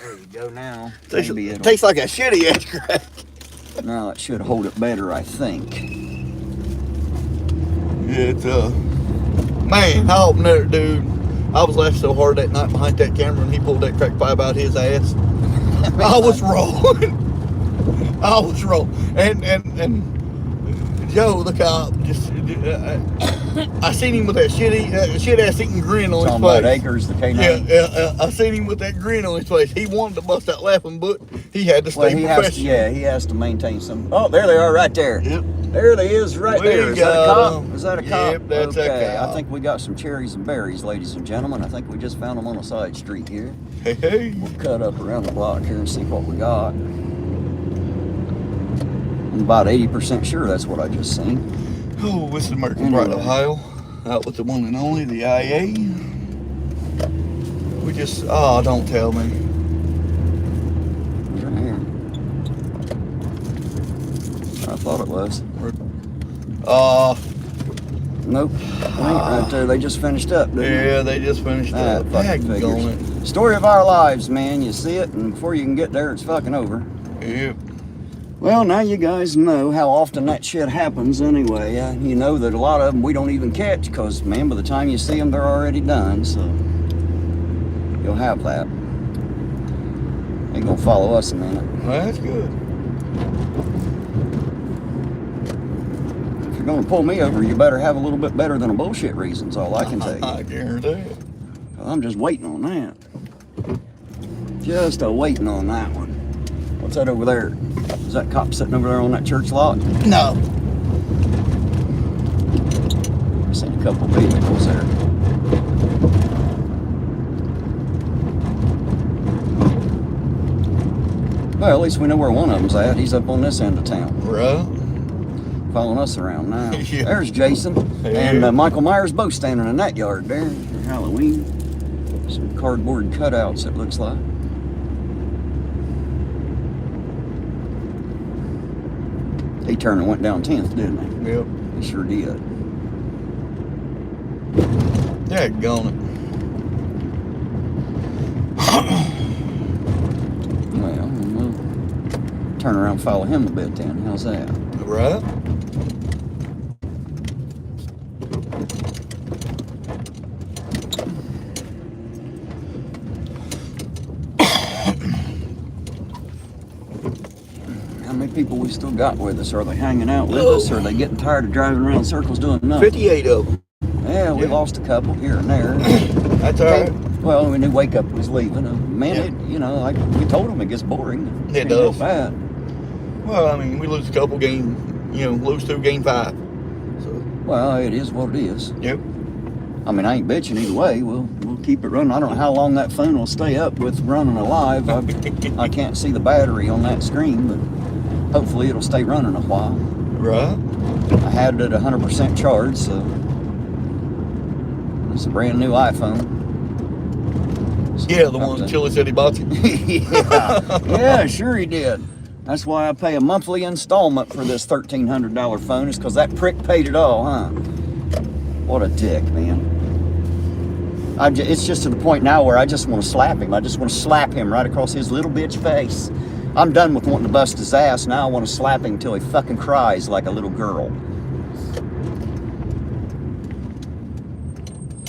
There you go now. Tastes, Maybe it'll, tastes like a shitty ass crack. now it should hold it better, I think. Yeah, it's, man, I hope never, dude. I was laughing so hard that night behind that camera when he pulled that crack pipe out his ass. I was rolling. I was rolling. And Joe, the cop, just, I seen him with that shit ass eating grin on his Talking about face. Acres, the K9. Yeah, I seen him with that grin on his face. He wanted to bust out laughing, but he had to stay professional. He has to maintain some. Oh, there they are right there. Yep. There they is right We there. Is that a got cop? 'em. Is that a cop? Yep, that's a okay. cop. I think we got some cherries and berries, ladies and gentlemen. I think we just found them on a side street here. Hey. We'll cut up around the block here and see what we got. I'm about 80% sure that's what I just seen. Oh, this is American Pride, Anyway. Ohio. Out with the one and only, the IA. We just, oh, don't tell me. Right here. I thought it was. Nope. Ain't right there. They just finished up, didn't they? Yeah, they just finished That up. fucking figures. Story of our lives, man. You see it, and before you can get there, it's fucking over. Yep. Well, now you guys know how often that shit happens anyway. You know that a lot of them we don't even catch because, man, by the time you see them, they're already done. So you'll have that. They're going to follow us a minute. Well, that's good. If you're going to pull me over, you better have a little bit better than a bullshit reason's all I can tell you. I guarantee it. I'm just waiting on that. Just waiting on that one. What's that over there? Is that cop sitting over there on that church lot? No. I've seen a couple vehicles there. Well, at least we know where one of them's at. He's up on this end of town. Right. Following us around now. Yeah. There's Jason Hey. and Michael Myers both standing in that yard there for Halloween. Some cardboard cutouts, it looks like. He turned and went down 10th, didn't he? Yep. He sure did. Daggone it. Well, we'll turn around and follow him a bit then. How's that? Right. How many people we still got with us? Are they hanging out with us? Or are they getting tired of driving around in circles doing nothing? 58 of them. Yeah, we lost a couple here and there. That's all right. Well, we knew Wake Up was leaving. Man, Yeah. you know, like we told him, it gets boring. It Ain't real does. bad. Well, I mean, we lose a couple game, lose 2, gain 5. So, Well, it is what it is. yep. I mean, I ain't bitching either way. We'll keep it running. I don't know how long that phone will stay up with running alive. I can't see the battery on that screen, but hopefully it'll stay running a while. Right. I had it at 100% charge, so it's a brand new iPhone. Yeah, the one Chili said he bought you. Yeah, sure he did. That's why I pay a monthly installment for this $1,300 phone, is because that prick paid it all, huh? What a dick, man. It's just to the point now where I just want to slap him. I just want to slap him right across his little bitch face. I'm done with wanting to bust his ass. Now I want to slap him until he fucking cries like a little girl.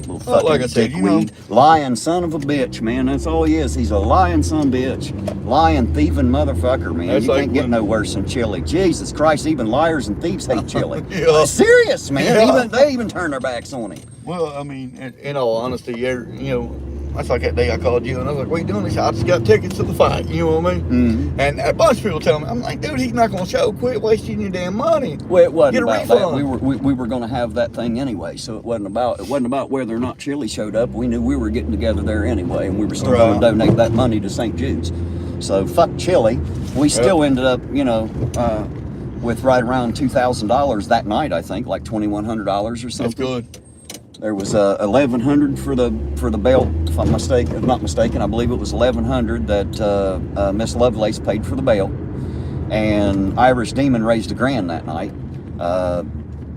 Little Well, fucking like I said, you know- dickweed. Lying son of a bitch, man. That's all he is. He's a lying son of a bitch. Lying, thieving motherfucker, man. That's You like can't get when- no worse than chili. Jesus Christ, even liars and thieves hate chili. Yeah. Serious, man. Yeah. They even turn their backs on him. Well, I mean, in all honesty, you know, that's like that day I called you and I was like, what are you doing? He said, I just got tickets to the fight. You know what I mean? Mm-hmm. And a bunch of people tell me, I'm like, dude, he's not going to show. Quit wasting your damn money. Well, it wasn't Get a about that. refund. We were going to have that thing anyway, so it wasn't about whether or not Chili showed up. We knew we were getting together there anyway, and we were still going to Right. donate that money to St. Jude's. So fuck Chili. We still ended up, you know, with right around $2,000 that night. I think like $2,100 or something. That's good. There was $1,100 for the belt, if I'm not mistaken. I believe it was $1,100 that Miss Lovelace paid for the belt, and Irish Demon raised $1,000 that night,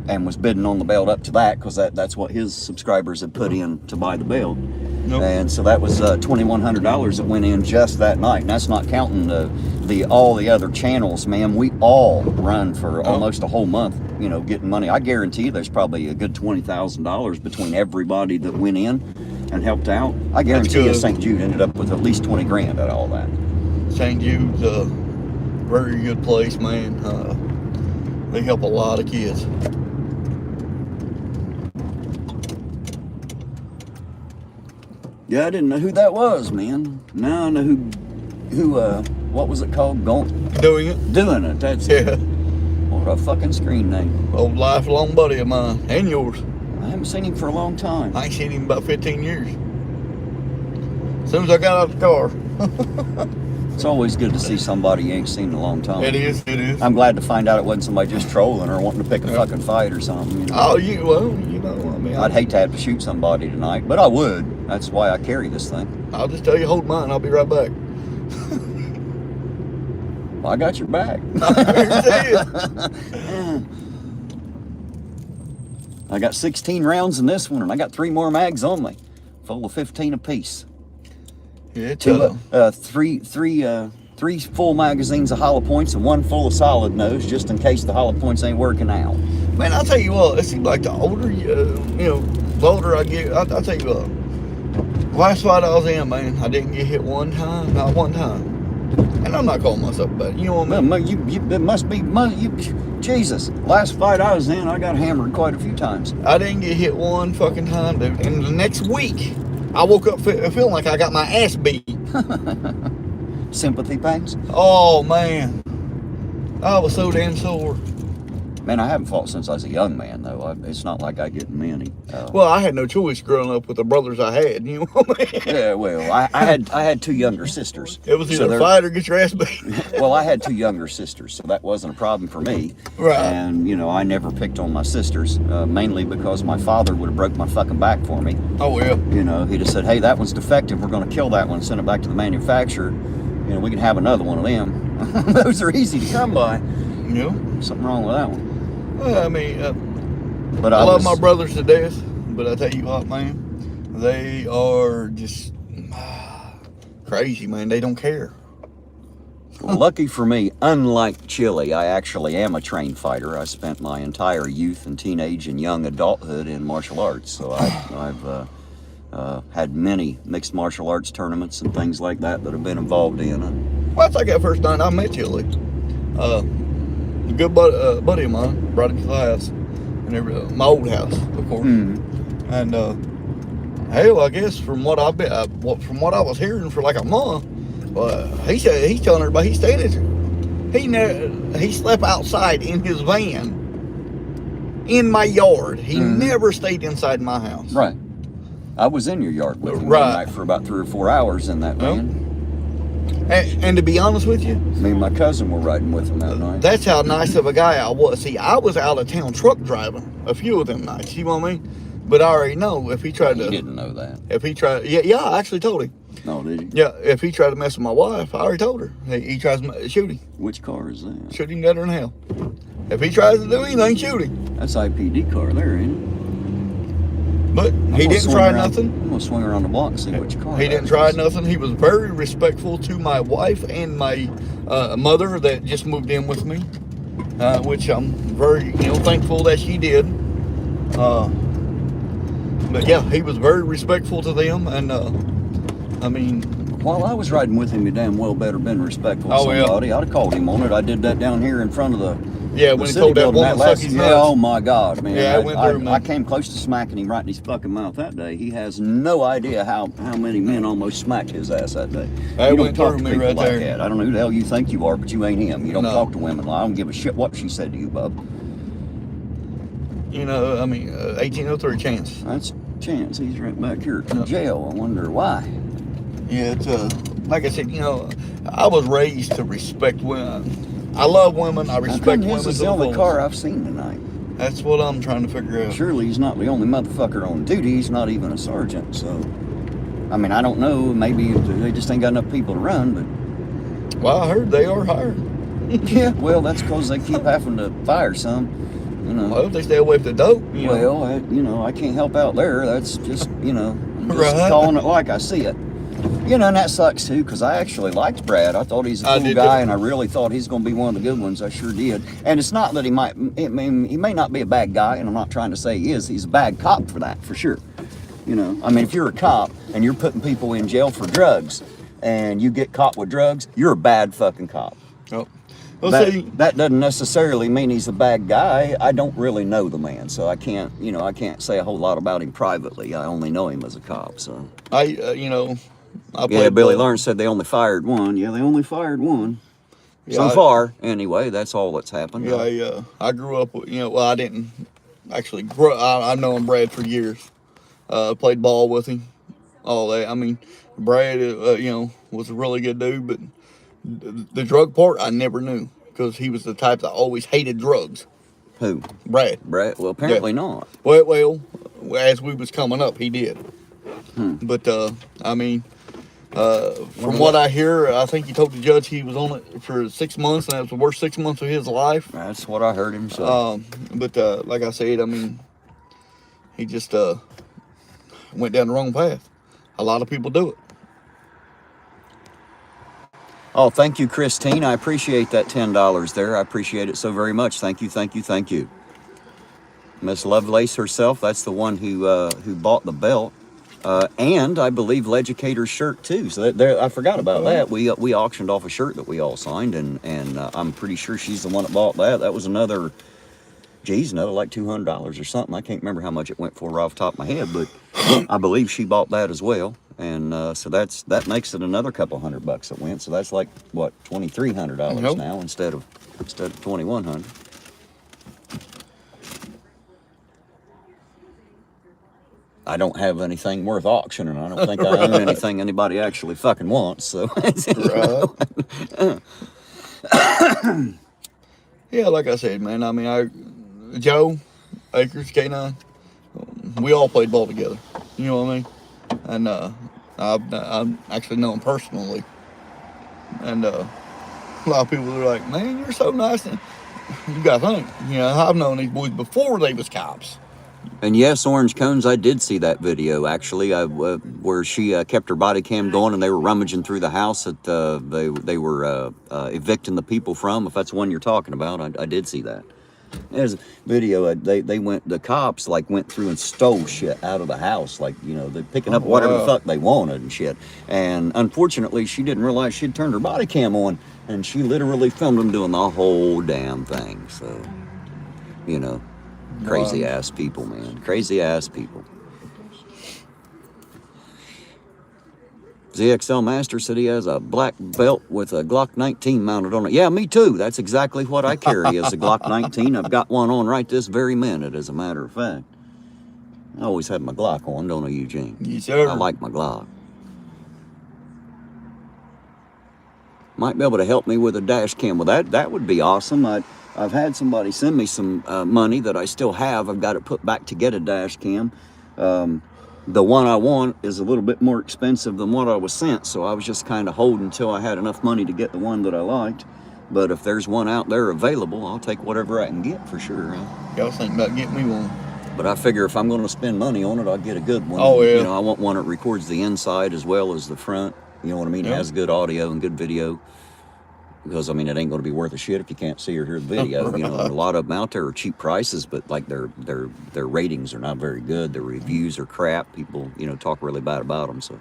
and was bidding on the belt up to that because that's what his subscribers had put in to buy the belt. Nope. And so that was $2,100 that went in just that night, and that's not counting all the other channels, man. We all run for almost a whole month, you know, getting money. I guarantee you there's probably a good $20,000 between everybody that went in and helped out. I guarantee you good. St. Jude ended up with at least $20,000 out of all that. St. Jude's a very good place, man. They help a lot of kids. Yeah, I didn't know who that was, man. Now I know who what was it called? Doing it. Doing it. That's Yeah. it. What a fucking screen name. Old lifelong buddy of mine and yours. I haven't seen him for a long time. I ain't seen him in about 15 years. As soon as I got out of the car. It's always good to see somebody you ain't seen in a long time. It is. I'm glad to find out it wasn't somebody just trolling or wanting to pick a fucking fight or something. You know? Oh, you know, I mean, I'd hate to have to shoot somebody tonight, but I would. That's why I carry this thing. I'll just tell you, hold mine. I'll be right back. Well, I got your back. I got 16 rounds in this one, and I got 3 more mags on me, full of 15 apiece. Yeah, it's, Three full magazines of hollow points and 1 full of solid nose, just in case the hollow points ain't working out. man, I'll tell you what. It seems like the older, the older I get, I'll tell you what. Last fight I was in, man, I didn't get hit one time, not one time. And I'm not calling myself bad. You know what I mean? It must be Jesus. Last fight I was in, I got hammered quite a few times. I didn't get hit one fucking time, dude. And the next week, I woke up feeling like I got my ass beat. Sympathy pains. Oh, man. I was so damn sore. Man, I haven't fought since I was a young man, though. It's not like I get many. Well, I had no choice growing up with the brothers I had. You know what I mean? Yeah, well, I had 2 younger sisters. It was so either fight or get your ass beat. Well, I had 2 younger sisters, so that wasn't a problem for me. Right. And, you know, I never picked on my sisters, mainly because my father would have broke my fucking back for me. Oh, well. You know, he'd have said, hey, that one's defective. We're going to kill that one, send it back to the manufacturer. You know, we can have another one of them. Those are easy to come by. You know? Something wrong with that one. Well, I mean, But I love my brothers to death, but I tell you what, man, they are just crazy, man. They don't care. Well, lucky for me, unlike Chili, I actually am a trained fighter. I spent my entire youth and teenage and young adulthood in martial arts, so I've had many mixed martial arts tournaments and things like that I've been involved in. Well, that's like that first night I met Chili. A good buddy of mine brought him to the house, and my old house, of course. And hell, I guess from what I was hearing for like a month, he said he's telling everybody he's staying he slept outside in his van in my yard. He never stayed inside my house. Right. I was in your yard with him one night for about 3 or 4 hours in that van. And to be honest with you, Me and my cousin were riding with him that night. that's how nice of a guy I was. See, I was out of town truck driving a few of them nights, you know what I mean? But I already know if he tried You to... didn't know that. If he tried... Yeah, I actually told him. No, did you? Yeah, if he tried to mess with my wife, I already told her. He tries to shoot him. Which car is that? Shoot him deader in hell. If he tries to do anything, shoot him. That's IPD car there, ain't it? But I'm he gonna didn't swing try around- nothing. I'm gonna swing around the block and see which car. He that didn't try is. nothing. He was very respectful to my wife and my mother that just moved in with me, which I'm very thankful that she did. But yeah, he was very respectful to them, and I mean, While I was riding with him, you damn well better been respectful to Oh, yeah. somebody. I'd have called him on it. I did that down here in front of the yeah, the when he city told that building woman to last suck his yeah, nuts. oh my God, man. Yeah, it went through, man. I came close to smacking him right in his fucking mouth that day. He has no idea how many men almost smacked his ass that day. That You don't went talk through to me people right like there. that. I don't know who the hell you think you are, but you ain't him. You don't No. talk to women. I don't give a shit what she said to you, bub. You know, I mean, 1803 chance. That's Chance. He's right back here Yeah. in jail. I wonder why. Yeah, it's like I said, you know, I was raised to respect women. I love women. I How respect come women. his to is the the only fullest. car I've seen tonight? That's what I'm trying to figure out. Surely he's not the only motherfucker on duty. He's not even a sergeant. So, I mean, I don't know. Maybe they just ain't got enough people to run. But Well, I heard they are hired. yeah, well, that's because they keep having to fire some. You know. Well, if they stay away from the dope, you know. Well, I can't help out there. That's just, I'm just Right. calling it like I see it. And that sucks too, because I actually liked Brad. I thought he's a I cool did guy, too. and I really thought he's going to be one of the good ones. I sure did. And it's not that he may not be a bad guy, and I'm not trying to say he is. He's a bad cop for that, for sure. I mean, if you're a cop and you're putting people in jail for drugs, and you get caught with drugs, you're a bad fucking cop. Oh. Well, see, That doesn't necessarily mean he's a bad guy. I don't really know the man, so I can't say a whole lot about him privately. I only know him as a cop, so. I played Yeah, Billy ball. Lawrence said they only fired one. Yeah, they only fired one. Yeah, So far, anyway, that's all that's happened. Yeah, I grew up with, well, I didn't actually grow. I've known Brad for years. Played ball with him, all that. I mean, Brad, was a really good dude, but the drug part I never knew because he was the type that always hated drugs. Who? Brad. Brett? Well, apparently not. Well, as we was coming up, he did. But I mean, from what I hear, I think he told the judge he was on it for 6 months, and that was the worst 6 months of his life. That's what I heard him say. But like I said, I mean, he just went down the wrong path. A lot of people do it. Oh, thank you, Christine. I appreciate that $10 there. I appreciate it so very much. Thank you, thank you, thank you. Miss Lovelace herself, that's the one who bought the belt. And I believe Legicator's shirt too. So I forgot about that. We auctioned off a shirt that we all signed, and I'm pretty sure she's the one that bought that. That was another like $200 or something. I can't remember how much it went for right off the top of my head, but I believe she bought that as well. And so that makes it another couple $100 that went. So that's like what, $2,300 Nope. now instead of $2,100. I don't have anything worth auctioning. I don't think I own anything anybody actually fucking wants. So, Yeah, like I said, man. I mean, Joe, Akers, K9, we all played ball together. You know what I mean? And I've actually known him personally. And a lot of people are like, man, you're so nice. And you got to think, I've known these boys before they was cops. and yes, Orange Cones, I did see that video actually, where she kept her body cam going, and they were rummaging through the house that they were evicting the people from. If that's the one you're talking about, I did see that. There's a video. The cops went through and stole shit out of the house, they're picking up whatever the fuck they wanted and shit. And unfortunately, she didn't realize she'd turned her body cam on, and she literally filmed them doing the whole damn thing. So, crazy ass people, man. Crazy ass people. ZXL Master said he has a black belt with a Glock 19 mounted on it. Yeah, me too. That's exactly what I carry is a Glock 19. I've got one on right this very minute, as a matter of fact. I always have my Glock on, don't I, Eugene? Yes, sir. I like my Glock. Might be able to help me with a dash cam. Well, that would be awesome. I've had somebody send me some money that I still have. I've got it put back to get a dash cam. The one I want is a little bit more expensive than what I was sent, so I was just kind of holding until I had enough money to get the one that I liked. But if there's one out there available, I'll take whatever I can get for sure. Y'all think about getting me one. But I figure if I'm going to spend money on it, I'll get a good one. Oh, yeah. I want one that records the inside as well as the front. You know what I mean? It Yeah. has good audio and good video. because I mean it ain't going to be worth a shit if you can't see or hear the video. You know, a lot of them out there are cheap prices, but like their ratings are not very good. Their reviews are crap. People, you know, talk really bad about them. So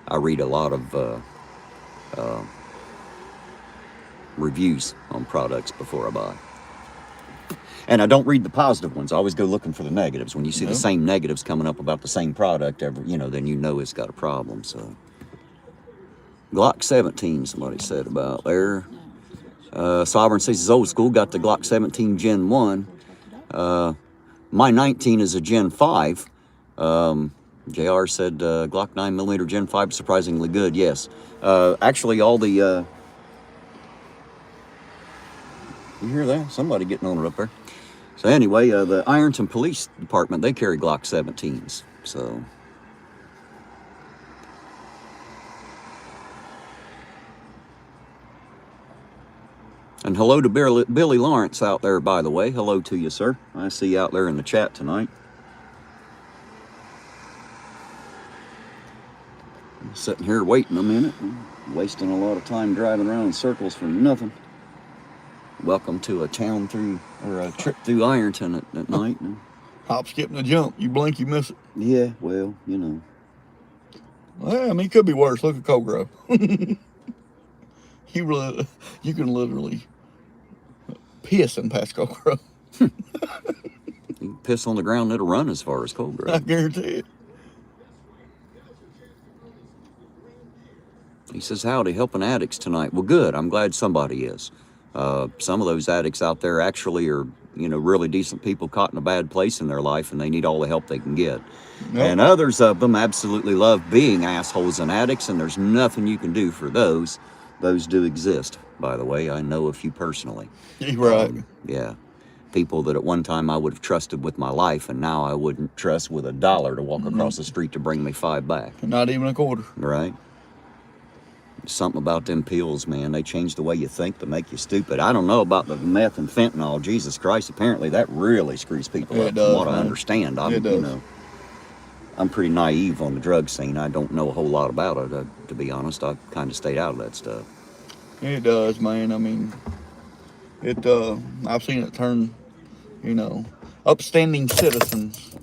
I read a lot of reviews on products before I buy. And I don't read the positive ones. I always go looking for the negatives. When you see the same negatives coming up about the same product, you know, then you know it's got a problem. So, Glock 17, somebody said about there. Sovereign says it's old school. Got the Glock 17 Gen 1. My 19 is a Gen 5. JR said Glock 9mm Gen 5 surprisingly good. Yes. Actually, all the... you hear that? Somebody getting on it up there. So anyway, the Ironton Police Department, they carry Glock 17s. So... And hello to Billy Lawrence out there, by the way. Hello to you, sir. I see you out there in the chat tonight. I'm sitting here waiting a minute. Wasting a lot of time driving around in circles for nothing. Welcome to a town through, or a trip through Ironton at night. Hop, skip, and a jump. You blink, you miss it. Yeah, well, you know. Well, I mean, it could be worse. Look at Cold Grove. You can literally piss in past Cold Grove. You can piss on the ground, it'll run as far as Cold Grove. I guarantee it. He says, howdy, helping addicts tonight. Well, good. I'm glad somebody is. Some of those addicts out there actually are, you know, really decent people caught in a bad place in their life, and they need all the help they can get. Yep. And others of them absolutely love being assholes and addicts, and there's nothing you can do for those. Those do exist, by the way. I know a few personally. You're right. Yeah. People that at one time I would have trusted with my life, and now I wouldn't trust with $1 to walk across the street to bring me 5 back. Not even a quarter. Right. Something about them pills, man. They change the way you think to make you stupid. I don't know about the meth and fentanyl. Jesus Christ, apparently that really screws people up from what I understand. It does. You know, I'm pretty naive on the drug scene. I don't know a whole lot about it, to be honest. I've kind of stayed out of that stuff. It does, man. I mean, I've seen it turn, you know, upstanding citizens.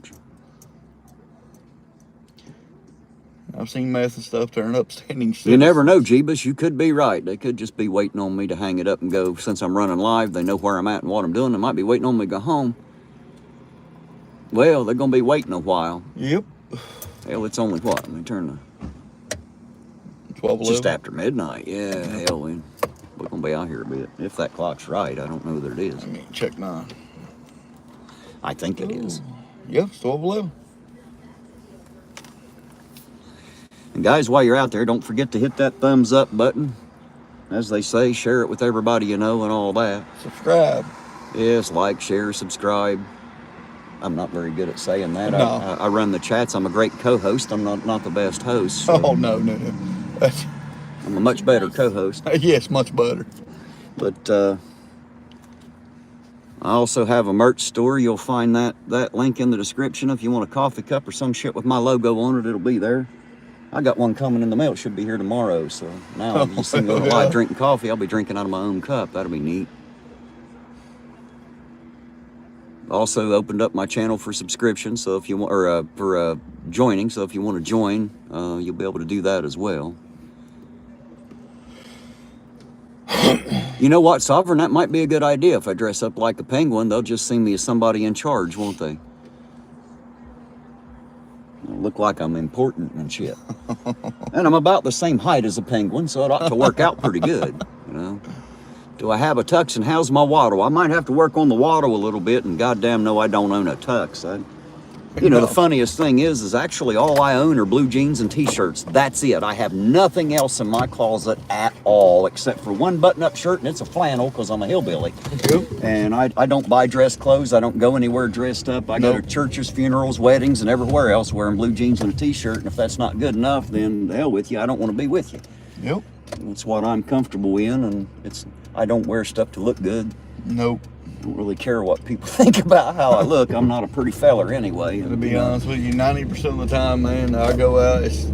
I've seen meth and stuff turn upstanding citizens. You never know, Jeebus. You could be right. They could just be waiting on me to hang it up and go. Since I'm running live, they know where I'm at and what I'm doing. They might be waiting on me to go home. Well, they're going to be waiting a while. Yep. Hell, it's only what? Let me turn the... 12:11. Just after midnight. Yeah, hell, we're going to be out here a bit. If that clock's right, I don't know that it is. I mean, check mine. I think it is. Yeah, it's 12:11. And guys, while you're out there, don't forget to hit that thumbs up button. As they say, share it with everybody you know and all that. Subscribe. Yes, like, share, subscribe. I'm not very good at saying that. No. I run the chats. I'm a great co-host. I'm not the best host. So Oh, no. I'm a much better co-host. Yes, much better. But I also have a merch store. You'll find that link in the description. If you want a coffee cup or some shit with my logo on it, it'll be there. I got one coming in the mail. It should be here tomorrow. So now if you see me on live drinking coffee, I'll be drinking out of my own cup. That'll be neat. Also opened up my channel for subscription. So if you want, or for joining. So if you want to join, you'll be able to do that as well. You know what, Sovereign? That might be a good idea. If I dress up like a penguin, they'll just see me as somebody in charge, won't they? I'll look like I'm important and shit. And I'm about the same height as a penguin, so it ought to work out pretty good, you know? Do I have a tux and how's my waddle? I might have to work on the waddle a little bit, and goddamn no, I don't own a tux. You know, the funniest thing is actually all I own are blue jeans and t-shirts. That's it. I have nothing else in my closet at all except for one button-up shirt, and it's a flannel because I'm a hillbilly. Yep. And I don't buy dress clothes. I don't go anywhere dressed up. I go to churches, funerals, weddings, and everywhere else wearing blue jeans and a t-shirt. And if that's not good enough, then the hell with you. I don't want to be with you. Yep. That's what I'm comfortable in, and I don't wear stuff to look good. Nope. I don't really care what people think about how I look. I'm not a pretty feller anyway. To be honest with you, 90% of the time, man, I go out, it's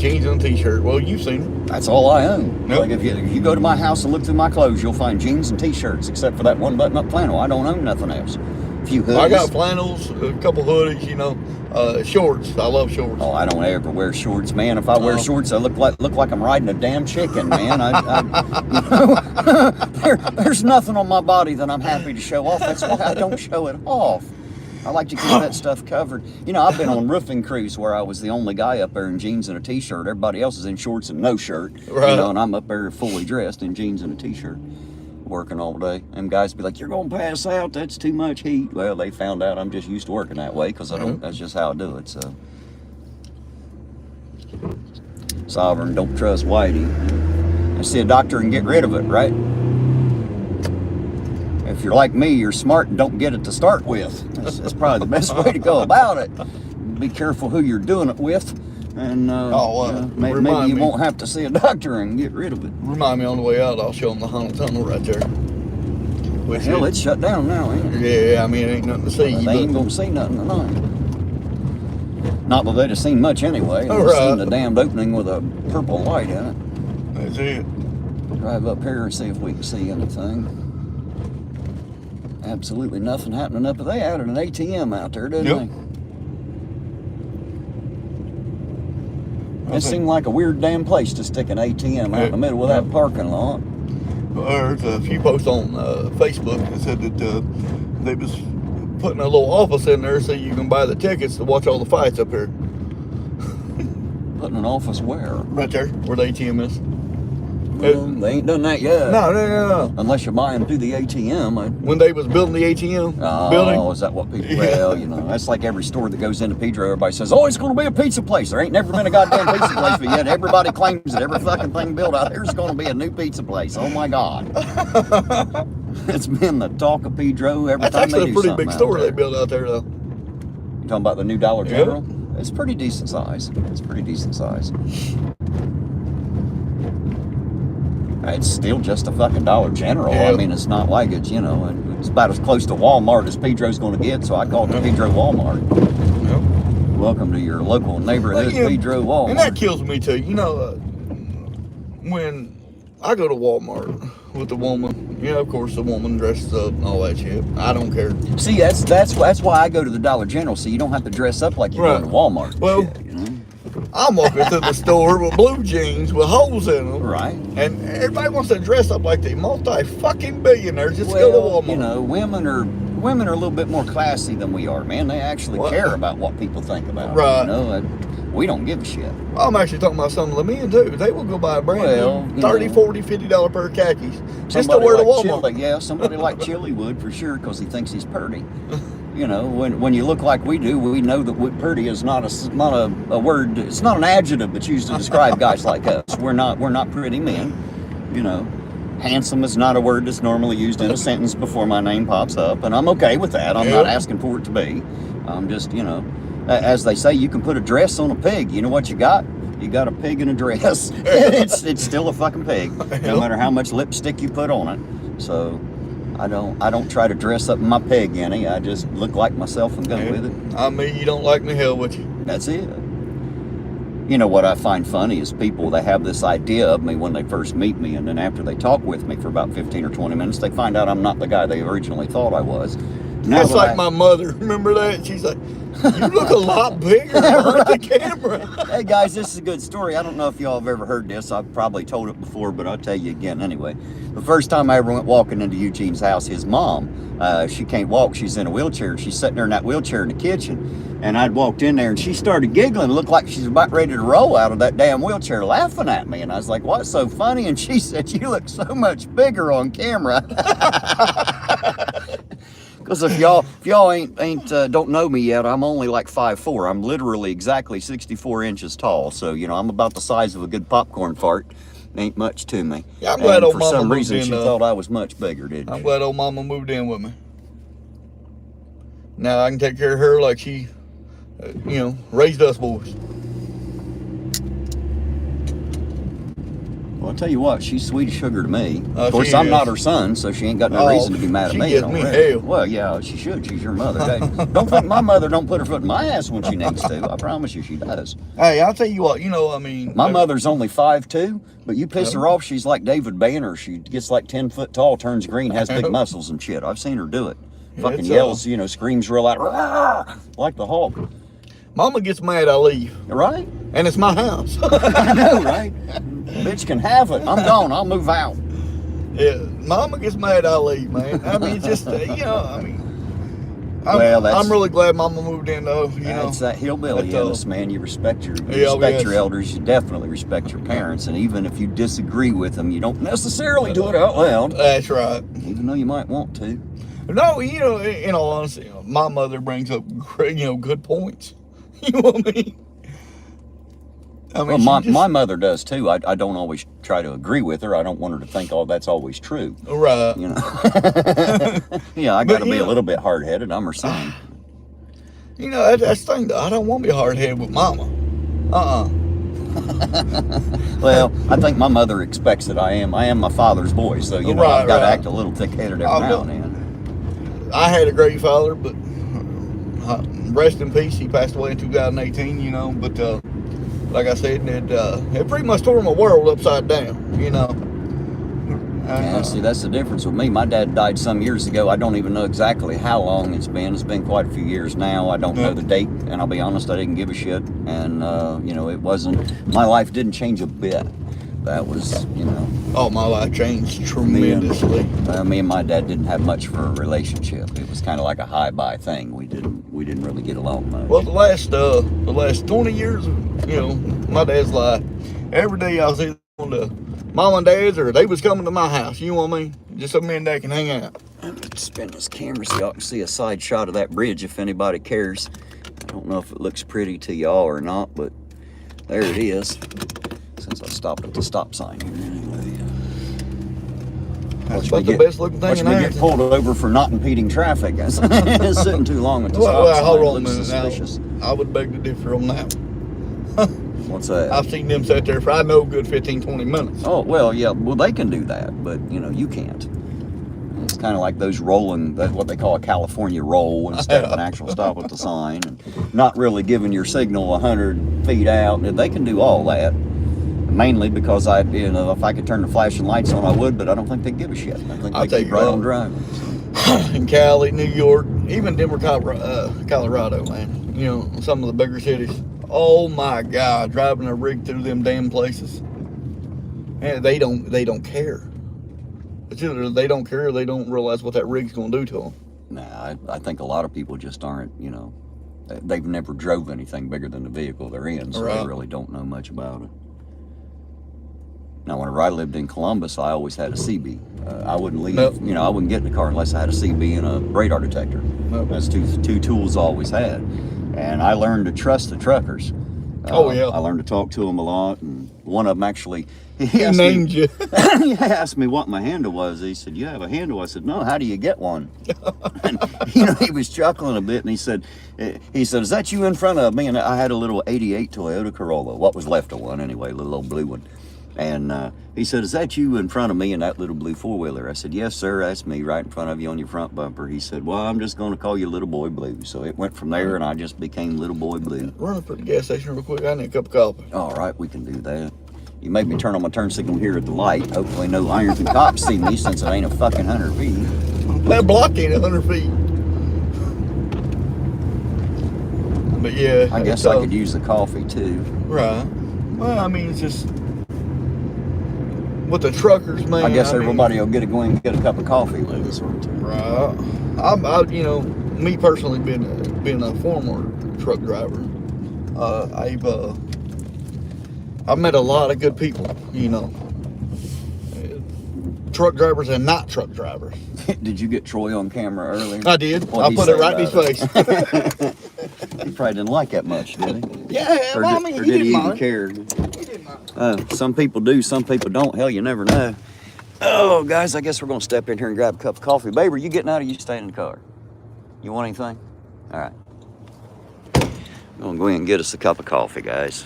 jeans and a t-shirt. Well, you've seen them. That's all I own. Nope. Like if you go to my house and look through my clothes, you'll find jeans and t-shirts, except for that one button-up flannel. I don't own nothing else. A few hoodies. I got flannels, a couple hoodies, you know, shorts. I love shorts. Oh, I don't ever wear shorts, man. If I wear shorts, I look like I'm riding a damn chicken, man. There's nothing on my body that I'm happy to show off. That's why I don't show it off. I like to keep that stuff covered. You know, I've been on roofing crews where I was the only guy up there in jeans and a t-shirt. Everybody else is in shorts and no shirt. Right. You know, and I'm up there fully dressed in jeans and a t-shirt, working all day. Them guys be like, "You're gonna pass out. That's too much heat." Well, they found out I'm just used to working that way because I don't. That's just how I do it. So, Sovereign, don't trust Whitey. I see a doctor and get rid of it, right? If you're like me, you're smart and don't get it to start with. That's probably the best way to go about it. Be careful who you're doing it with, and maybe you won't have to see a doctor and get rid of it. Remind me on the way out, I'll show them the Haunted Tunnel right there. Hell, it's shut down now, ain't it? Yeah, I mean, it ain't nothing to see. They ain't gonna see nothing tonight. Not that they'd have seen much anyway. They've seen the damned opening with a purple light in it. That's it. Drive up here and see if we can see anything. Absolutely nothing happening up there. They added an ATM out there, didn't they? It seemed like a weird damn place to stick an ATM out in the middle of that parking lot. There's a few posts on Facebook that said that they was putting a little office in there so you can buy the tickets to watch all the fights up here. Putting an office where? Right there, where the ATM is. Well, they ain't done that yet. No. Unless you're buying through the ATM. When they was building the ATM building. Oh, is that what people, well, you know, that's like every store that goes into Pedro, everybody says, "Oh, it's going to be a pizza place." There ain't never been a goddamn pizza place, but yet everybody claims that every fucking thing built out there is going to be a new pizza place. Oh my God. It's been the talk of Pedro every That's time they do actually a pretty something big out store there. they built out there, though. You talking about the new Dollar General? It's pretty decent size. It's pretty decent size. It's still just a fucking Dollar General. I mean, it's not like it's, you know, it's about as close to Walmart as Pedro's going to get, so I call it the Pedro Walmart. Welcome to your local neighborhood Pedro Walmart. And that kills me too. You know, when I go to Walmart with the woman, you know, of course the woman dresses up and all that shit. I don't care. See, that's why I go to the Dollar General, so you don't have to dress up like you're going to Walmart. Well, shit, you know? I'm walking through the store with blue jeans with holes in them. Right. And everybody wants to dress up like they multi-fucking billionaires just to go to Walmart. You know, women are a little bit more classy than we are, man. They actually care about what people think about them. You know, we don't give a shit. I'm actually talking about some of the men, too. They will go buy a brand new $30, $40, $50 pair of khakis just to wear to Walmart. Walmart. Somebody like Chili would for sure because he thinks he's purty. You know, when you look like we do, we know that purty is not a word. It's not an adjective that's used to describe guys like us. We're not pretty men. You know, handsome is not a word that's normally used in a sentence before my name pops up, and I'm okay with that. I'm not asking for it to be. I'm just, you know, as they say, you can put a dress on a pig. You know what you got? You got a pig in a dress. It's still a fucking pig, no matter how much lipstick you put on it. So. I don't try to dress up my pig any. I just look like myself and go with it. I mean, you don't like me, hell with you. That's it. You know what I find funny is people, they have this idea of me when they first meet me, and then after they talk with me for about 15 or 20 minutes, they find out I'm not the guy they originally thought I was. That's like my mother. Remember that? She's like, "You look a lot bigger on the camera." Hey guys, this is a good story. I don't know if y'all have ever heard this. I've probably told it before, but I'll tell you again anyway. The first time I ever went walking into Eugene's house, his mom, she can't walk. She's in a wheelchair. She's sitting there in that wheelchair in the kitchen. And I'd walked in there and she started giggling. It looked like she's about ready to roll out of that damn wheelchair laughing at me. And I was like, "What's so funny?" And she said, "You look so much bigger on camera." Because if y'all don't know me yet, I'm only like 5'4". I'm literally exactly 64 inches tall. So, you know, I'm about the size of a good popcorn fart. Ain't much to me. Yeah, I'm glad old for mama some moved reason in, she thought I was much bigger, didn't I'm she? glad old mama moved in with me. Now I can take care of her like she, you know, raised us boys. Well, I'll tell you what, she's sweet as sugar to me. Oh, Of course, she I'm is. not her son, so she ain't got no Oh, reason to be mad at she me. gives I don't me really. hell. Well, yeah, she should. She's your mother. Hey, don't think my mother don't put her foot in my ass when she needs to. I promise you she does. Hey, I'll tell you what, I mean. My mother's only 5'2", but you piss her Oh. off, she's like David Banner. She gets like 10 foot tall, turns green, has big muscles and shit. I've seen her do it. Yeah, Fucking it's, yells, screams real loud, "Rawr!" Like the Hulk. Mama gets mad I leave. Right? And it's my house. I know, right? Bitch can have it. I'm gone. I'll move out. Yeah, Mama gets mad I leave, man. I mean, it's just, I mean. Well, I'm really glad Mama moved in, though. That's that hillbilly in us, man. You respect your yes. elders. You definitely respect your parents, and even if you disagree with them, you don't necessarily do it out loud. That's right. Even though you might want to. No, in all honesty, my mother brings up great, good points. You know what I mean? Well, my mother does too. I don't always try to agree with her. I don't want her to think, oh, that's always true. Right. Yeah, I got to be a little bit hard-headed. I'm her son. That's the thing, though. I don't want to be hard-headed with Mama. Well, I think my mother expects that I am my father's boy, so I've got to act a little thick-headed every now and then. I had a great father, but rest in peace. He passed away in 2018. But like I said, it pretty much tore my world upside down. Yeah, see, that's the difference with me. My dad died some years ago. I don't even know exactly how long it's been. It's been quite a few years now. I don't know the date, and I'll be honest, I didn't give a shit. And, it wasn't, my life didn't change a bit. That was, Oh, my life changed tremendously. Me and my dad didn't have much for a relationship. It was kind of like a hi-bye thing. We didn't really get along much. Well, the last 20 years, my dad's life, every day I was either going to Mom and Dad's or they was coming to my house. You know what I mean? Just so me and Dad can hang out. I'm going to spin this camera so y'all can see a side shot of that bridge if anybody cares. I don't know if it looks pretty to y'all or not, but there it is. Since I stopped at the stop sign here anyway. That's about the best looking thing in Ironton. Get pulled over for not impeding traffic. It's sitting too long at the stop sign. Hold on a minute. Suspicious. Now, I would beg to differ on that. What's that? I've seen them sit there for, I know, good 15, 20 minutes. Oh, well, yeah. Well, they can do that, but, you can't. It's kind of like those rolling, that's what they call a California roll instead of an actual stop at the sign. And not really giving your signal 100 feet out. They can do all that. Mainly because if I could turn the flashing lights on, I would, but I don't think they give a shit. I think they keep right on driving. In Cali, New York, even Denver, Colorado, man. Some of the bigger cities. Oh my God, driving a rig through them damn places. And they don't care. It's either they don't care or they don't realize what that rig's gonna do to them. Nah, I think a lot of people just aren't, they've never drove anything bigger than the vehicle they're in, so they really don't know much about it. Now, whenever I lived in Columbus, I always had a CB. I wouldn't leave, I wouldn't get in the car unless I had a CB and a radar detector. That's two tools I always had. And I learned to trust the truckers. I learned to talk to them a lot, and one of them actually, he named you. He asked me what my handle was. He said, "You have a handle?" I said, "No, how do you get one?" And, he was chuckling a bit, and he said, "Is that you in front of me?" And I had a little 88 Toyota Corolla, what was left of one anyway, a little old blue one. And he said, "Is that you in front of me in that little blue four-wheeler?" I said, "Yes, sir, that's me right in front of you on your front bumper." He said, "Well, I'm just going to call you Little Boy Blue." So it went from there, and I just became Little Boy Blue. Run up to the gas station real quick. I need a cup of coffee. All right, we can do that. You made me turn on my turn signal here at the light. Hopefully no Ironton cops see me since it ain't a fucking 100 feet. That block ain't 100 feet. But yeah. I guess I could use the coffee too. Right. Well, I mean, it's just... with the truckers, man. I guess everybody will go in and get a cup of coffee with us. Right. Me personally, being a former truck driver, I've met a lot of good people, truck drivers and not truck drivers. Did you get Troy on camera earlier? I did. I put it right in his face. He probably didn't like that much, did he? Yeah, or well, did, I mean, or he did he didn't even mind. care? He didn't mind. Some people do, some people don't. Hell, you never know. Oh, guys, I guess we're going to step in here and grab a cup of coffee. Babe, are you getting out or you staying in the car? You want anything? All right. We're going to go ahead and get us a cup of coffee, guys.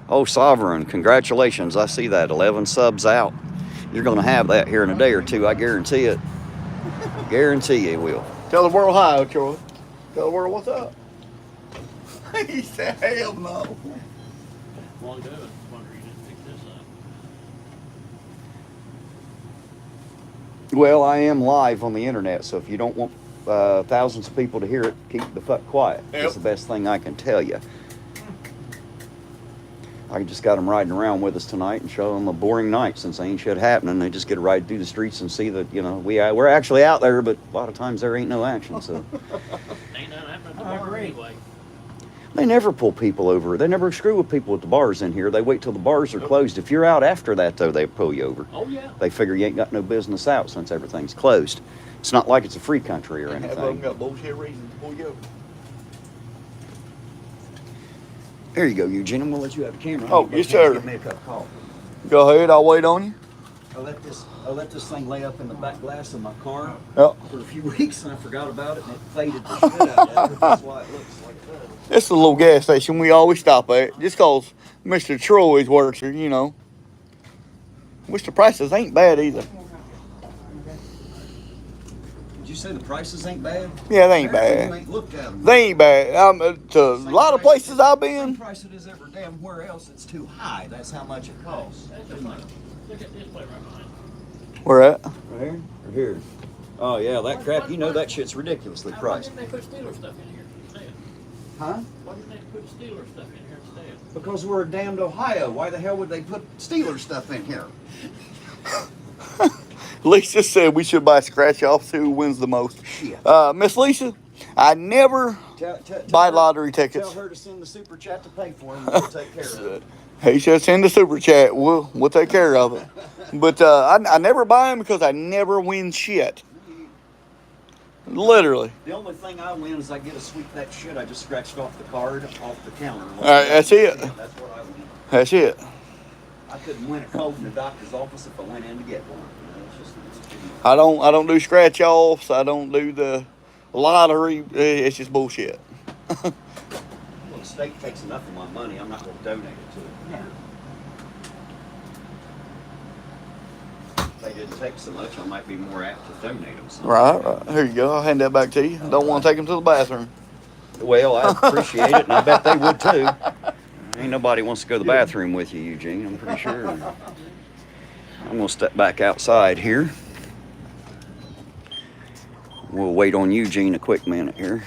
Oh, Sovereign, congratulations. I see that. 11 subs out. You're going to have that here in a day or two. I guarantee it. Guarantee you will. Tell the world hi, Troy. Tell the world what's up. He said, hell no. Long ago, I was wondering you didn't pick this up. Well, I am live on the internet, so if you don't want thousands of people to hear it, keep the fuck quiet. Yep. That's the best thing I can tell you. I just got them riding around with us tonight and show them a boring night since ain't shit happening. They just get to ride through the streets and see that, you know, we're actually out there, but a lot of times there ain't no action, so. Ain't nothing happening at the I bar agree. anyway. They never pull people over. They never screw with people at the bars in here. They wait till the bars are closed. If you're out after that, though, they pull you over. Oh, yeah. They figure you ain't got no business out since everything's closed. It's not like it's a free country or Half of them anything. got bullshit reasons to pull you over. There you go, Eugene. I'm gonna let you have the camera. Oh, yes, sir. Get me a cup of coffee. Go ahead, I'll wait on you. I let this thing lay up in the back glass of my car Yep. for a few weeks, and I forgot about it, and it faded the shit out of it. That's why it looks like that. This is a little gas station we always stop at, just cause Mr. Troy's works here, you know. Which the prices ain't bad either. Did you say the prices ain't bad? Yeah, they ain't Apparently you bad. ain't looked at them. They ain't bad. To a lot of places I've Same been. price it is every damn where else. It's too high. That's how much it costs. That's just like, look at this play right behind. Where at? Right here or here? Oh yeah, that crap. You know that shit's ridiculously Why priced. didn't they put Steeler stuff in here instead? Huh? Why didn't they put Steeler stuff in here instead? Because we're a damned Ohio. Why the hell would they put Steeler stuff in here? Lisa said we should buy scratch offs. Who wins the most? Shit. Miss Lisa, I never buy lottery tickets. Tell her to send the super chat to pay for them. We'll take care of it. He should send the super chat. We'll take care of it. But I never buy them because I never win shit. Literally. The only thing I win is I get to sweep that shit I just scratched off the card off the counter. All right, that's it. That's what I win. That's it. I couldn't win a cold in the doctor's office if I went in to get one. You know, it's just I don't do scratch offs. I don't do the lottery. It's just bullshit. well, the state takes enough of my money. I'm not going to donate it to it. If they didn't take so much, I might be more apt to donate them. Some. Right. Here you go. I'll hand that back to you. Don't want to take them to the bathroom. Well, I appreciate it, and I bet they would too. Ain't nobody wants to go to the bathroom with you, Eugene. I'm pretty sure. I'm gonna step back outside here. We'll wait on Eugene a quick minute here.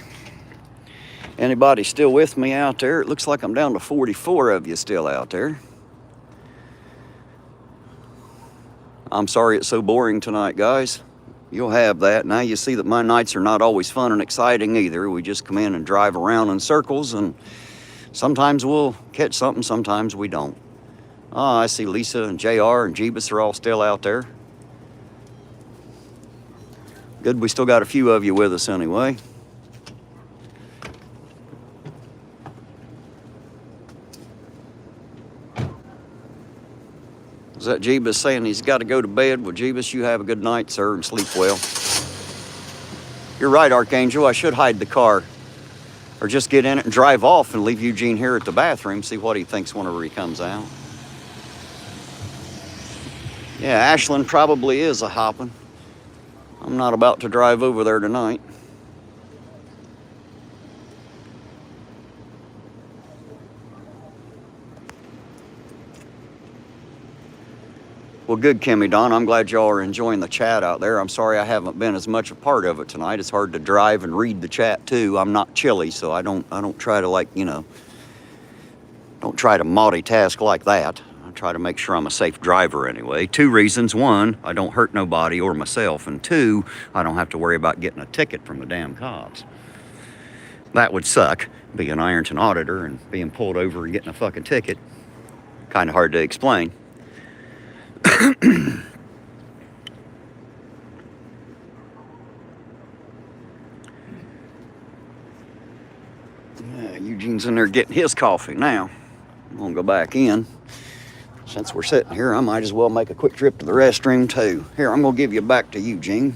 Anybody still with me out there? It looks like I'm down to 44 of you still out there. I'm sorry it's so boring tonight, guys. You'll have that. Now you see that my nights are not always fun and exciting either. We just come in and drive around in circles, and sometimes we'll catch something, sometimes we don't. Oh, I see Lisa and JR and Jeebus are all still out there. Good, we still got a few of you with us anyway. Is that Jeebus saying he's got to go to bed? Well, Jeebus, you have a good night, sir, and sleep well. You're right, Archangel. I should hide the car. Or just get in it and drive off and leave Eugene here at the bathroom, see what he thinks whenever he comes out. Yeah, Ashland probably is a hopping. I'm not about to drive over there tonight. Well, good, Kimmy Don. I'm glad y'all are enjoying the chat out there. I'm sorry I haven't been as much a part of it tonight. It's hard to drive and read the chat too. I'm not chilly, so I don't try to don't try to multitask like that. I try to make sure I'm a safe driver anyway. 2 reasons. 1, I don't hurt nobody or myself, and 2, I don't have to worry about getting a ticket from the damn cops. That would suck, being an Ironton auditor and being pulled over and getting a fucking ticket. Kind of hard to explain. Eugene's in there getting his coffee now. I'm gonna go back in. Since we're sitting here, I might as well make a quick trip to the restroom too. Here, I'm gonna give you back to Eugene.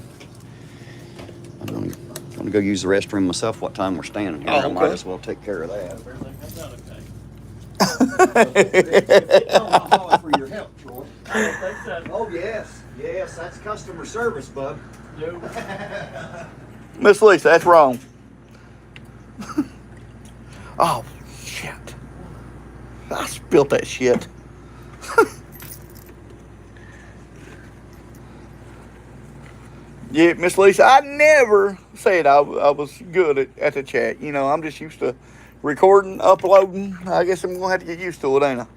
I'm gonna go use the restroom myself what time we're standing here. Oh, I might okay. as well take care of that. Everything comes out okay. for your help, Troy. I don't think so. Oh yes, that's customer service, bub. No. Miss Lisa, that's wrong. Oh, shit. I spilled that shit. Yeah, Miss Lisa, I never said I was good at the chat. You know, I'm just used to recording, uploading. I guess I'm going to have to get used to it, ain't I?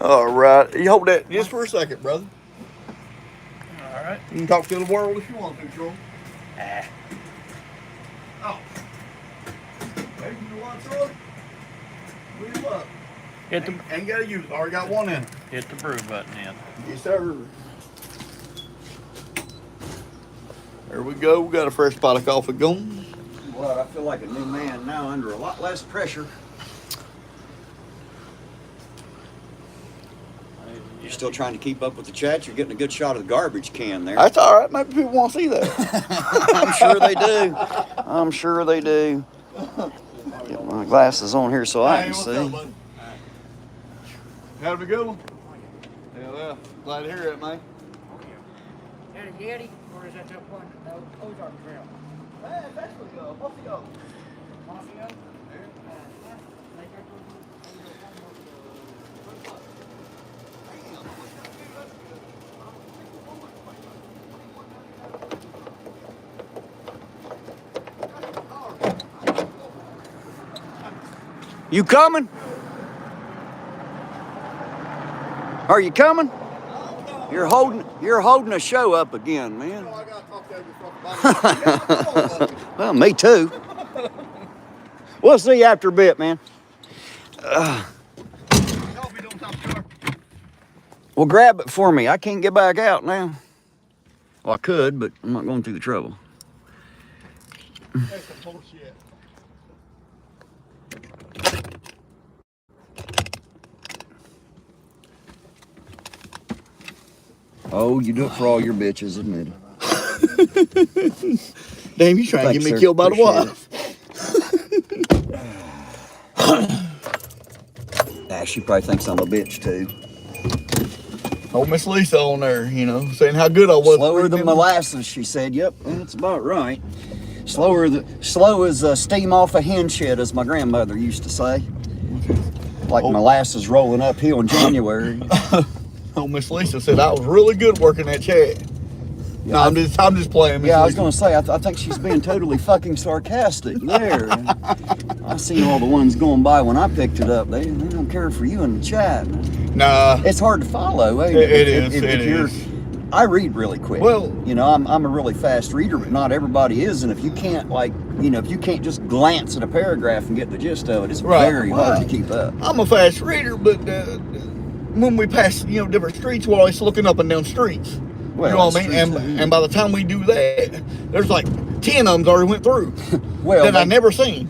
All right. You hold that just for a second, brother. All right. You can talk to the world if you want to, Troy. Oh. Hey, you know what, Troy? Wheel up. Hit the Ain't got to use it. Already got one in. hit the brew button in. Yes, sir. There we go. We got a fresh pot of coffee going. Well, I feel like a new man now under a lot less pressure. You're still trying to keep up with the chat. You're getting a good shot of the garbage can there. That's all right. Maybe people want to see that. I'm sure they do. I'm sure they do. Get my glasses on here so I Hey, can what's see. up, buddy? How'd we go? Yeah, glad to hear it, man. That a Yeti, or is that that one? No, Ozark Trail. Hey, that's what we go. What's it go? Mafia? You coming? Are you coming? You're holding a show up again, man. I gotta talk to everybody. Well, me too. We'll see you after a bit, man. Well, grab it for me. I can't get back out now. Well, I could, but I'm not going through the trouble. That's some bullshit. Oh, you do it for all your bitches, admit it. Damn, you trying to get Thanks, me sir. killed by the wife. She probably thinks I'm a bitch, too. Old Miss Lisa on there, you know, saying how good I was. Slower than molasses, she said. Yep, that's about right. Slow as steam off a hen shed, as my grandmother used to say. Like molasses rolling uphill in January. Old Miss Lisa said I was really good working that chat. No, I'm just playing. Miss Yeah, I was Lisa. going to say, I think she's being totally fucking sarcastic there. I seen all the ones going by when I picked it up. They don't care for you in the chat. Nah, It's hard to follow, ain't it? it is. If It you're- is. I read really quick. Well- you know, I'm a really fast reader, but not everybody is. And if you can't, if you can't just glance at a paragraph and get the gist of it, it's Right, very hard to keep up. I'm a fast reader, but when we pass, different streets, we're always looking up and down streets. Well, you know what I that's mean? true, too. And by the time we do that, there's like 10 of them already went through Well, that I never seen.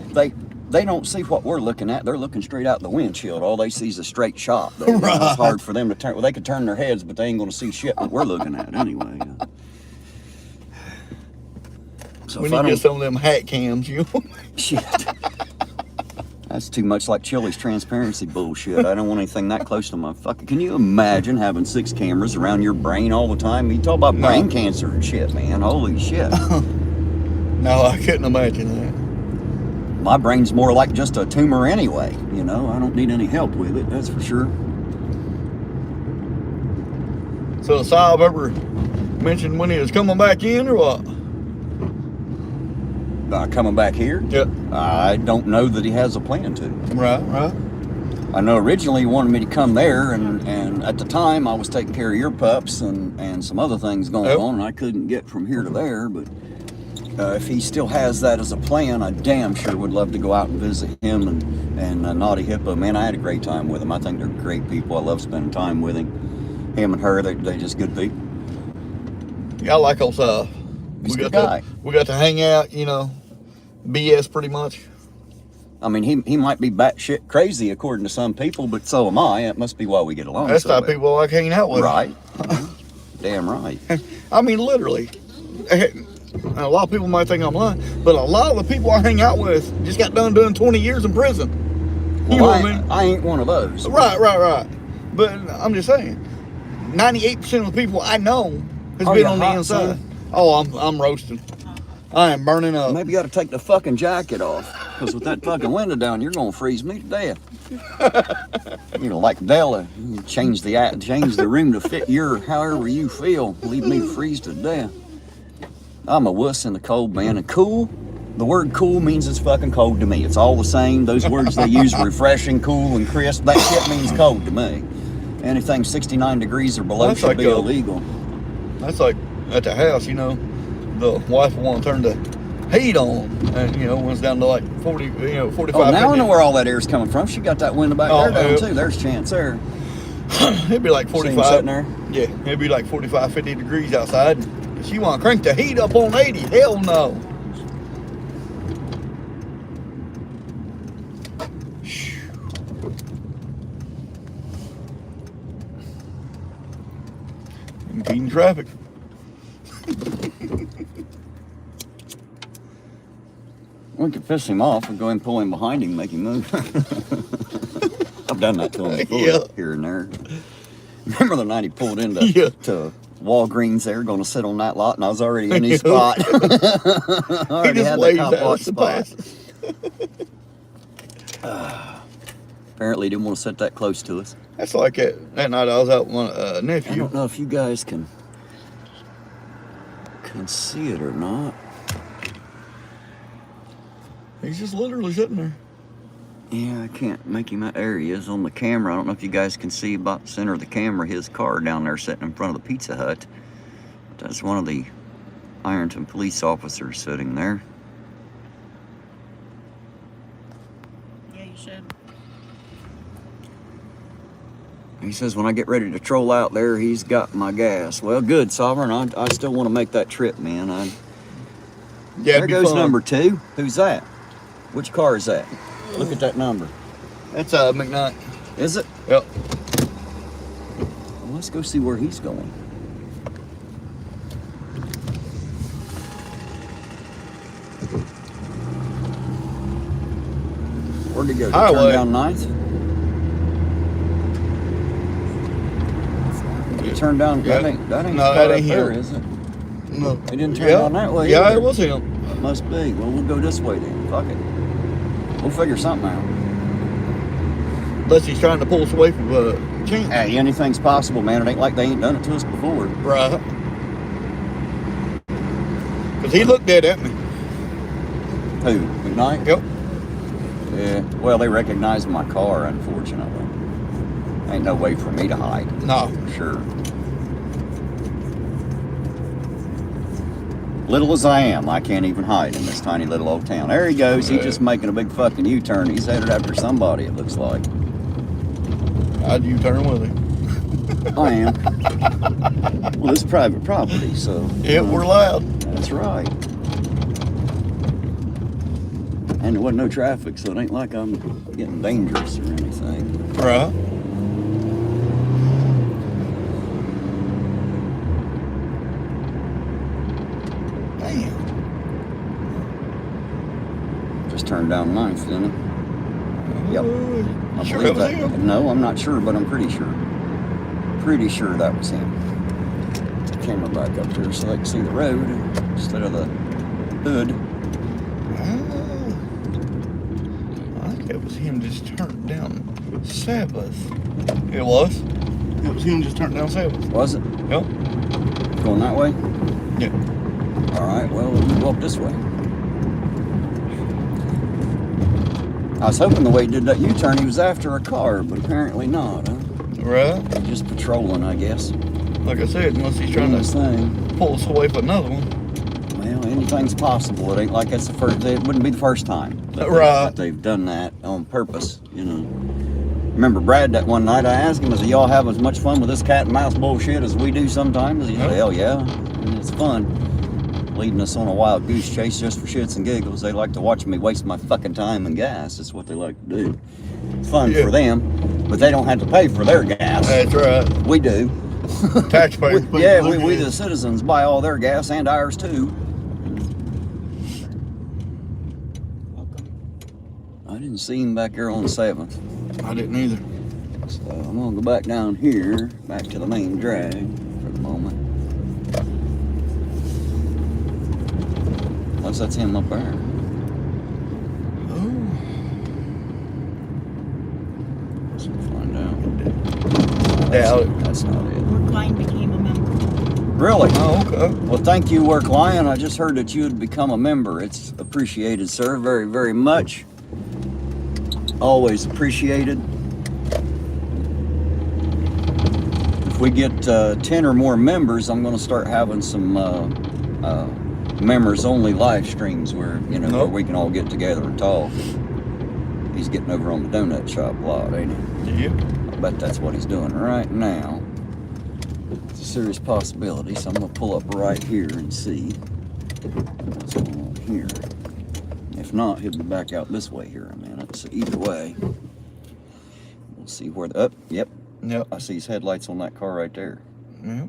They don't see what we're looking at. They're looking straight out the windshield. All they see is a straight shot. It's hard for them to turn. Well, they could turn their heads, but they ain't going to see shit what we're looking at anyway. So We if need I to don't, get some of them hat cams, you know? shit. That's too much like Chili's transparency bullshit. I don't want anything that close to my fucking. Can you imagine having 6 cameras around your brain all the time? You talk about brain cancer and shit, man. Holy shit. No, I couldn't imagine that. My brain's more like just a tumor anyway. You know, I don't need any help with it, that's for sure. So Saab ever mentioned when he was coming back in or what? Coming back here? Yep. I don't know that he has a plan to. Right. I know originally he wanted me to come there, and at the time I was taking care of your pups and some other things going Yep. on, and I couldn't get from here to there. But if he still has that as a plan, I damn sure would love to go out and visit him and Naughty Hippo. Man, I had a great time with him. I think they're great people. I love spending time with him. Him and her, they're just good people. Yeah, I like old Saab. He's a good guy. We got to hang out, BS pretty much. I mean, he might be batshit crazy according to some people, but so am I. It must be why we get along That's so the well. type of people I like hanging out with. Right. damn right. I mean, literally. A lot of people might think I'm lying, but a lot of the people I hang out with just got done doing 20 years in prison. You know what I mean? I ain't one of those. Right. But I'm just saying, 98% of the people I know has Are been you on the hot, inside. son? Oh, I'm roasting. I am burning up. Maybe you got to take the fucking jacket off, because with that fucking window down, you're gonna freeze me to death. You know, like Della, you change the room to fit your however you feel. Leave me to freeze to death. I'm a wuss in the cold, man. And cool, the word cool means it's fucking cold to me. It's all the same. Those words they use, refreshing, cool, and crisp, that shit means cold to me. Anything 69 degrees or below That's should like be illegal. That's like at the house, you know, the wife will want to turn the heat on, and you know, when it's down to like 40, 45. Oh, now 50. I know where all that air's coming from. She got that window back there down too. There's chance there. It'd be like See him 45. sitting there? Yeah, it'd be like 45, 50 degrees outside. She want to crank the heat up on 80. Hell no. Impeding traffic. We could piss him off and go and pull him behind him and make him move. I've done that to him before, Yeah. here and there. Remember the night he pulled into to Walgreens there, going to sit on that lot, and I was already in his spot. I already just had the waves cop at watch us to spot. pass. Apparently, he didn't want to sit that close to us. That's like that night I was out with my I nephew. don't know if you guys can see it or not. He's just literally sitting there. Yeah, I can't make him out. There he is on the camera. I don't know if you guys can see about the center of the camera his car down there sitting in front of the Pizza Hut. That's one of the Ironton police officers sitting there. Yeah, you should. He says, when I get ready to troll out there, he's got my gas. Well, good, Sovereign. I still want to make that trip, man. Yeah, There it'd be goes fun. number 2. Who's that? Which car is that? Look at that number. That's McKnight. Is it? Yep. Well, let's go see where he's going. Where'd he go? Did he Highway. turn down 9th? Did he turn down? Yeah. That ain't No, his that car ain't up there, him. is it? No. He didn't turn down that way Yeah, either. it was him. It must be. Well, we'll go this way then. Fuck it. We'll figure something out. Unless he's trying to pull us away from chance. Hey, anything's possible, man. It ain't like they ain't done it to us before. Right. Because he looked dead at me. Who? McKnight? Yep. Yeah. Well, they recognized my car, unfortunately. Ain't no way for me to hide. No. For sure. Little as I am, I can't even hide in this tiny little old town. There he goes. He's just making a big fucking U-turn. He's headed after somebody, it looks like. How'd you turn with him? I am. Well, it's private property, so. Yeah, we're loud. That's right. And there wasn't no traffic, so it ain't like I'm getting dangerous or anything. Right. Damn. Just turned down 9th, didn't it? Yep. I Sure believe it was him? No, I'm not sure, but I'm pretty sure. Pretty sure that was him. Put the camera back up here so I can see the road instead of the hood. I think it was him just turned down Sabbath. It was. It was him just turned down Sabbath. Was it? Yep. Going that way? Yeah. All right, well, we'll walk this way. I was hoping the way he did that U-turn, he was after a car, but apparently not, huh? Right. Just patrolling, I guess. Like I said, unless he's trying Doing his to thing. pull us away from another one. Well, anything's possible. It ain't like it's the first. It wouldn't be the first time that they've done that on purpose. You know. Remember Brad that one night? I asked him, "Does y'all have as much fun with this cat and mouse bullshit as we do sometimes?" He said, "Hell yeah, and it's fun." Leading us on a wild goose chase just for shits and giggles. They like to watch me waste my fucking time and gas. That's what they like to do. It's fun for them, but they don't have to pay for their gas. That's right. We do. Taxpayers. Yeah, we the citizens buy all their gas and ours too. I didn't see him back there on 7th. I didn't either. So I'm gonna go back down here, back to the main drag for the moment. Unless that's him up there. Oh. Let's find out. Doubt it. That's not it. Brookline became a member. Really? Oh, okay. Well, thank you, Work Lion. I just heard that you had become a member. It's appreciated, sir. Very, very much. Always appreciated. If we get 10 or more members, I'm going to start having some members only live streams where, you know, where we can all get together and talk. He's getting over on the donut shop a lot, ain't he? Yeah. I bet that's what he's doing right now. It's a serious possibility, so I'm going to pull up right here and see what's going on here. If not, he'll be back out this way here in a minute. So either way, we'll see where the... Yep. I see his headlights on that car right there. Yep.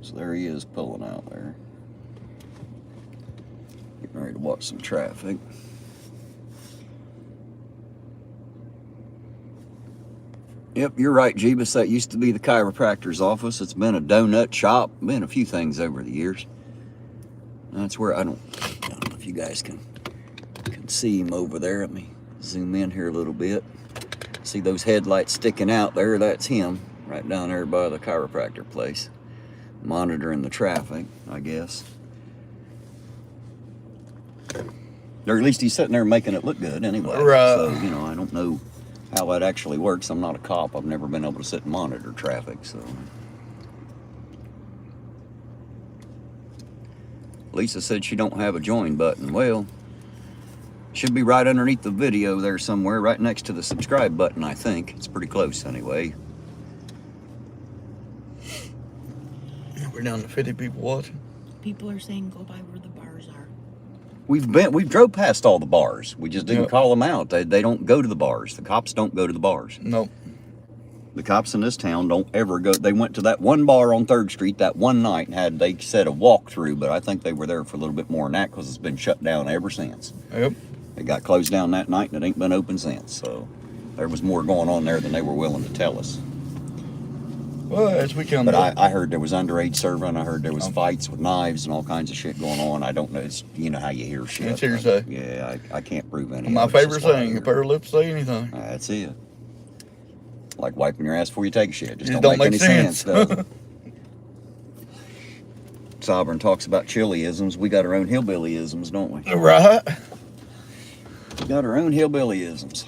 So there he is pulling out there. Getting ready to watch some traffic. Yep, you're right, Jeebus. That used to be the chiropractor's office. It's been a donut shop. Been a few things over the years. That's where I don't know if you guys can see him over there. Let me zoom in here a little bit. See those headlights sticking out there? That's him right down there by the chiropractor place. Monitoring the traffic, I guess. Or at least he's sitting there making it look good anyway. Right. So, you know, I don't know how that actually works. I'm not a cop. I've never been able to sit and monitor traffic, so. Lisa said she don't have a join button. Well, should be right underneath the video there somewhere, right next to the subscribe button, I think. It's pretty close anyway. We're down to 50 people watching. People are saying go by where the bars are. We drove past all the bars. We just didn't call them out. They don't go to the bars. The cops don't go to the bars. Nope. The cops in this town don't ever go. They went to that one bar on 3rd Street that one night and they said a walkthrough, but I think they were there for a little bit more than that because it's been shut down ever since. Yep. It got closed down that night and it ain't been open since. So there was more going on there than they were willing to tell us. Well, as we come But up. I heard there was underage serving. I heard there was fights with knives and all kinds of shit going on. I don't know. It's, you know how you hear shit. It's hearsay. Yeah, I can't prove any. My of it. It's favorite just what I saying, hear. a pair of lips say anything. That's it. Like wiping your ass before you take a shit. Just It don't make any sense. sense, does it? Sovereign talks about chili-isms. We got our own hillbilly-isms, don't we? Right. We got our own hillbilly-isms.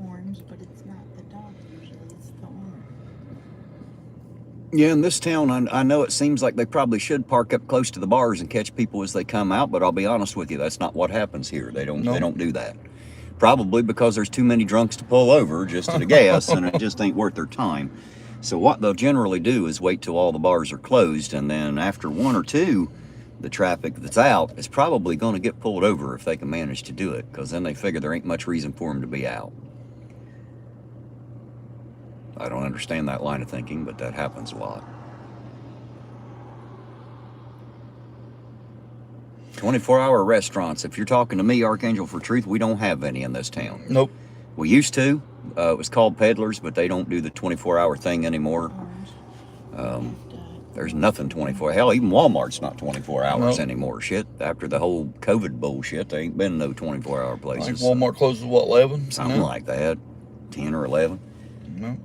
Horns, but it's not the dog usually, it's the owner. Yeah, in this town, I know it seems like they probably should park up close to the bars and catch people as they come out, but I'll be honest with you, that's not what happens here. They don't do that. Probably because there's too many drunks to pull over just to the gas, and it just ain't worth their time. So what they'll generally do is wait till all the bars are closed, and then after one or two, the traffic that's out is probably going to get pulled over if they can manage to do it, because then they figure there ain't much reason for them to be out. I don't understand that line of thinking, but that happens a lot. 24-hour restaurants. If you're talking to me, Archangel for Truth, we don't have any in this town. Nope. We used to. It was called Peddlers, but they don't do the 24-hour thing anymore. There's nothing 24. Hell, even Walmart's not 24 hours anymore. Shit, after the whole COVID bullshit, there ain't been no 24-hour places. Like Walmart closes, what, 11? Something like that. 10 or 11. No.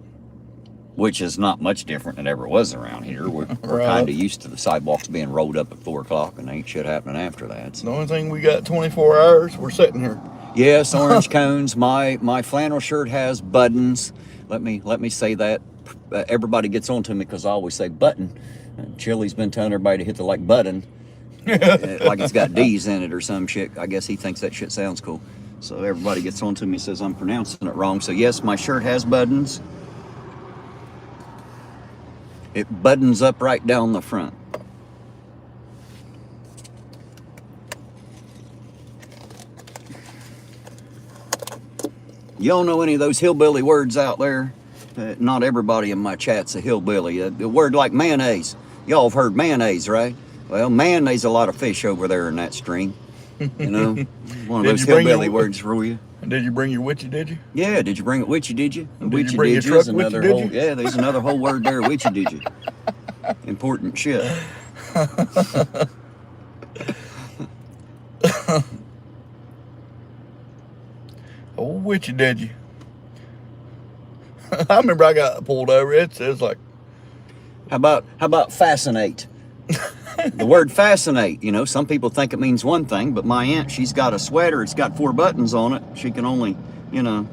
Which is not much different than it ever was around here. We're Right. kind of used to the sidewalks being rolled up at 4 o'clock and ain't shit happening after that. So. The only thing we got 24 hours, we're sitting here. Yes, orange cones. My flannel shirt has buttons. Let me say that. Everybody gets on to me because I always say button. And Chili's been telling everybody to hit the like button. Like it's got D's in it or some shit. I guess he thinks that shit sounds cool. So everybody gets on to me and says I'm pronouncing it wrong. So yes, my shirt has buttons. It buttons up right down the front. You don't know any of those hillbilly words out there? Not everybody in my chat's a hillbilly. A word like mayonnaise. Y'all have heard mayonnaise, right? Well, mayonnaise a lot of fish over there in that stream. You know, one of those hillbilly words for you. Did you bring your witchy, did you? Yeah, did you bring it with you, did you? Did you bring your truck with you, did you? Yeah, there's another whole word there, with you, did you? Important shit. Oh, witchy, did you? I remember I got pulled over. It's like, How about fascinate? The word fascinate, you know, some people think it means one thing, but my aunt, she's got a sweater, it's got 4 buttons on it. She can only, you know,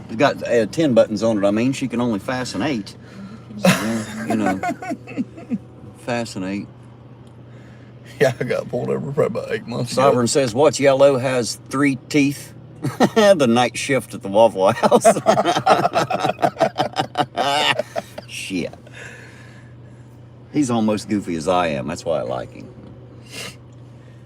it's got 10 buttons on it, I mean, she can only fascinate. So, you know, fascinate. yeah, I got pulled over probably about 8 months Sovereign says, what's yellow has 3 teeth? The night shift at the Waffle House. Shit. He's almost goofy as I am. That's why I like him.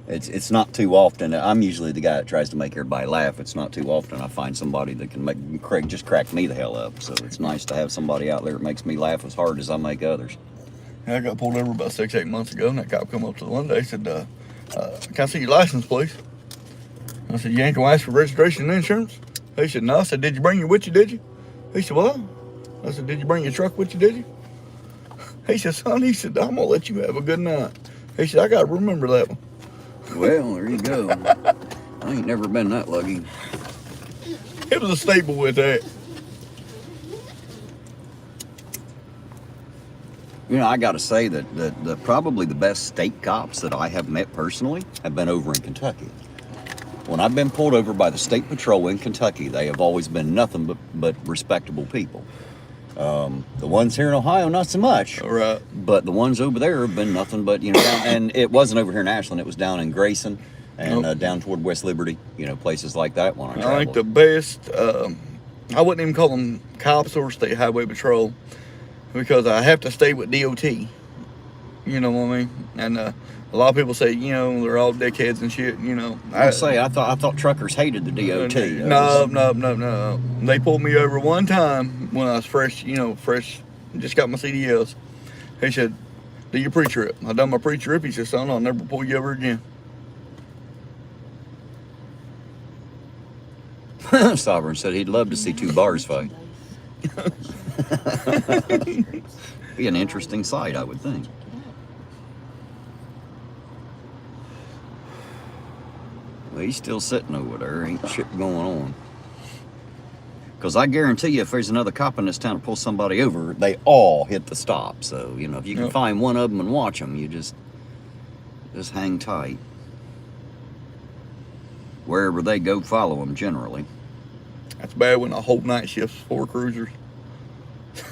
It's not too often. I'm usually the guy that tries to make everybody laugh. It's not too often I find somebody that can just crack me the hell up. So it's nice to have somebody out there that makes me laugh as hard as I make others. I got pulled over about 6-8 months ago, and that cop come up to the one day and said, can I see your license, please? I said, you ain't gonna ask for registration and insurance? He said, no. I said, did you bring your with you, did you? He said, what? I said, did you bring your truck with you, did you? He said, son, he said, I'm gonna let you have a good night. He said, I gotta remember that one. Well, there you go. I ain't never been that lucky. It was a staple with that. You know, I got to say that probably the best state cops that I have met personally have been over in Kentucky. When I've been pulled over by the state patrol in Kentucky, they have always been nothing but respectable people. The ones here in Ohio, not so much. All right. But the ones over there have been nothing but, you know, and it wasn't over here in Ashland. It was down in Grayson and down toward West Liberty, you know, places like that when I traveled. I think the best, I wouldn't even call them cops or state highway patrol, because I have to stay with DOT. You know what I mean? And a lot of people say, you know, they're all dickheads and shit. You know, I thought truckers hated the DOT. No. They pulled me over one time when I was fresh, just got my CDLs. He said, do your pre-trip. I done my pre-trip. He said, son, I'll never pull you over again. Sovereign said he'd love to see 2 bars fight. Be an interesting sight, I would think. Well, he's still sitting over there. Ain't shit going on. Because I guarantee you, if there's another cop in this town to pull somebody over, they all hit the stop. So, you know, if you can find one of them and watch them, you just hang tight. Wherever they go, follow them generally. That's bad when a whole night shift's 4 cruisers.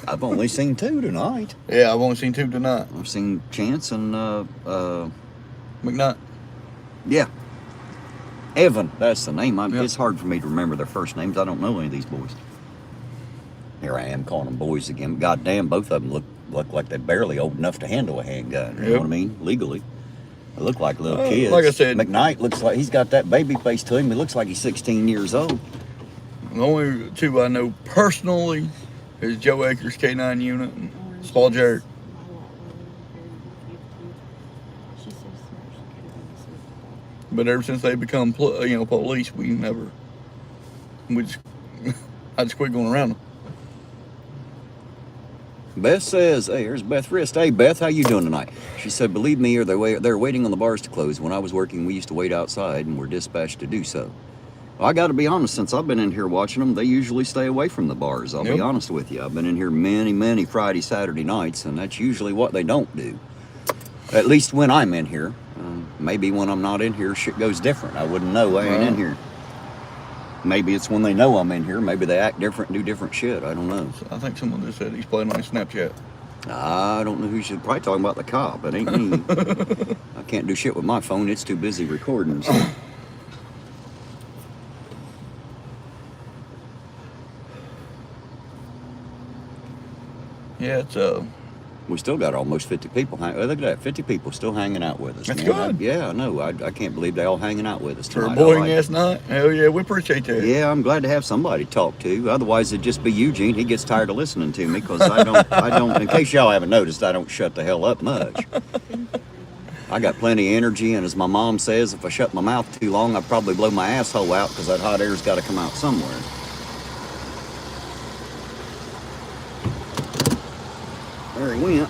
I've only seen 2 tonight. Yeah, I've only seen 2 tonight. I've seen Chance and, McNutt. yeah. Evan, that's the name. It's hard for me to remember their first names. I don't know any of these boys. Here I am calling them boys again. God damn, both of them look like they're barely old enough to handle a handgun. You know what I mean? Legally. They look like little kids. Like I said, McKnight looks like he's got that baby face to him. He looks like he's 16 years old. The only 2 I know personally is Joe Akers, K9 unit, and Paul Jarrett. But ever since they become, police, I just quit going around them. Beth says, hey, here's Beth Wrist. Hey, Beth, how you doing tonight? She said, believe me, or they're waiting on the bars to close. When I was working, we used to wait outside and were dispatched to do so. Well, I got to be honest, since I've been in here watching them, they usually stay away from the bars. I'll be honest with you. I've been in here many Friday, Saturday nights, and that's usually what they don't do. At least when I'm in here. Maybe when I'm not in here, shit goes different. I wouldn't know. I ain't in here. Maybe it's when they know I'm in here. Maybe they act different, do different shit. I don't know. I think someone just said he's playing on his Snapchat. I don't know who should. Probably talking about the cop. It ain't me. I can't do shit with my phone. It's too busy recording. So. Yeah, it's We still got almost 50 people. Look at that, 50 people still hanging out with us. That's man. good. Yeah, no, I can't believe they all hanging out with us For a tonight. boring I like ass night. Hell yeah, we appreciate that. Yeah, I'm glad to have somebody to talk to. Otherwise, it'd just be Eugene. He gets tired of listening to me because I don't. In case y'all haven't noticed, I don't shut the hell up much. I got plenty of energy, and as my mom says, if I shut my mouth too long, I'd probably blow my asshole out because that hot air's got to come out somewhere. There he went.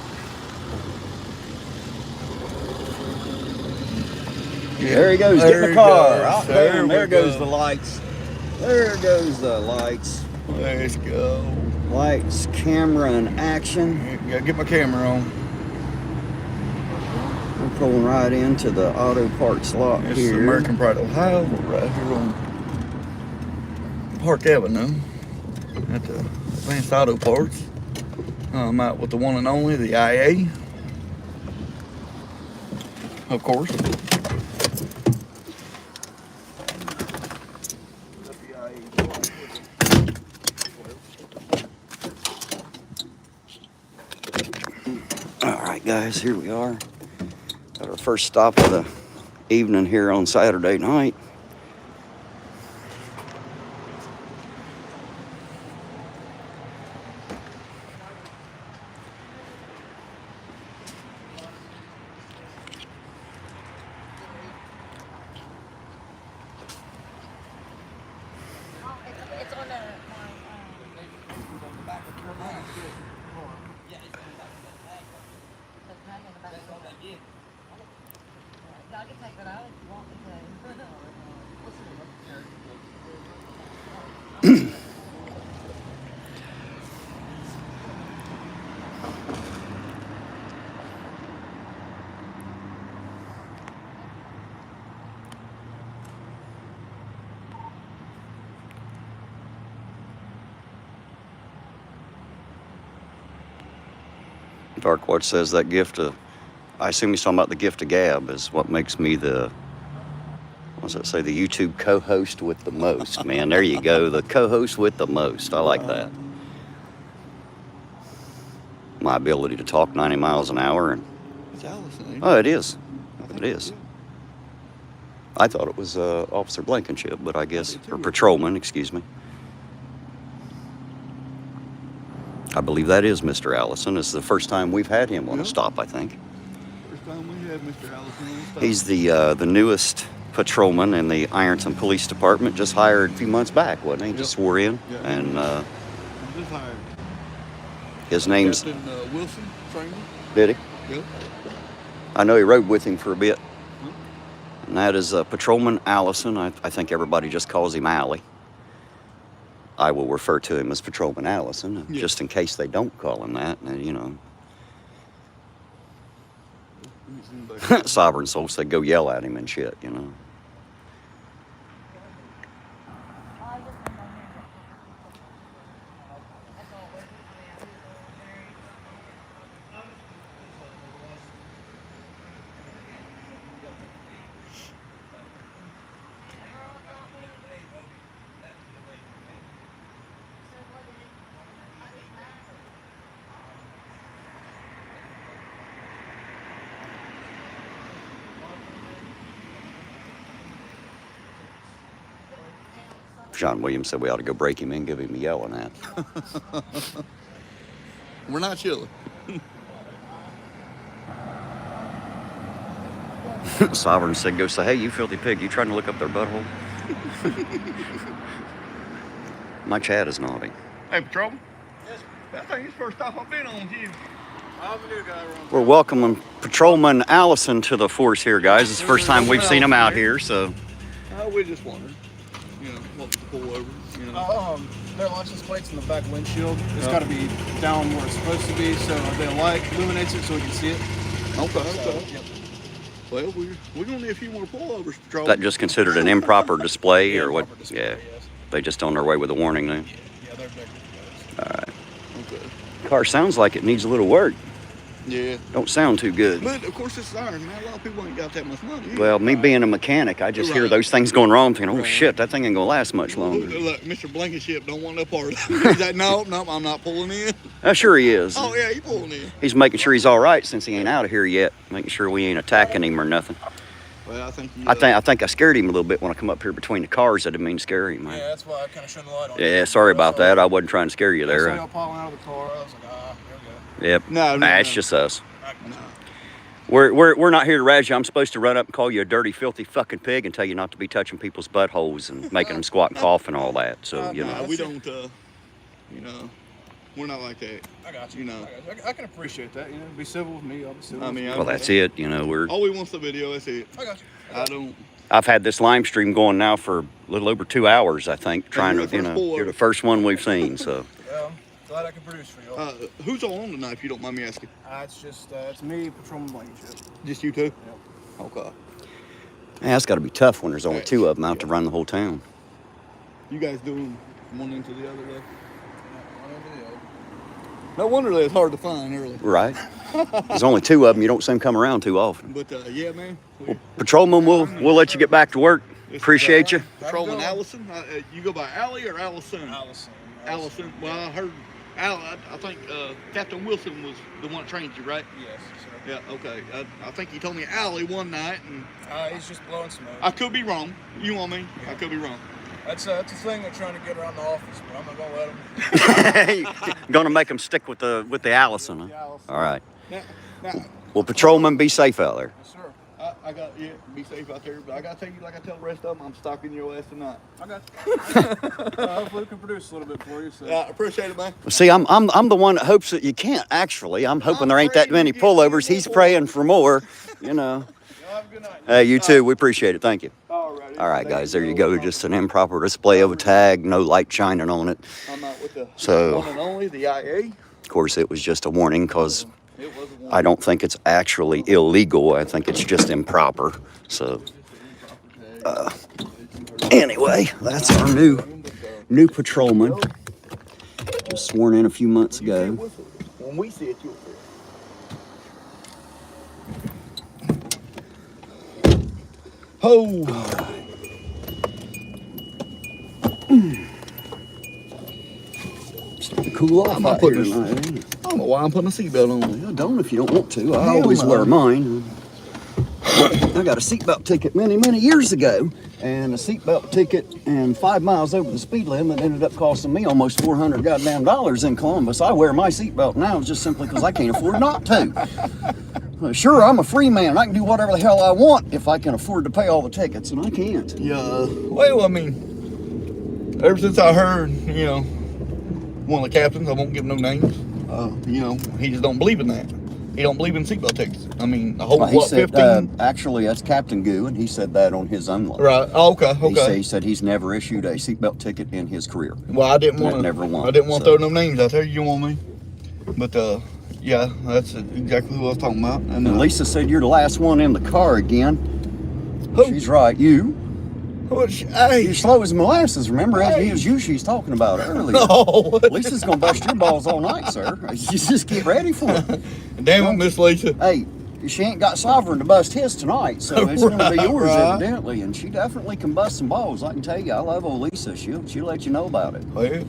Yeah. There he goes. Get in There the he car. goes. Out There there. we There goes go. the lights. There goes the lights. Let's go. Lights, camera, and action. Yeah, get my camera on. We're pulling right into the auto parts lot This here. is American Pride, Ohio. We're right here on Park Avenue at the Advanced Auto Parts. I'm out with the one and only, the IA. Of course. All right, guys, here we are. Got our first stop of the evening here on Saturday night. It's on the I can take that out if you want me to. Darkwatch says that gift of, I assume he's talking about the gift of gab is what makes me the, what's that say, the YouTube co-host with the most, man. There you go, the co-host with the most. I like that. My ability to talk 90 miles an hour. And It's Allison, ain't it? oh, it is. It is. I thought it was Officer Blankenship, but I guess, or patrolman, excuse me. I believe that is Mr. Allison. It's the first time we've had him on a stop, I think. First time we had Mr. Allison on the stop. He's the newest patrolman in the Ironton Police Department. Just hired a few months back, wasn't he? Yep. Just swore in. Yep. And Just hired. his name's, Captain Wilson, trainer. did he? Yep. I know he rode with him for a bit. And that is Patrolman Allison. I think everybody just calls him Allie. I will refer to him as Patrolman Allison, Yeah. just in case they don't call him that, you know. Sovereign Soul said go yell at him and shit, you know. John Williams said we ought to go break him in, give him a yelling at. We're not chilling. Sovereign said go say, hey, you filthy pig, you trying to look up their butthole? My chat is nodding. Hey, Patrolman. Yes. I think it's the first stop I've been on with you. I'm a new guy around. We're welcoming Patrolman Allison to the force here, guys. It's the first time we've seen him out here, so. We just wondered, what to pull over, Their license plate's in the back windshield. It's got to be down where it's supposed to be, so the light illuminates it so we can see it. Okay. Yep. Well, we're gonna need a few more pullovers, Patrolman. That just considered an improper display or what? Proper display, Yeah, yes. they just on their way with a warning now. Yeah, they're bigger. All right. Okay. Car sounds like it needs a little work. Yeah. Don't sound too good. But of course, it's iron, man. A lot of people ain't got that much money. Well, me being a mechanic, I just hear Right. those things going wrong, thinking, oh Right. shit, that thing ain't gonna last much longer. Look, Mr. Blankenship don't want no part of it. He's like, no, I'm not pulling in. Sure he is. Oh yeah, he pulling in. He's making sure he's all right since he ain't out of here yet, making sure we ain't attacking him or nothing. Well, I think. I think I scared him a little bit when I come up here between the cars. I didn't mean to scare him, man. Yeah, that's why I kind of shone the light on you. Yeah, sorry about that. I wasn't trying to scare you I saw there. y'all piling out of the car. I was like, there we go. Yep. No, Nah, it's just us. No. We're not here to razz you. I'm supposed to run up and call you a dirty, filthy fucking pig and tell you not to be touching people's buttholes and making them squat and cough and all that. So, you know. Nah, we don't. We're not like that. I got you. You know. I can appreciate that. You know, be civil with me. I'll be civil. I mean, Well, that's it. You know, all we want's the video. That's it. I got you. I don't. I've had this live stream going now for a little over 2 hours, I think, trying you're to, the you first know, boy. you're the first one we've seen, so. Yeah, I'm glad I can produce for y'all. Who's all on tonight, if you don't mind me asking? It's me, Patrolman Blankenship. Just you two? Yep. Okay. Man, that's got to be tough when there's only 2 of them out to run the whole town. You guys doing one into the other, though? No wonder that it's hard to find early. Right? There's only 2 of them. You don't see them come around too often. But yeah, man. Well, Patrolman, we'll let you get back to work. Appreciate you. Patrolman Allison. You go by Allie or Allison? Allison. Allison. Well, I heard I think Captain Wilson was the one that trained you, right? Yes, sir. Yeah. Okay. I think he told me Allie one night, and He's just blowing smoke. I could be wrong. You want me? I could be wrong. That's a thing they're trying to get around the office, but I'm not gonna let them. Gonna make them stick with the Allison, huh? The Allison. All right. Now, Well, Patrolman, be safe out there. Yes, sir. I got be safe out there, but I gotta tell you, like I tell the rest of them, I'm stalking your ass tonight. I got you. Hopefully we can produce a little bit for you. So. Yeah, I appreciate it, man. Well, see, I'm the one that hopes that you can't. Actually, I'm hoping there ain't that praying many you get pullovers. more He's praying for more. You know. Y'all have a good night. Hey, you too. We appreciate it. Thank you. Alrighty. All right, guys. There you go. Just an improper display of a tag, no light shining on it. I'm out with the So- one and only, the IA. Of course, it was just a warning because It was a one. I don't think it's actually illegal. I think it's just improper. So, anyway, that's our new patrolman. Just sworn in a few months ago. When we see it, you'll see it. Oh. Cool off I'm not out here putting this- tonight, ain't it? I don't know why I'm putting a seatbelt on. Well, don't if you don't want to. I Hell always no. wear mine. I got a seatbelt ticket many years ago, and a seatbelt ticket and 5 miles over the speed limit ended up costing me almost $400 goddamn dollars in Columbus. I wear my seatbelt now just simply because I can't afford not to. Sure, I'm a free man. I can do whatever the hell I want if I can afford to pay all the tickets, and I can't. Yeah. Well, I mean, ever since I heard, one of the captains, I won't give no names, he just don't believe in that. He don't believe in seatbelt tickets. I mean, a whole, Well, he what, said, 15? actually, that's Captain Goo, and he said that on his own. Right. Oh, okay. He said he's never issued a seatbelt ticket in his career. Well, I didn't want to. Never won, I didn't want to so. throw no names out there. You want me? But yeah, that's exactly who I was talking about. And Lisa said you're the last one in the car again. Who? She's right. You. Hey. You're slow as molasses. Remember, it was you she's talking about earlier. No. Lisa's gonna bust your balls all night, sir. You just get ready for it. Damn it, Miss Lisa. Hey, she ain't got Sovereign to bust his tonight, so it's gonna be yours Right. evidently. And she definitely can bust some balls. I can tell you, I love old Lisa. She'll let you know about it. Well,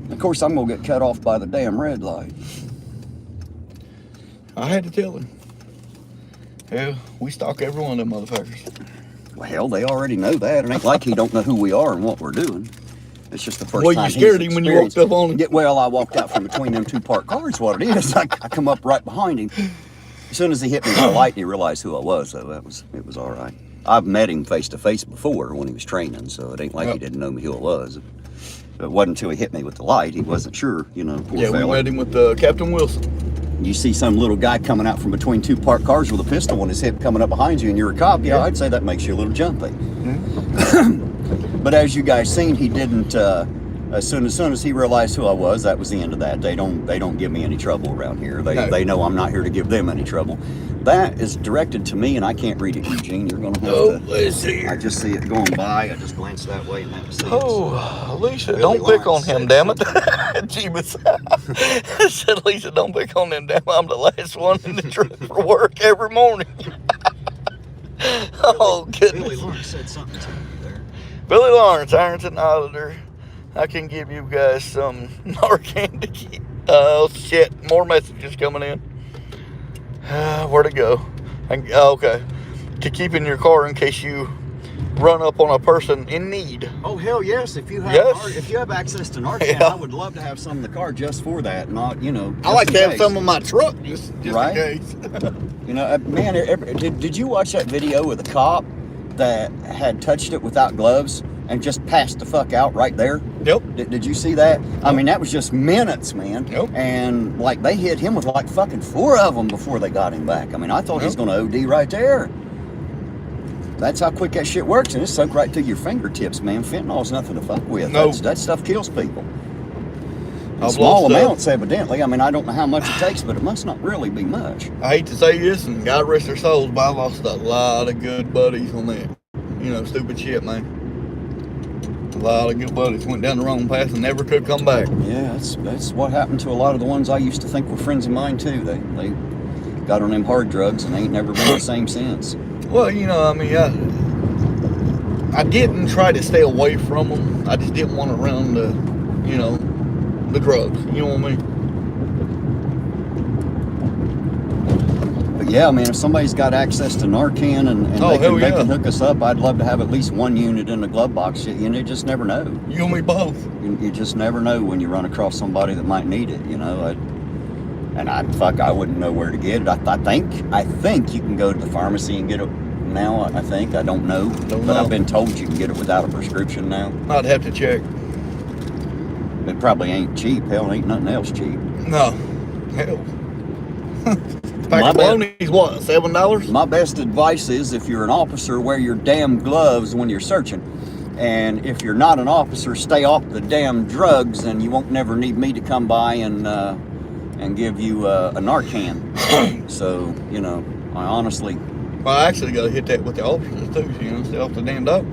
Of course, I'm gonna get cut off by the damn red light. I had to tell him. Yeah, we stalk every one of them motherfuckers. Well, hell, they already know that. It ain't like he don't know who we are and what we're doing. It's just the first Well, time you scared him when you walked up on him. Well, I walked out from between them 2 parked cars. What it is, I come up right behind him. As soon as he hit me with the light, he realized who I was. So it was all right. I've met him face to face before when he was training, so it ain't like he didn't know me who I was. It wasn't until he hit me with the light. He wasn't sure, poor Yeah, we fella. met him with Captain Wilson. You see some little guy coming out from between 2 parked cars with a pistol on his hip coming up behind you and you're a cop, yeah, I'd say that makes you a little jumpy. But as you guys seen, he didn't as soon as he realized who I was, that was the end of that. They don't give me any trouble around here. They know I'm not here to give them any trouble. That is directed to me, and I can't read it, Eugene. You're gonna have to. Let's see here. I just see it going by. I just glanced that way and have to see it. Oh, Lisa, Billy don't pick on Lawrence him, said damn it. something. Jeebus. I said, Lisa, don't pick on him, damn it. I'm the last one in the truck for work every morning. Oh, Billy goodness. Lawrence said something to me there. Billy Lawrence, Ironton auditor. I can give you guys some Narcan to keep. Oh, shit. More messages coming in. Where'd it go? Okay. To keep in your car in case you run up on a person in need. Oh hell yes! If you have if you have access to Narcan, Yeah. I would love to have some in the car just for that. Not I like to have some in my truck just Right? in case. Man, did you watch that video of the cop that had touched it without gloves and just passed the fuck out right there? Yep. Did you see that? I mean, that was just minutes, man. Yep. And like they hit him with like fucking 4 of them before they got him back. I mean, I thought he was Yep. going to OD right there. That's how quick that shit works, and it's sunk right to your fingertips, man. Fentanyl's nothing to fuck with. No. That stuff kills people. In I've small lost, amounts, evidently. I mean, I don't know how much it takes, but it must not really be much. I hate to say this, and God rest their souls, but I lost a lot of good buddies on that. Stupid shit, man. A lot of good buddies went down the wrong path and never could come back. Yeah, that's what happened to a lot of the ones I used to think were friends of mine too. They got on them hard drugs and they ain't never been the same since. Well, I didn't try to stay away from them. I just didn't want around the drugs. You know what I mean? But yeah, man, if somebody's got access to Narcan and Oh, hell they yeah. can hook us up, I'd love to have at least one unit in the glove box. You just never know. You and me both. You just never know when you run across somebody that might need it. I wouldn't know where to get it. I think you can go to the pharmacy and get it now. I think I don't know, but I've been told you can get it without a prescription now. I'd have to check. It probably ain't cheap. Hell, ain't nothing else cheap. No. Hell. Pack My of bad. bologna's what, $7? My best advice is if you're an officer, wear your damn gloves when you're searching. And if you're not an officer, stay off the damn drugs, and you won't never need me to come by and give you a Narcan. So, I honestly... Well, I actually got to hit that with the officers too, stay off the damn dog.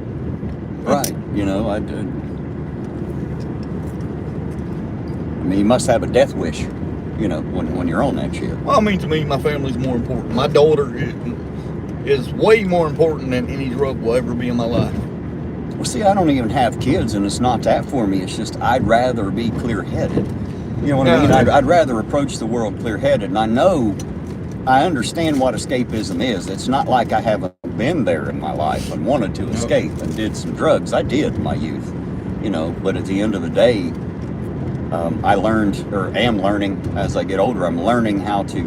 Right, I did. I mean, you must have a death wish, when you're on that shit. Well, to me, my family's more important. My daughter is way more important than any drug will ever be in my life. Well, see, I don't even have kids, and it's not that for me. It's just I'd rather be clear-headed. You know what I mean? I'd rather approach the world clear-headed, and I understand what escapism is. It's not like I haven't been there in my life and wanted to escape and did some drugs. I did in my youth, but at the end of the day, I learned, or am learning as I get older, I'm learning how to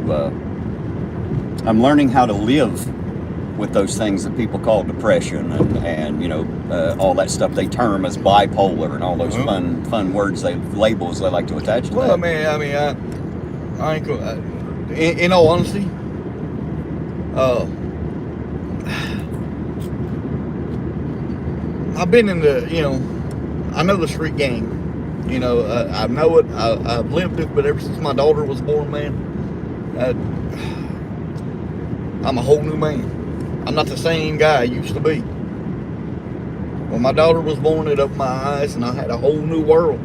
live with those things that people call depression and all that stuff they term as bipolar and all those fun words, labels they like to attach to Well, that. I ain't gonna, in all honesty, I've been in I know the street gang. I know it. I've lived it, but ever since my daughter was born, man, I'm a whole new man. I'm not the same guy I used to be. When my daughter was born, it opened my eyes, and I had a whole new world.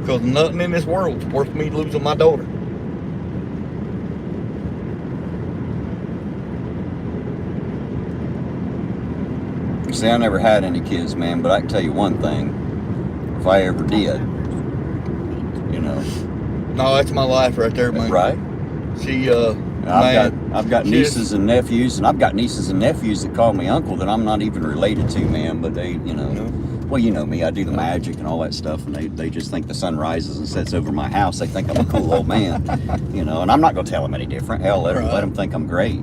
Because nothing in this world's worth me losing my daughter. See, I never had any kids, man, but I can tell you one thing. If I ever did, No, that's my life right there, man. right? She, I've got she nieces is- and nephews, and I've got nieces and nephews that call me uncle that I'm not even related to, man. But they, well, you know me, I do the magic and all that stuff, and they just think the sun rises and sets over my house. They think I'm a cool old man, and I'm not gonna tell them any different. Hell, let them think I'm great,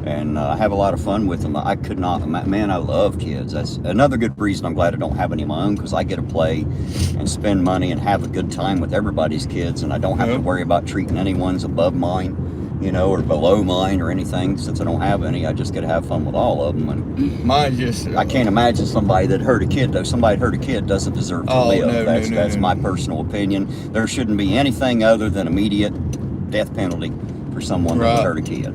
And I have a lot of fun with them. I could not, man, I love kids. That's another good reason I'm glad I don't have any of my own, because I get to play and spend money and have a good time with everybody's kids, and I don't have to worry about treating anyone's above mine. you know, or below mine or anything. Since I don't have any, I just get to have fun with all of them. And Mine's just. I can't imagine somebody that hurt a kid, though. Somebody that hurt a kid doesn't deserve to Oh, live. no, That's no. my personal opinion. There shouldn't be anything other than immediate death penalty for someone that Right. would hurt a kid.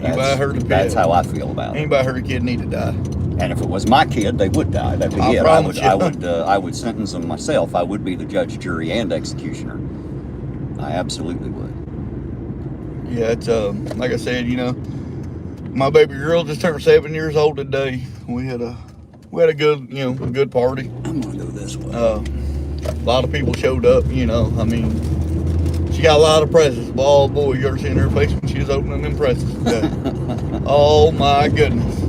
Anybody hurt a kid? That's how I feel about it. Anybody hurt a kid need to die. And if it was my kid, they would die. That'd be I it. promise you. I would sentence them myself. I would be the judge, jury, and executioner. I absolutely would. Yeah, it's like I said, you know, my baby girl just turned 7 years old today. We had a good, you know, good party. I'm gonna go this way. A lot of people showed up. You know, I mean, she got a lot of presents. But oh boy, you ever seen her face when she was opening them presents today? Oh my goodness.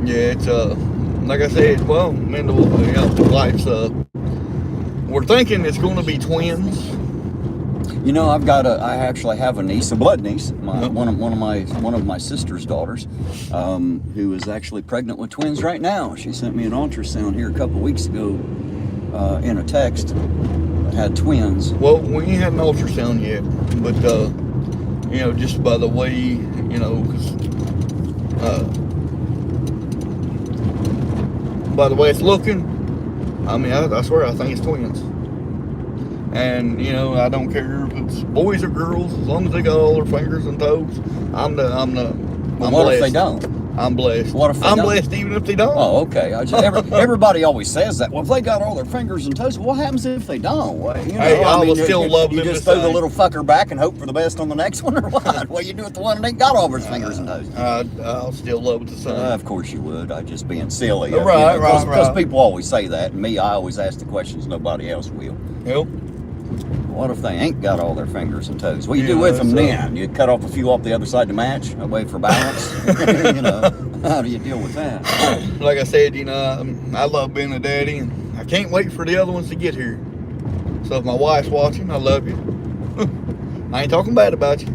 Yeah, it's like I said, well, Mendel, you know, life's we're thinking it's going to be twins. You know, I actually have a niece, a blood niece, one of my sister's daughters, who is actually pregnant with twins right now. She sent me an ultrasound here a couple of weeks ago in a text. Had twins. Well, we ain't had an ultrasound yet, but you know, just by the way, you know, 'cause, by the way it's looking, I mean, I swear I think it's twins. And you know, I don't care if it's boys or girls, as long as they got all their fingers and toes. I'm What blessed. if they don't? I'm blessed. What if they I'm don't? blessed even if they don't. Oh, okay. Everybody always says that. Well, if they got all their fingers and toes, what happens if they don't? Well, you know, Hey, I will still love you them just the throw the same. little fucker back and hope for the best on the next one, or what? What you do with the one that ain't got all of his fingers and toes? I'll still love it the same. Of course you would. I just being silly. Right. Because people always say that, and me, I always ask the questions nobody else will. Yep. What if they ain't got all their fingers and toes? What do you do Yeah, with them so- then? You cut off a few off the other side to match, away for balance? You know, how do you deal with that? Like I said, you know, I love being a daddy, and I can't wait for the other ones to get here. So if my wife's watching, I love you. I ain't talking bad about you.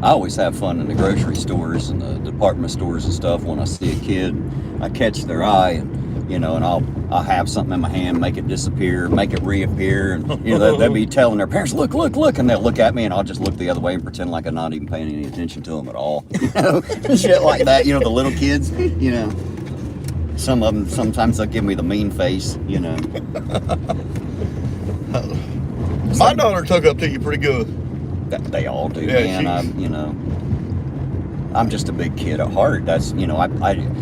I always have fun in the grocery stores and the department stores and stuff. When I see a kid, I catch their eye, and you know, and I'll have something in my hand, make it disappear, make it reappear, and you know, they'll be telling their parents, look, and they'll look at me, and I'll just look the other way and pretend like I'm not even paying any attention to them at all. You know, shit like that. You know, the little kids. You know, some of them sometimes they'll give me the mean face. You know. My daughter took up to you pretty good. They all do, Yeah, man. I'm just a big kid at heart. That's, you know, I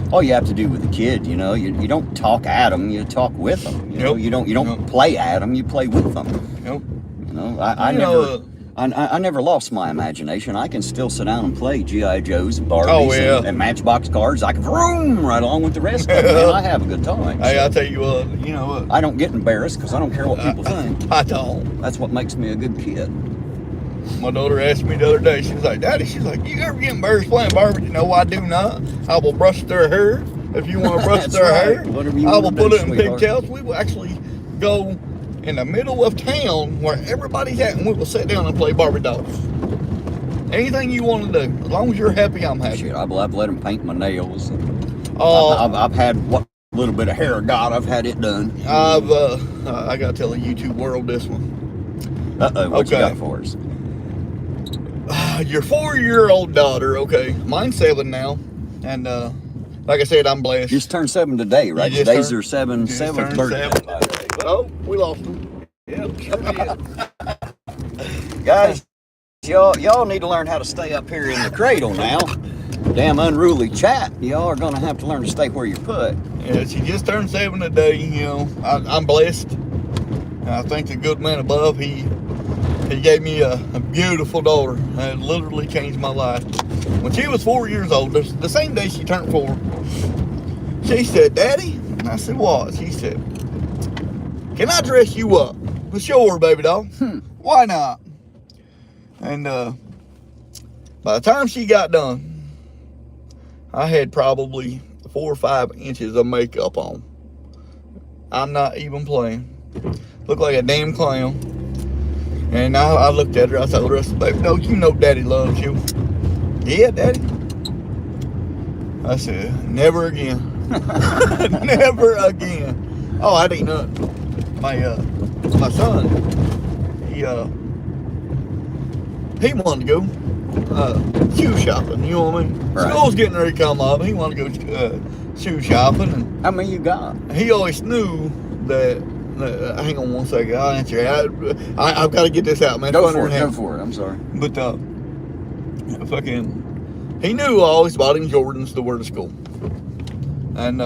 all you have to do with a kid, you know, you don't talk at them, you talk with them. You know, you don't Yep. play at them, you play with them. Yep. You know, I You never. know, I never lost my imagination. I can still sit down and play G.I. Joes and Barbies Oh, yeah. and Matchbox cars. I can vroom right along with the rest of them, man. I have a good time. Hey, So I'll tell you what, you know what? I don't get embarrassed because I don't care what people think. I don't. That's what makes me a good kid. My daughter asked me the other day, she was like, Daddy, she's like, you ever get embarrassed playing Barbie? No, I do not. I will brush their hair. If you want to brush That's their right. hair, Whatever you I will want to put do, it in sweetheart. pigtails. We will actually go in the middle of town where everybody's at, and we will sit down and play Barbie dolls. Anything you want to do. As long as you're happy, I'm happy. Shit, I've let them paint my nails. Oh, I've had what little bit of hair I got. I've had it done. I gotta tell the YouTube world this one. What you Okay. got for us? Your 4-year-old daughter, okay, mine's 7 now, and like I said, I'm blessed. Just turned 7 today, right? You just Today's turned- their just 7th turned birthday. 7. Oh, we lost him. Yep, sure did. Guys, y'all need to learn how to stay up here in the cradle now. Damn unruly chat. Y'all are gonna have to learn to stay where you're put. Yeah, she just turned 7 today. You know, I'm blessed. And I think the good man above, he gave me a beautiful daughter. It literally changed my life. When she was 4 years old, the same day she turned 4, she said, Daddy, and I said, what? She said, can I dress you up? Well, sure, baby doll. Why not? And by the time she got done, I had probably 4 or 5 inches of makeup on. I'm not even playing. Looked like a damn clown. And I looked at her, I told her, baby, don't you know Daddy loves you? Yeah, Daddy. I said, never again. Never again. Oh, I didn't know. My my son, he wanted to go shoe shopping. You know what I mean? Right. School's getting ready to come up. He wanted to go shoe shopping, and How many you got? he always knew that. Hang on one second. I'll answer it. I've got to get this out, man. Go for it. Go for it. I'm sorry. But fucking, he knew I always bought him Jordans to wear to school, and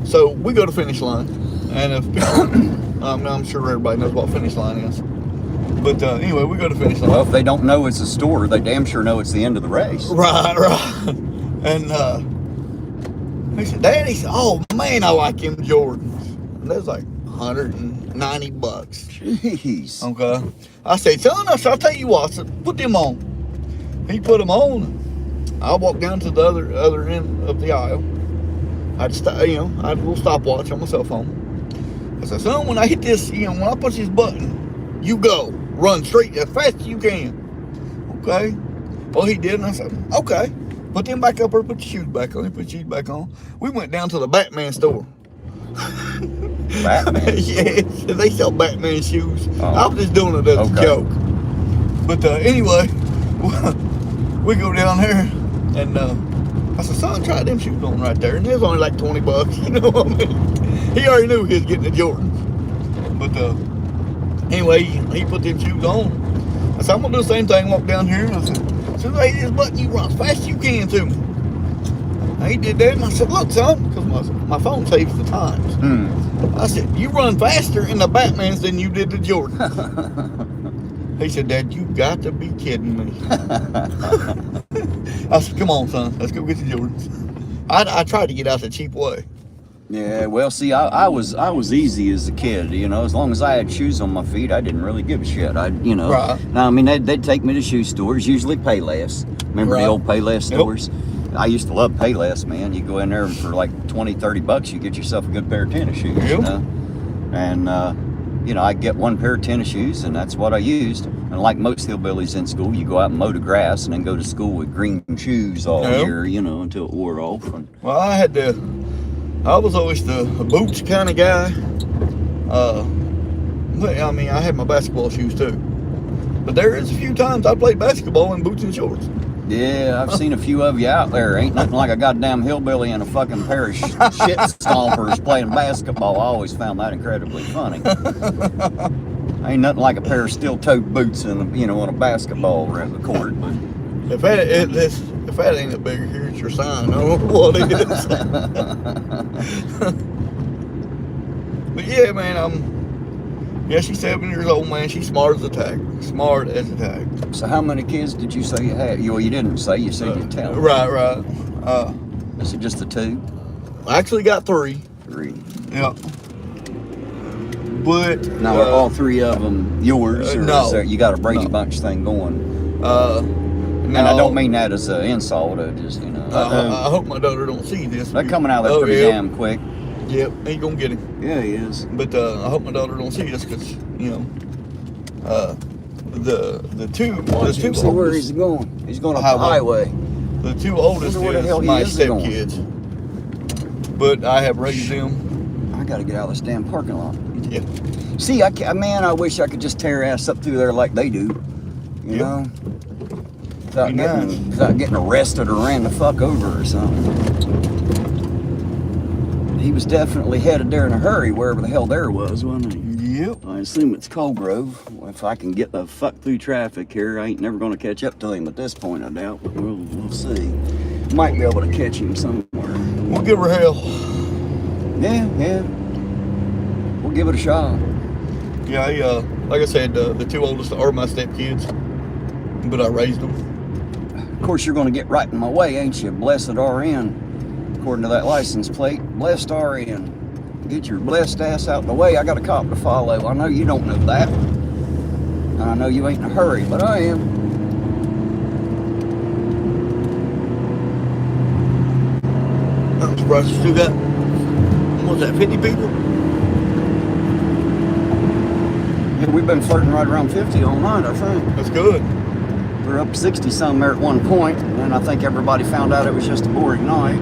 so we go to finish line, and if I'm sure everybody knows what finish line is. But anyway, we go to finish line. Well, if they don't know it's a store, they damn sure know it's the end of the race. Right. And he said, Daddy, oh man, I like him Jordans. And that was like $190. Jeez. Okay. I said, son, I'll tell you what, I said, put them on. He put them on. I walked down to the other end of the aisle. I had a little stopwatch on my cell phone. I said, son, when I hit this, when I push this button, you go. Run straight as fast as you can. Okay? Well, he did, and I said, okay. Put them back up or put your shoes back on. He put your shoes back on. We went down to the Batman store. Batman? Yeah, they sell Batman shoes. Oh. I was just doing it as a joke. But anyway, we go down there, and I said, son, try them shoes on right there. And it was only like $20, you know what I mean? He already knew he was getting the Jordans. But anyway, he put them shoes on. I said, I'm going to do the same thing, walk down here. And I said, as soon as I hit this button, you run as fast as you can to me. And he did that, and I said, look, son, because my phone saves the times. I said, you run faster in the Batmans than you did the Jordans. He said, Dad, you got to be kidding me. I said, come on, son, let's go get the Jordans. I tried to get out the cheap way. Yeah, well, see, I was easy as a kid, as long as I had shoes on my feet, I didn't really give a shit. Right. Now, I mean, they'd take me to shoe stores, usually Payless. Remember the old Payless stores? Yep. I used to love Payless, man. You go in there and for like $20-$30, you get yourself a good pair of tennis shoes, And, I'd get one pair of tennis shoes, and that's what I used. And like most hillbillies in school, you go out and mow the grass and then go to school with green shoes all year, until it wore off. And, well, I was always the boots kind of guy. But, I mean, I had my basketball shoes too. But there is a few times I played basketball in boots and shorts. Yeah, I've seen a few of you out there. Ain't nothing like a goddamn hillbilly and a fucking pair of shit stompers playing basketball. I always found that incredibly funny. Ain't nothing like a pair of steel-toed boots in on a basketball court. If that ain't a bigger, here's your sign. I don't know what it is. But yeah, man, she's 7 years old, man. She's smart as a tag. Smart as a tag. So how many kids did you say you had? Well, you didn't say. You said you'd tell. Right. Is it just the two? I actually got 3. 3. Yeah. But now are all 3 of them yours, or no, is there, you got a Brady Bunch thing going? And I don't mean that as an insult. I just I hope my daughter don't see this. They're coming out there pretty damn quick. Yep, he's gonna get him. Yeah, he is. But I hope my daughter don't see this because the two So where is he going? He's going up the highway. The 2 oldest where the hell is my he is going. stepkids. But I have raised them. I got to get out of this damn parking lot. Yeah. See, I wish I could just tear ass up through there like they do. You know? Without getting arrested or ran the fuck over or something. He was definitely headed there in a hurry, wherever the hell there was, wasn't he? Yep. I assume it's Colgrove. If I can get the fuck through traffic here, I ain't never going to catch up to him at this point, I doubt. But we'll see. Might be able to catch him somewhere. We'll give her hell. Yeah. We'll give it a shot. Yeah, like I said, the 2 oldest are my stepkids, but I raised them. Of course, you're going to get right in my way, ain't you? Blessed RN. According to that license plate, blessed RN. Get your blessed ass out of the way. I got a cop to follow. I know you don't know that. And I know you ain't in a hurry, but I am. I'm surprised you still got, what's that, 50 people? Yeah, we've been flirting right around 50 all night, I think. That's good. We're up 60 some there at one point, and I think everybody found out it was just a boring night.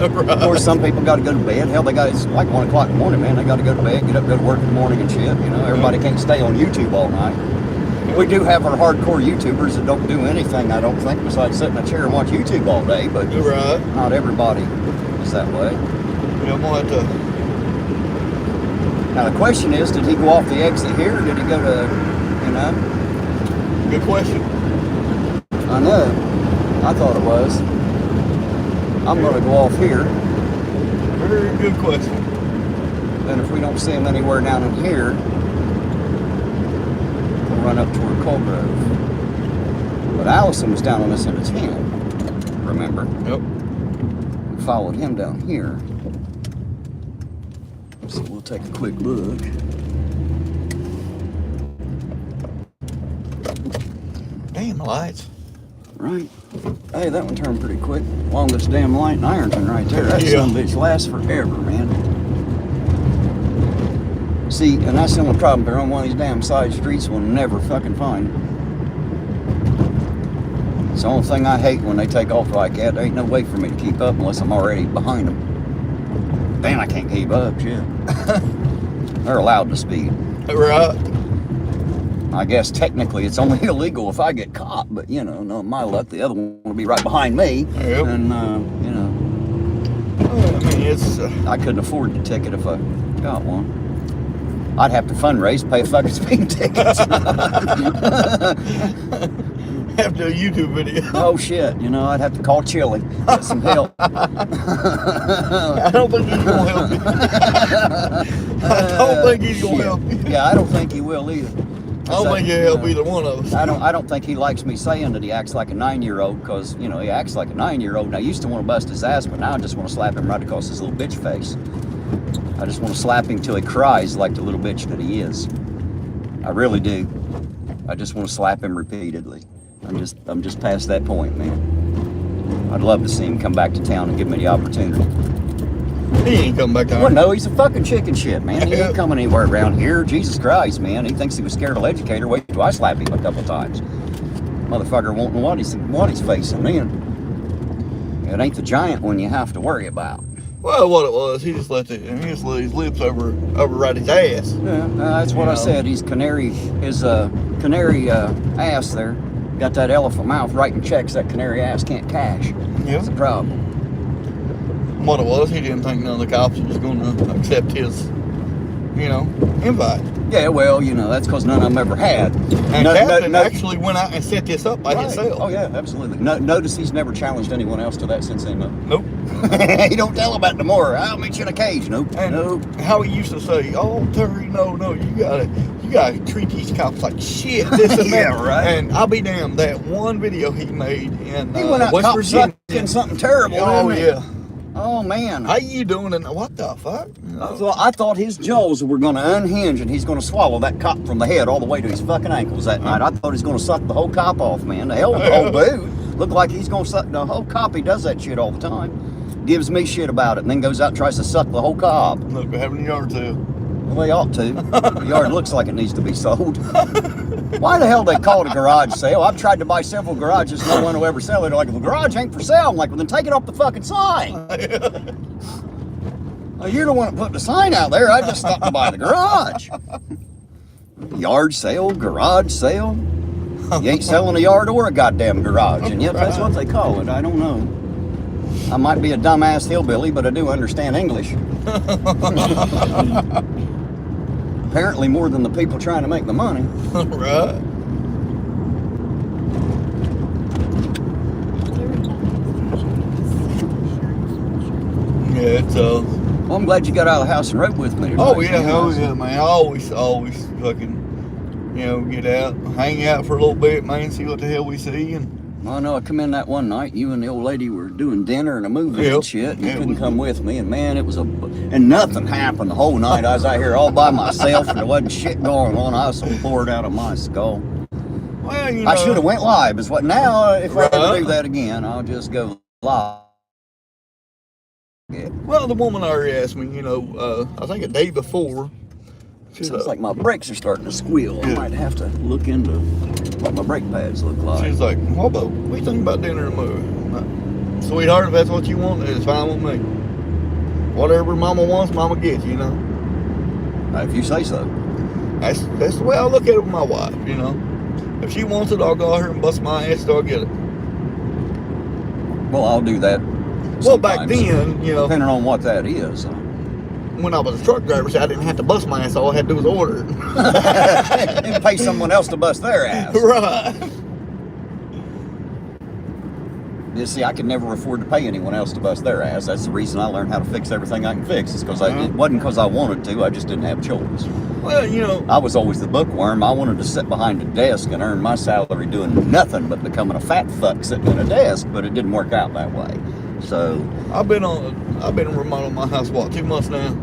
Of course, some people got to go to bed. Hell, it's like 1 o'clock in the morning, man. They got to go to bed, get up, go to work in the morning and shit. You know, everybody can't stay on YouTube all night. We do have our hardcore YouTubers that don't do anything, I don't think, besides sit in a chair and watch YouTube all day. But not everybody is that way. Yeah, I'm gonna have to. Now the question is, did he go off the exit here, or did he go to, you know? Good question. I know. I thought it was. I'm going to go off here. Very good question. And if we don't see him anywhere down in here, we'll run up toward Colgrove. But Allison was down on this end of town, remember? Yep. We followed him down here. So we'll take a quick look. Damn lights. Right. Hey, that one turned pretty quick. Longest damn light in Ironton right there. That son of a bitch lasts forever, man. See, and that's the only problem. They're on one of these damn side streets we'll never fucking find. It's the only thing I hate when they take off like that. There ain't no way for me to keep up unless I'm already behind them. Damn, I can't keep up, shit. They're allowed to speed. Right. I guess technically it's only illegal if I get caught, but you know, no, my luck, the other one will be right behind me. Yep. And, you know. I mean, it's. I couldn't afford the ticket if I got one. I'd have to fundraise, pay a fucking speeding ticket. Have to do a YouTube video. Oh shit, you know, I'd have to call Chili, get some help. I don't think he's gonna help you. I don't think he's gonna help you. Yeah, I don't think he will either. I don't think he'll help either one of us. I don't think he likes me saying that he acts like a 9-year-old, because, you know, he acts like a 9-year-old. And I used to want to bust his ass, but now I just want to slap him right across his little bitch face. I just want to slap him till he cries like the little bitch that he is. I really do. I just want to slap him repeatedly. I'm just past that point, man. I'd love to see him come back to town and give me the opportunity. He ain't coming back to Well, Ironton. no, he's a fucking chicken shit, man. He ain't coming anywhere around here. Jesus Christ, man. He thinks he was scared of educator. Wait till I slap him a couple times. Motherfucker won't know what he's facing then. It ain't the giant one you have to worry about. Well, what it was, he just let his lips over right his ass. Yeah, that's what I said. His canary ass there. Got that elephant mouth writing checks that canary ass can't cash. Yeah. That's the problem. What it was, he didn't think none of the cops was going to accept his, invite. Yeah, well, that's because none of them ever had. And Captain actually went out and set this up by himself. Oh, yeah, absolutely. Notice he's never challenged anyone else to that since then, though. Nope. He don't tell about tomorrow. I'll meet you in a cage. Nope. And nope. how he used to say, "Oh, Terry, no, you gotta treat these cops like shit." This and Yeah, that. right. And I'll be damned, that one video he made in He went out West cop Virginia. sucking something terrible. Oh didn't he? yeah. Oh man. How you doing? And what the fuck? I thought his jaws were going to unhinge and he's going to swallow that cop from the head all the way to his fucking ankles that night. I thought he was going to suck the whole cop off, man. The hell with the whole dude. Looked like he's going to suck the whole cop. He does that shit all the time. Gives me shit about it and then goes out and tries to suck the whole cop. Look, we're having a yard sale. Well, they ought to. The yard looks like it needs to be sold. Why the hell they call it a garage sale? I've tried to buy several garages. No one will ever sell it. They're like, well, the garage ain't for sale. I'm like, well, then take it off the fucking sign. Well, you're the one that put the sign out there. I just stopped to buy the garage. Yard sale, garage sale. You ain't selling a yard or a goddamn garage. And yet that's what they call it. I don't know. I might be a dumbass hillbilly, but I do understand English. Apparently more than the people trying to make the money. Right. Yeah, it's Well, I'm glad you got out of the house and rode with me tonight. Oh yeah, man. I always fucking, get out, hang out for a little bit, man, see what the hell we see. And Well, I know I come in that one night, you and the old lady were doing dinner and a movie and shit. You couldn't come with me, and man, it was and nothing happened the whole night. I was out here all by myself, and there wasn't shit going on. I was so bored out of my skull. Well, I should have went live. Is what now? If I ever do that again, I'll just go live. Yeah. Well, the woman already asked me, I think a day before. Sounds like my brakes are starting to squeal. I might have to look into what my brake pads look like. She's like, what do you think about dinner tomorrow? I'm like, sweetheart, if that's what you want, it's fine with me. Whatever mama wants, mama gets, you know. If you say so. That's the way I look at it with my wife, you know. If she wants it, I'll go out here and bust my ass till I get it. Well, I'll do that. Well, back sometimes, then, you know, depending on what that is. when I was a truck driver, so I didn't have to bust my ass. All I had to do was order it. And pay someone else to bust their ass. Right. You see, I could never afford to pay anyone else to bust their ass. That's the reason I learned how to fix everything I can fix. It's because it wasn't because I wanted to. I just didn't have choice. Well, you know, I was always the bookworm. I wanted to sit behind a desk and earn my salary doing nothing but becoming a fat fuck sitting at a desk, but it didn't work out that way. So I've been remodeling my house, what, 2 months now?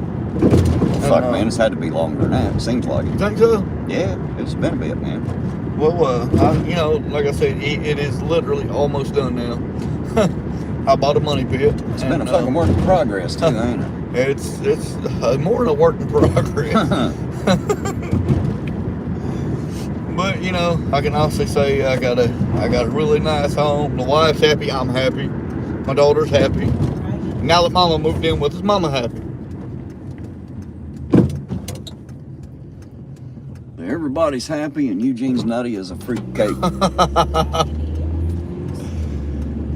fuck, man, it's had to be longer than that. It seems like You it. think so? Yeah, it's been a bit, man. Well, you know, like I said, it is literally almost done now. I bought a money pit. It's been a fucking work in progress too, ain't it? It's more than a work in progress. But you know, I can honestly say I got a really nice home. The wife's happy. I'm happy. My daughter's happy. Right. Now that Mama moved in with us, Mama happy. Everybody's happy, and Eugene's nutty as a fruitcake.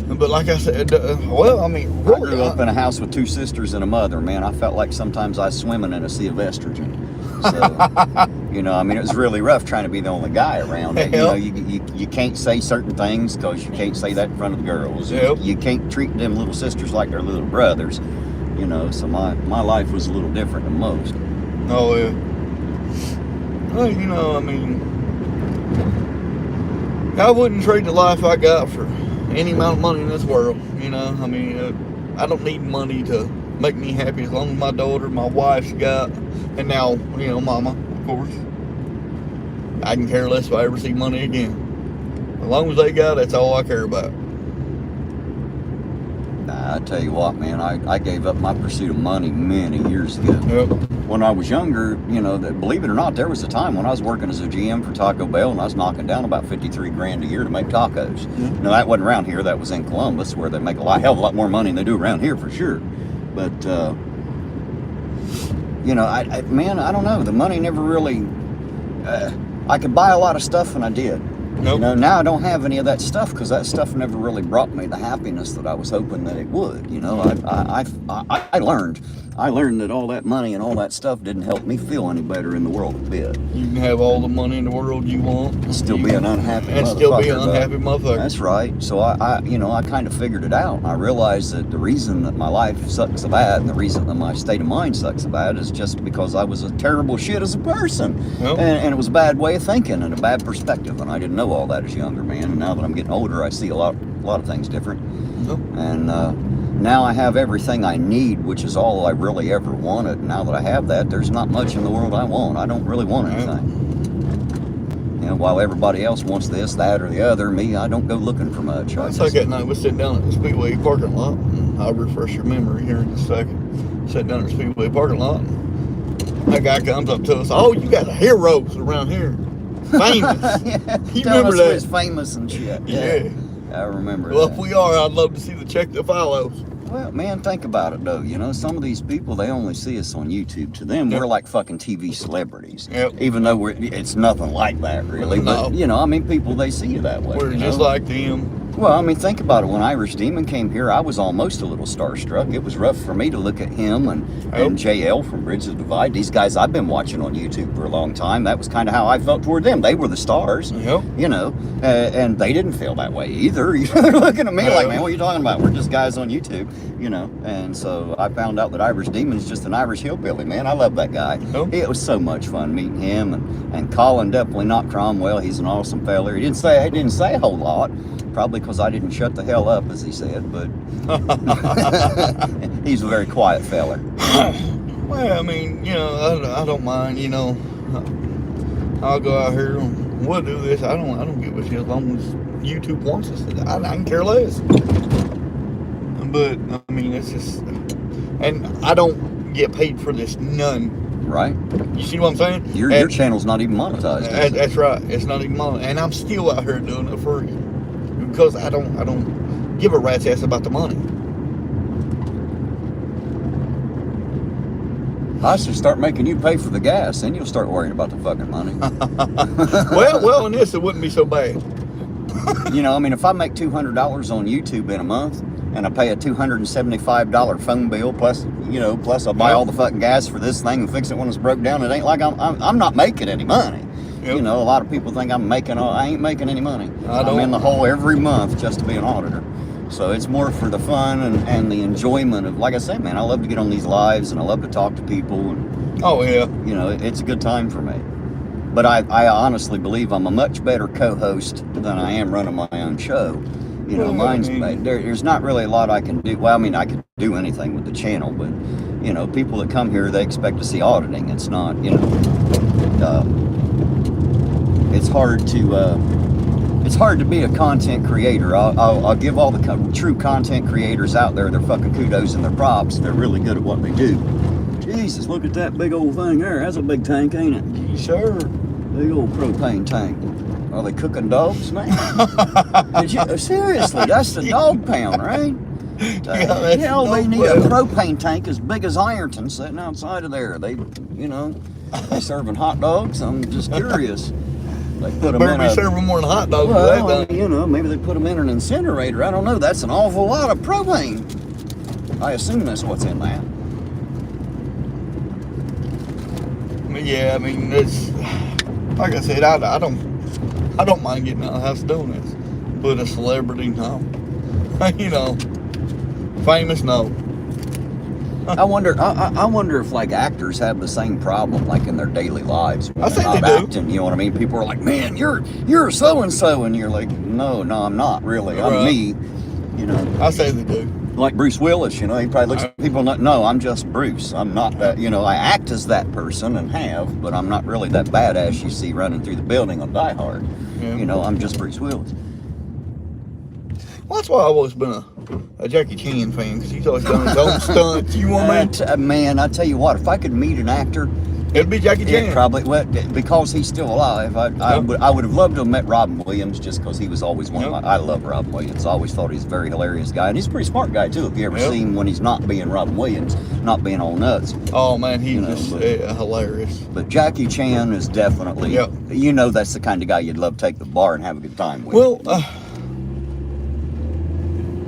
But like I said, well, I mean, I really, grew up in a house with 2 sisters and a mother. Man, I felt like sometimes I was swimming in a sea of estrogen. So, you know, I mean, it was really rough trying to be the only guy around. You know, you can't say certain things because you can't say that in front of the girls. Yep. You can't treat them little sisters like they're little brothers. You know, so my life was a little different than most. Oh yeah. Well, you know, I mean, I wouldn't trade the life I got for any amount of money in this world. You know, I mean, I don't need money to make me happy. As long as my daughter, my wife's got, and now, you know, Mama, of course, I can care less if I ever see money again. As long as they got it, that's all I care about. Nah, I tell you what, man, I gave up my pursuit of money many years ago. Yep. When I was younger, you know, believe it or not, there was a time when I was working as a GM for Taco Bell and I was knocking down about 53 grand a year to make tacos. Mm-hmm. Now, that wasn't around here. That was in Columbus, where they make hell of a lot more money than they do around here for sure. But, you know, man, I don't know. The money never really, I could buy a lot of stuff and I did. Nope. You know, now I don't have any of that stuff because that stuff never really brought me the happiness that I was hoping that it would. You know, I learned that all that money and all that stuff didn't help me feel any better in the world a bit. You can have all the money in the world you want, Still be an unhappy and motherfucker. still be an but- unhappy motherfucker. That's right. So I kind of figured it out. And I realized that the reason that my life sucks so bad and the reason that my state of mind sucks so bad is just because I was a terrible shit as a person. Yep. And it was a bad way of thinking and a bad perspective. And I didn't know all that as a younger man. And now that I'm getting older, I see a lot of things different. Yep. And now I have everything I need, which is all I really ever wanted. Now that I have that, there's not much in the world I want. I don't really want anything. You know, while everybody else wants this, that, or the other, me, I don't go looking for much. It's like that night we sit down at the Speedway parking lot. And I'll refresh your memory here in a second. Sit down at the Speedway parking lot. And that guy comes up to us. Oh, you guys are heroes around here. Famous. You Telling remember us that? we's famous and shit. Yeah. I remember Well, that. if we are, I'd love to see the check that follows. Well, man, think about it, though. You know, some of these people, they only see us on YouTube. To them, Yep. we're like fucking TV celebrities. Yep. Even though it's nothing like that, really. No. But, you know, I mean, people, they see you that way. We're you just know? like them. Well, I mean, think about it. When Irish Demon came here, I was almost a little starstruck. It was rough for me to look at him and JL from Bridge of the Divide. These guys I've been watching on YouTube for a long time. That was kind of how I felt toward them. They were the stars, Yep. you know, and they didn't feel that way either. You know, they're looking at me like, man, what are you talking about? We're just guys on YouTube, you know. And so I found out that Irish Demon's just an Irish hillbilly, man. I love that guy. Yep. It was so much fun meeting him and Colin, definitely not Cromwell. He's an awesome feller. He didn't say a whole lot. Probably because I didn't shut the hell up, as he said, but he's a very quiet feller. Well, I mean, you know, I don't mind, you know. I'll go out here and we'll do this. I don't give a shit as long as YouTube wants us. I can care less. But I mean, it's just, and I don't get paid for this none. Right? You see what I'm saying? Your channel's not even monetized. Is it? That's right. It's not even mine, and I'm still out here doing it for you because I don't give a rat's ass about the money. I should start making you pay for the gas, then you'll start worrying about the fucking money. well, in this, it wouldn't be so bad. You know, I mean, if I make $200 on YouTube in a month, and I pay a $275 phone bill, plus I buy all the fucking gas for this thing and fix it when it's broke down, it ain't like I'm not making any money. Yep. You know, a lot of people think I ain't making any money. I'm in the hole every month just to be an auditor. So it's more for the fun and the enjoyment of, like I say, man, I love to get on these lives and I love to talk to people. And, oh, yeah. You know, it's a good time for me. But I honestly believe I'm a much better co-host than I am running my own show. You know, there's not really a lot I can do. Well, I mean, I can do anything with the channel, but, you know, people that come here, they expect to see auditing. It's not, you know, it's hard to be a content creator. I'll give all the true content creators out there their fucking kudos and their props. They're really good at what they do. Jesus, look at that big old thing there. That's a big tank, ain't it? Sure. Big old propane tank. Are they cooking dogs, man? Seriously, that's the dog pound, right? Hell, they need a propane tank as big as Ironton sitting outside of there. They serving hot dogs. I'm just curious. They put them in serving more than hot dogs. Well, I mean, you know, maybe they put them in an incinerator. I don't know. That's an awful lot of propane. I assume that's what's in that. Yeah, I mean, it's like I said, I don't mind getting out of the house doing this, but a celebrity, no. You know, famous, no. I wonder if like actors have the same problem like in their daily lives. I think they do. Acting, you know what I mean? People are like, man, you're so and so, and you're like, no, I'm not really. I'm me. You know. I say they do. Like Bruce Willis, you know, he probably looks at people and no, I'm just Bruce. I'm not that, you know, I act as that person and have, but I'm not really that badass you see running through the building on Die Hard. Yeah. You know, I'm just Bruce Willis. Well, that's why I've always been a Jackie Chan fan, because he's always done his own stunts. You want man, I tell you what, if I could meet an actor, it'd be Jackie Chan. Probably, well, because he's still alive. I would have loved to have met Robin Williams just because he was always one of my. I love Robin Williams. I always thought he's a very hilarious guy, and he's a pretty smart guy too. If you ever see him when he's not being Robin Williams, not being all nuts. Oh man, he's hilarious. But Jackie Chan is definitely. You know, that's the kind of guy you'd love to take to the bar and have a good time with. Well,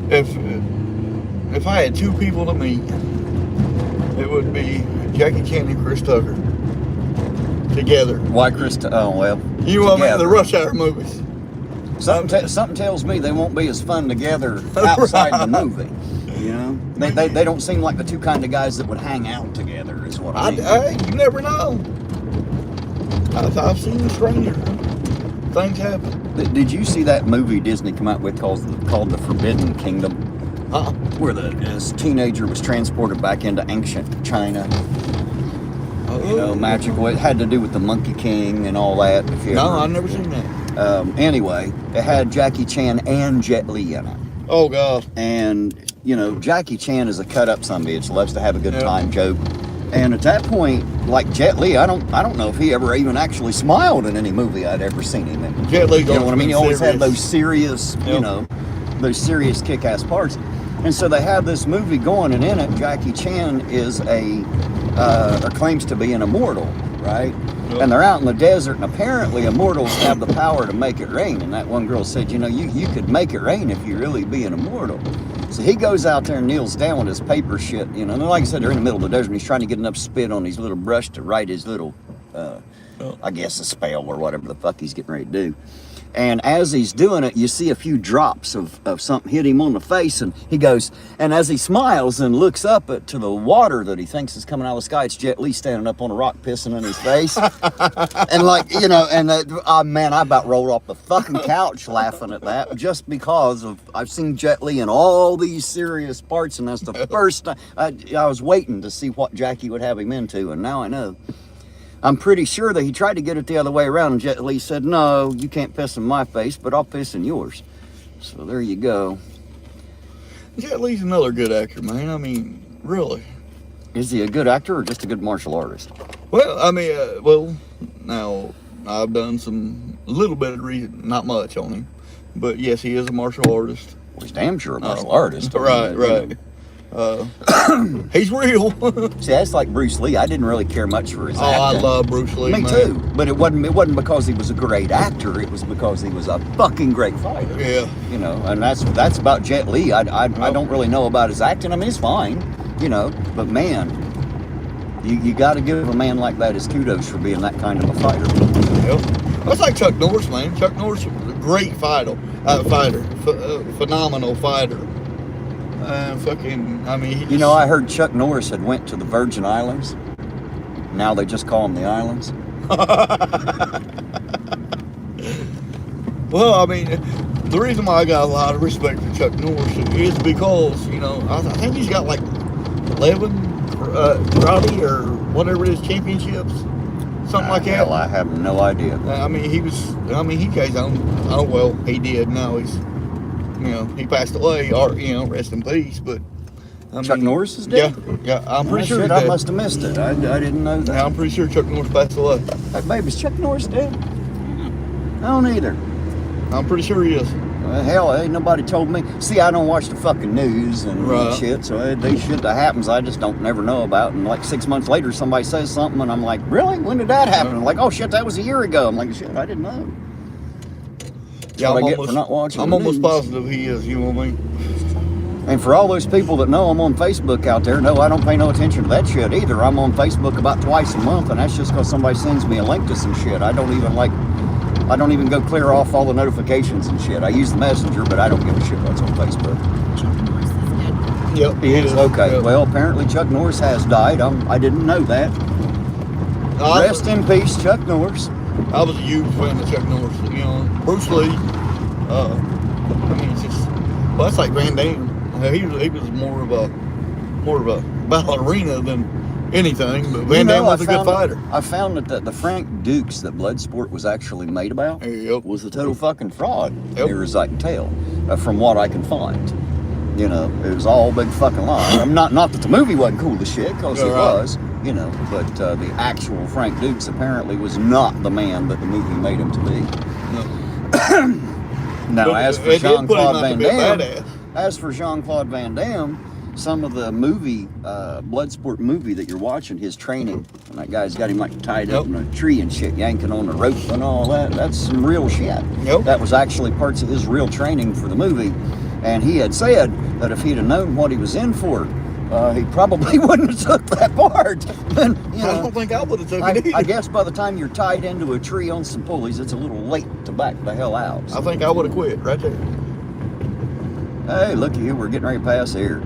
if I had two people to meet, it would be Jackie Chan and Chris Tucker. Together. Why Chris? Oh well. You want me in the Rush Hour movies? Something tells me they won't be as fun together outside the movie. You know, they don't seem like the two kind of guys that would hang out together. Is what I mean. You never know. I've seen the stranger. Things happen. Did you see that movie Disney come out with called The Forbidden Kingdom? Where this teenager was transported back into ancient China. You know, magical. It had to do with the Monkey King and all that. I've never seen that. Anyway, it had Jackie Chan and Jet Li in it. Oh, God. And, you know, Jackie Chan is a cut-up sumbitch, loves to have a good time joke. And at that point, like Jet Li, I don't know if he ever even actually smiled in any movie I'd ever seen him in. Jet Li, you know what I mean? He always had those serious, you know, those serious kick-ass parts. And so they have this movie going, and in it, Jackie Chan is or claims to be an immortal, right? Yep. And they're out in the desert, and apparently immortals have the power to make it rain. And that one girl said, you know, you could make it rain if you really be an immortal. So he goes out there and kneels down with his paper shit, you know. And like I said, they're in the middle of the desert, and he's trying to get enough spit on his little brush to write his little, I guess, a spell or whatever the fuck he's getting ready to do. And as he's doing it, you see a few drops of something hit him on the face, and he goes, and as he smiles and looks up to the water that he thinks is coming out of the sky, it's Jet Li standing up on a rock pissing in his face. And like, you know, and man, I about rolled off the fucking couch laughing at that, just because I've seen Jet Li in all these serious parts, and that's the first time I was waiting to see what Jackie would have him into, and now I know. I'm pretty sure that he tried to get it the other way around, and Jet Li said, no, you can't piss in my face, but I'll piss in yours. So there you go. Jet Li's another good actor, man. I mean, really. Is he a good actor or just a good martial artist? Well, I mean, now, I've done a little bit of reading, not much on him. But yes, he is a martial artist. Well, he's damn sure a martial artist. Right, right. He's real. See, that's like Bruce Lee. I didn't really care much for his acting. I love Bruce Lee. Me man. too. But it wasn't because he was a great actor. It was because he was a fucking great fighter. Yeah. You know, and that's about Jet Li. I don't really know about his acting. I mean, it's fine. You know, but man, you got to give a man like that his kudos for being that kind of a fighter. Yep. That's like Chuck Norris, man. Chuck Norris was a great fighter. Phenomenal fighter. I mean, You know, I heard Chuck Norris had went to the Virgin Islands. Now they just call them the islands. Well, I mean, the reason why I got a lot of respect for Chuck Norris is because, you know, I think he's got like 11 karate or whatever it is, championships, something like that. Hell, I have no idea. I mean, he guys well, he did. Now he's, you know, he passed away, or, you know, rest in peace, but. Chuck Norris is dead? Yeah, I'm pretty sure Shit, he's I dead. must have missed it. I didn't know that. Yeah, I'm pretty sure Chuck Norris passed away. Hey, baby, is Chuck Norris dead? I don't either. I'm pretty sure he is. Hell, ain't nobody told me. See, I don't watch the fucking news and Right. shit, so they shit that happens I just don't never know about. And like 6 months later, somebody says something, and I'm like, really? When did that happen? I'm like, oh shit, that was a year ago. I'm like, shit, I didn't know. That's Yeah, what I get for not watching I'm the almost news. positive he is. You know what I mean? And for all those people that know I'm on Facebook out there, no, I don't pay no attention to that shit either. I'm on Facebook about twice a month, and that's just because somebody sends me a link to some shit. I don't even go clear off all the notifications and shit. I use the messenger, but I don't give a shit what's on Facebook. Chuck Norris is dead. Yep, He is? Okay. Yep. Well, apparently Chuck Norris has died. I didn't know that. Rest in peace, Chuck Norris. I was a huge fan of Chuck Norris. You know, Bruce Lee. I mean, it's just, well, that's like Van Damme. He was more of a ballerina than anything, but Van Damme was a good fighter. I found that the Frank Dukes that Bloodsport was actually made about Yep. was a total fucking fraud, Yep. near as I can tell, from what I can find. You know, it was all big fucking lie. I'm not that the movie wasn't cool as shit, because it Right. was, you know, but the actual Frank Dukes apparently was not the man that the movie made him to be. No. Now, But as for it did put him Jean-Claude out to Van be a Damme, badass. as for Jean-Claude Van Damme, some of the movie, Bloodsport movie that you're watching, his training, and that guy's got him like tied up in a tree and shit, yanking on the rope and all that. That's some real shit. Yep. That was actually parts of his real training for the movie. And he had said that if he'd have known what he was in for, he probably wouldn't have took that part. And, you I know, don't think I would have took it I either. guess by the time you're tied into a tree on some pulleys, it's a little late to back the hell out. I think I would have quit right there. Hey, look at you, we're getting ready to pass here.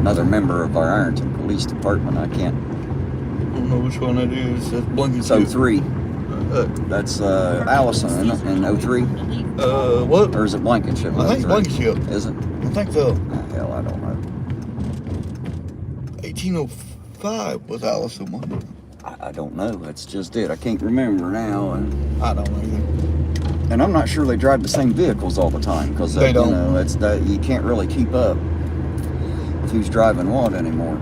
Another member of our Ironton Police Department, I can't. I don't know which one it is. That's Blinken. So 03. That's Allison, isn't it? In 03? What? Or is it Blankenship? I think it's 03? Blankenship. Is it? I think so. Hell, I don't know. 1805 was Allison one. I don't know. That's just it. I can't remember now. I don't know either. And I'm not sure they drive the same vehicles all the time, because They don't. You know, it's that you can't really keep up with who's driving what anymore.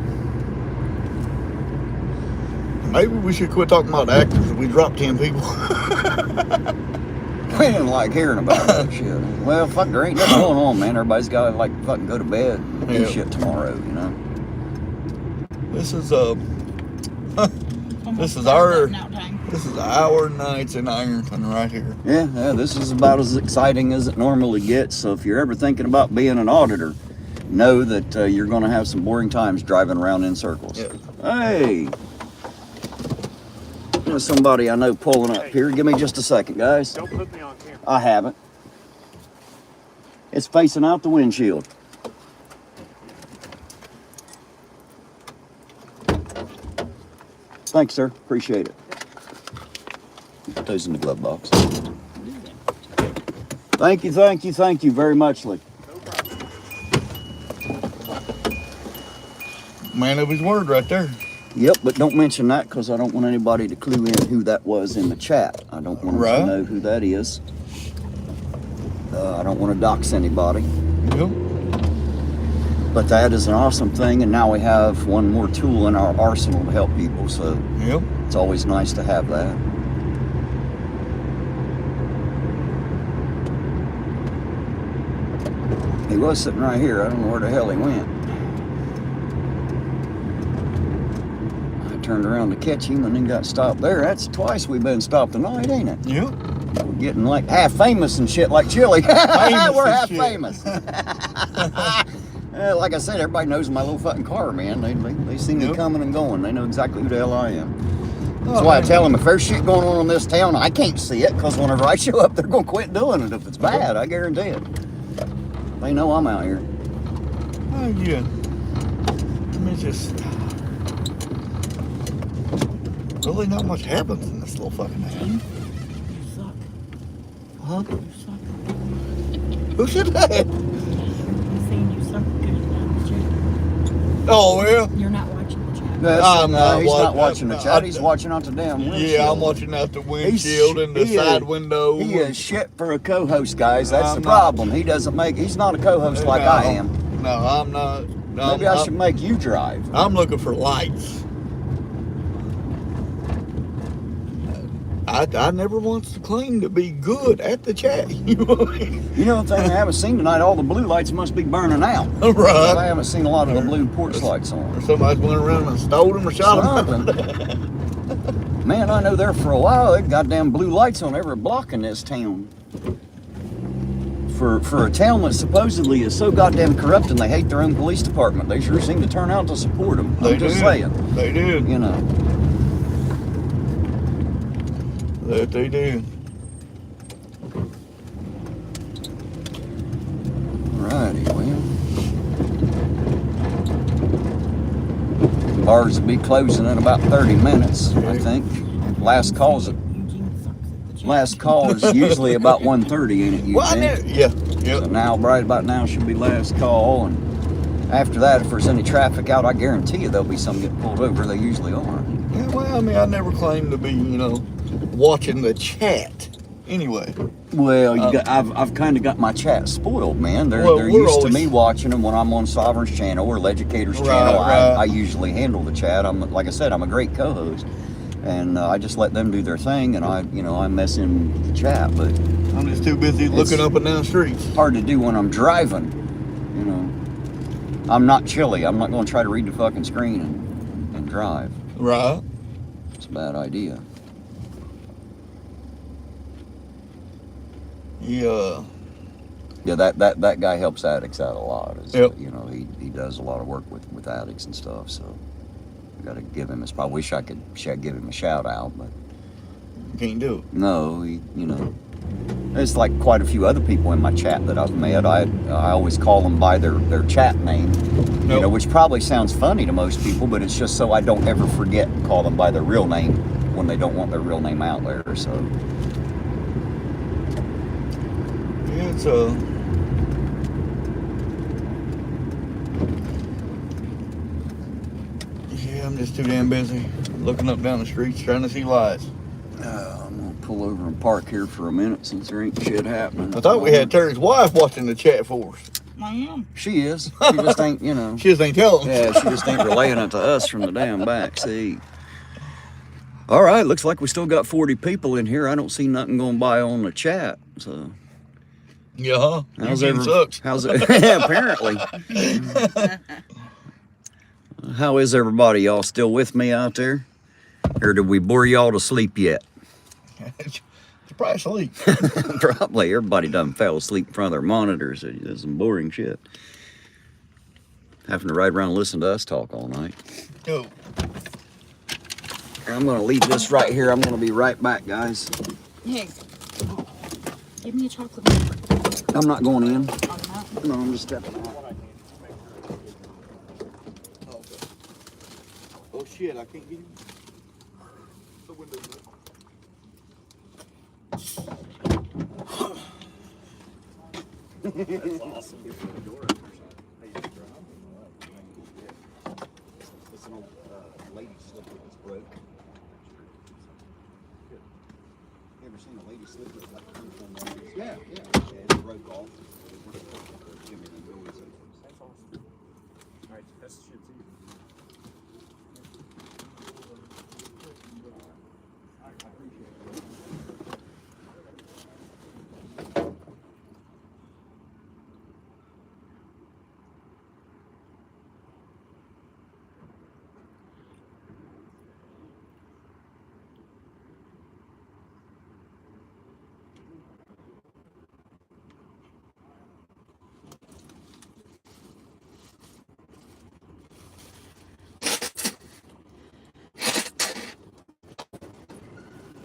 Maybe we should quit talking about actors. We dropped 10 people. We didn't like hearing about that shit. Well, fuck, there ain't nothing going on, man. Everybody's got to like fucking go to bed and do Yeah. shit tomorrow, you know. This is Almost our out time. this is our nights in Ironton right here. Yeah, this is about as exciting as it normally gets. So if you're ever thinking about being an auditor, know that you're going to have some boring times driving around in circles. Yeah. Hey, there's somebody I know pulling up here. Give me just a second, guys. Don't put me on camera. I haven't. It's facing out the windshield. Thanks, sir. Appreciate it. Put those in the glove box. Thank you very much, Lee. Man of his word right there. Yep, but don't mention that because I don't want anybody to clue in who that was in the chat. I don't want Right. to know who that is. I don't want to dox anybody. Yep. But that is an awesome thing, and now we have one more tool in our arsenal to help people, so Yep. it's always nice to have that. He was sitting right here. I don't know where the hell he went. I turned around to catch him and then got stopped there. That's twice we've been stopped tonight, ain't it? Yeah. We're getting like half famous and shit like Chili. Famous We're and half shit. famous. Like I said, everybody knows my little fucking car, man. They see me Yep. coming and going. They know exactly who the hell I am. That's Oh, why I man. tell them if there's shit going on in this town, I can't see it because whenever I show up, they're going to quit doing it if it's bad. I guarantee it. They know I'm out here. Oh, yeah. Let me just. Really, not much happens in this little fucking town. You suck. Huh? You suck. Who said that? I'm saying you suck because you're not in the chat. Oh, well. You're not watching the chat. I'm not He's not watching- watching the no, chat. I- He's watching out the damn windshield. Yeah, I'm watching out the windshield and the he side is- window. He is shit for a co-host, guys. That's I'm the not. problem. He's not a co-host like I am. No, I'm not. No, Maybe I should make you drive. I'm looking for lights. I never once claimed to be good at the chat. You know what I mean? You know the thing I haven't seen tonight? All the blue lights must be burning out. I Right. haven't seen a lot of the blue porch lights Or on. somebody's went around and stole them or shot them. Something. Man, I know there for a while, they goddamn blue lights on every block in this town. For a town that supposedly is so goddamn corrupt and they hate their own police department, they sure seem to turn out to support them. I'm just saying. They do. You know. That they do. Alrighty, well. Bars will be closing in about 30 minutes, I think. Last call's at Eugene sucks at the chat. last call is usually about 1:30, ain't it, Well, I Eugene? never, yeah. So Yep. now, right about now, should be last call, and after that, if there's any traffic out, I guarantee you there'll be some getting pulled over. They usually are. Yeah, well, I mean, I never claimed to be, watching the chat. Anyway. Well, I've kind of got my chat spoiled, man. They're Well, we're used to always- me watching them when I'm on Sovereign's channel or Leducator's Right, channel. right. I usually handle the chat. Like I said, I'm a great co-host, and I just let them do their thing, and I mess in the chat, but I'm just too busy looking up and down streets. hard to do when I'm driving. I'm not Chili. I'm not going to try to read the fucking screen and drive. Right. It's a bad idea. Yeah. Yeah, that guy helps addicts out a lot. Yep. He does a lot of work with addicts and stuff. So I got to give him I wish I could give him a shout out, but Can't do it. no, there's like quite a few other people in my chat that I've met. I always call them by their chat name, Nope. which probably sounds funny to most people, but it's just so I don't ever forget and call them by their real name when they don't want their real name out there. So. Yeah, it's Yeah, I'm just too damn busy looking up down the streets trying to see lights. I'm gonna pull over and park here for a minute since there ain't shit happening. I thought we had Terry's wife watching the chat for us. I am. She is. She just ain't, She just ain't telling. Yeah, she just ain't relaying it to us from the damn back seat. All right, looks like we still got 40 people in here. I don't see nothing going by on the chat. So Yeah, huh? how's Eugene sucks. How's it? Yeah, apparently. How is everybody? Y'all still with me out there? Or did we bore y'all to sleep yet? It's probably asleep. Probably. Everybody done fell asleep in front of their monitors. It does some boring shit. Having to ride around and listen to us talk all night. Go. I'm going to leave this right here. I'm going to be right back, guys. Hey, give me a chocolate milk I'm not going in. on the mountain. No, I'm just stepping out. Oh shit, I can't get him. The window's up. That's awesome. It's an old lady slipper that's broke. You ever seen a lady slipper like comes from one of these? Yeah, yeah.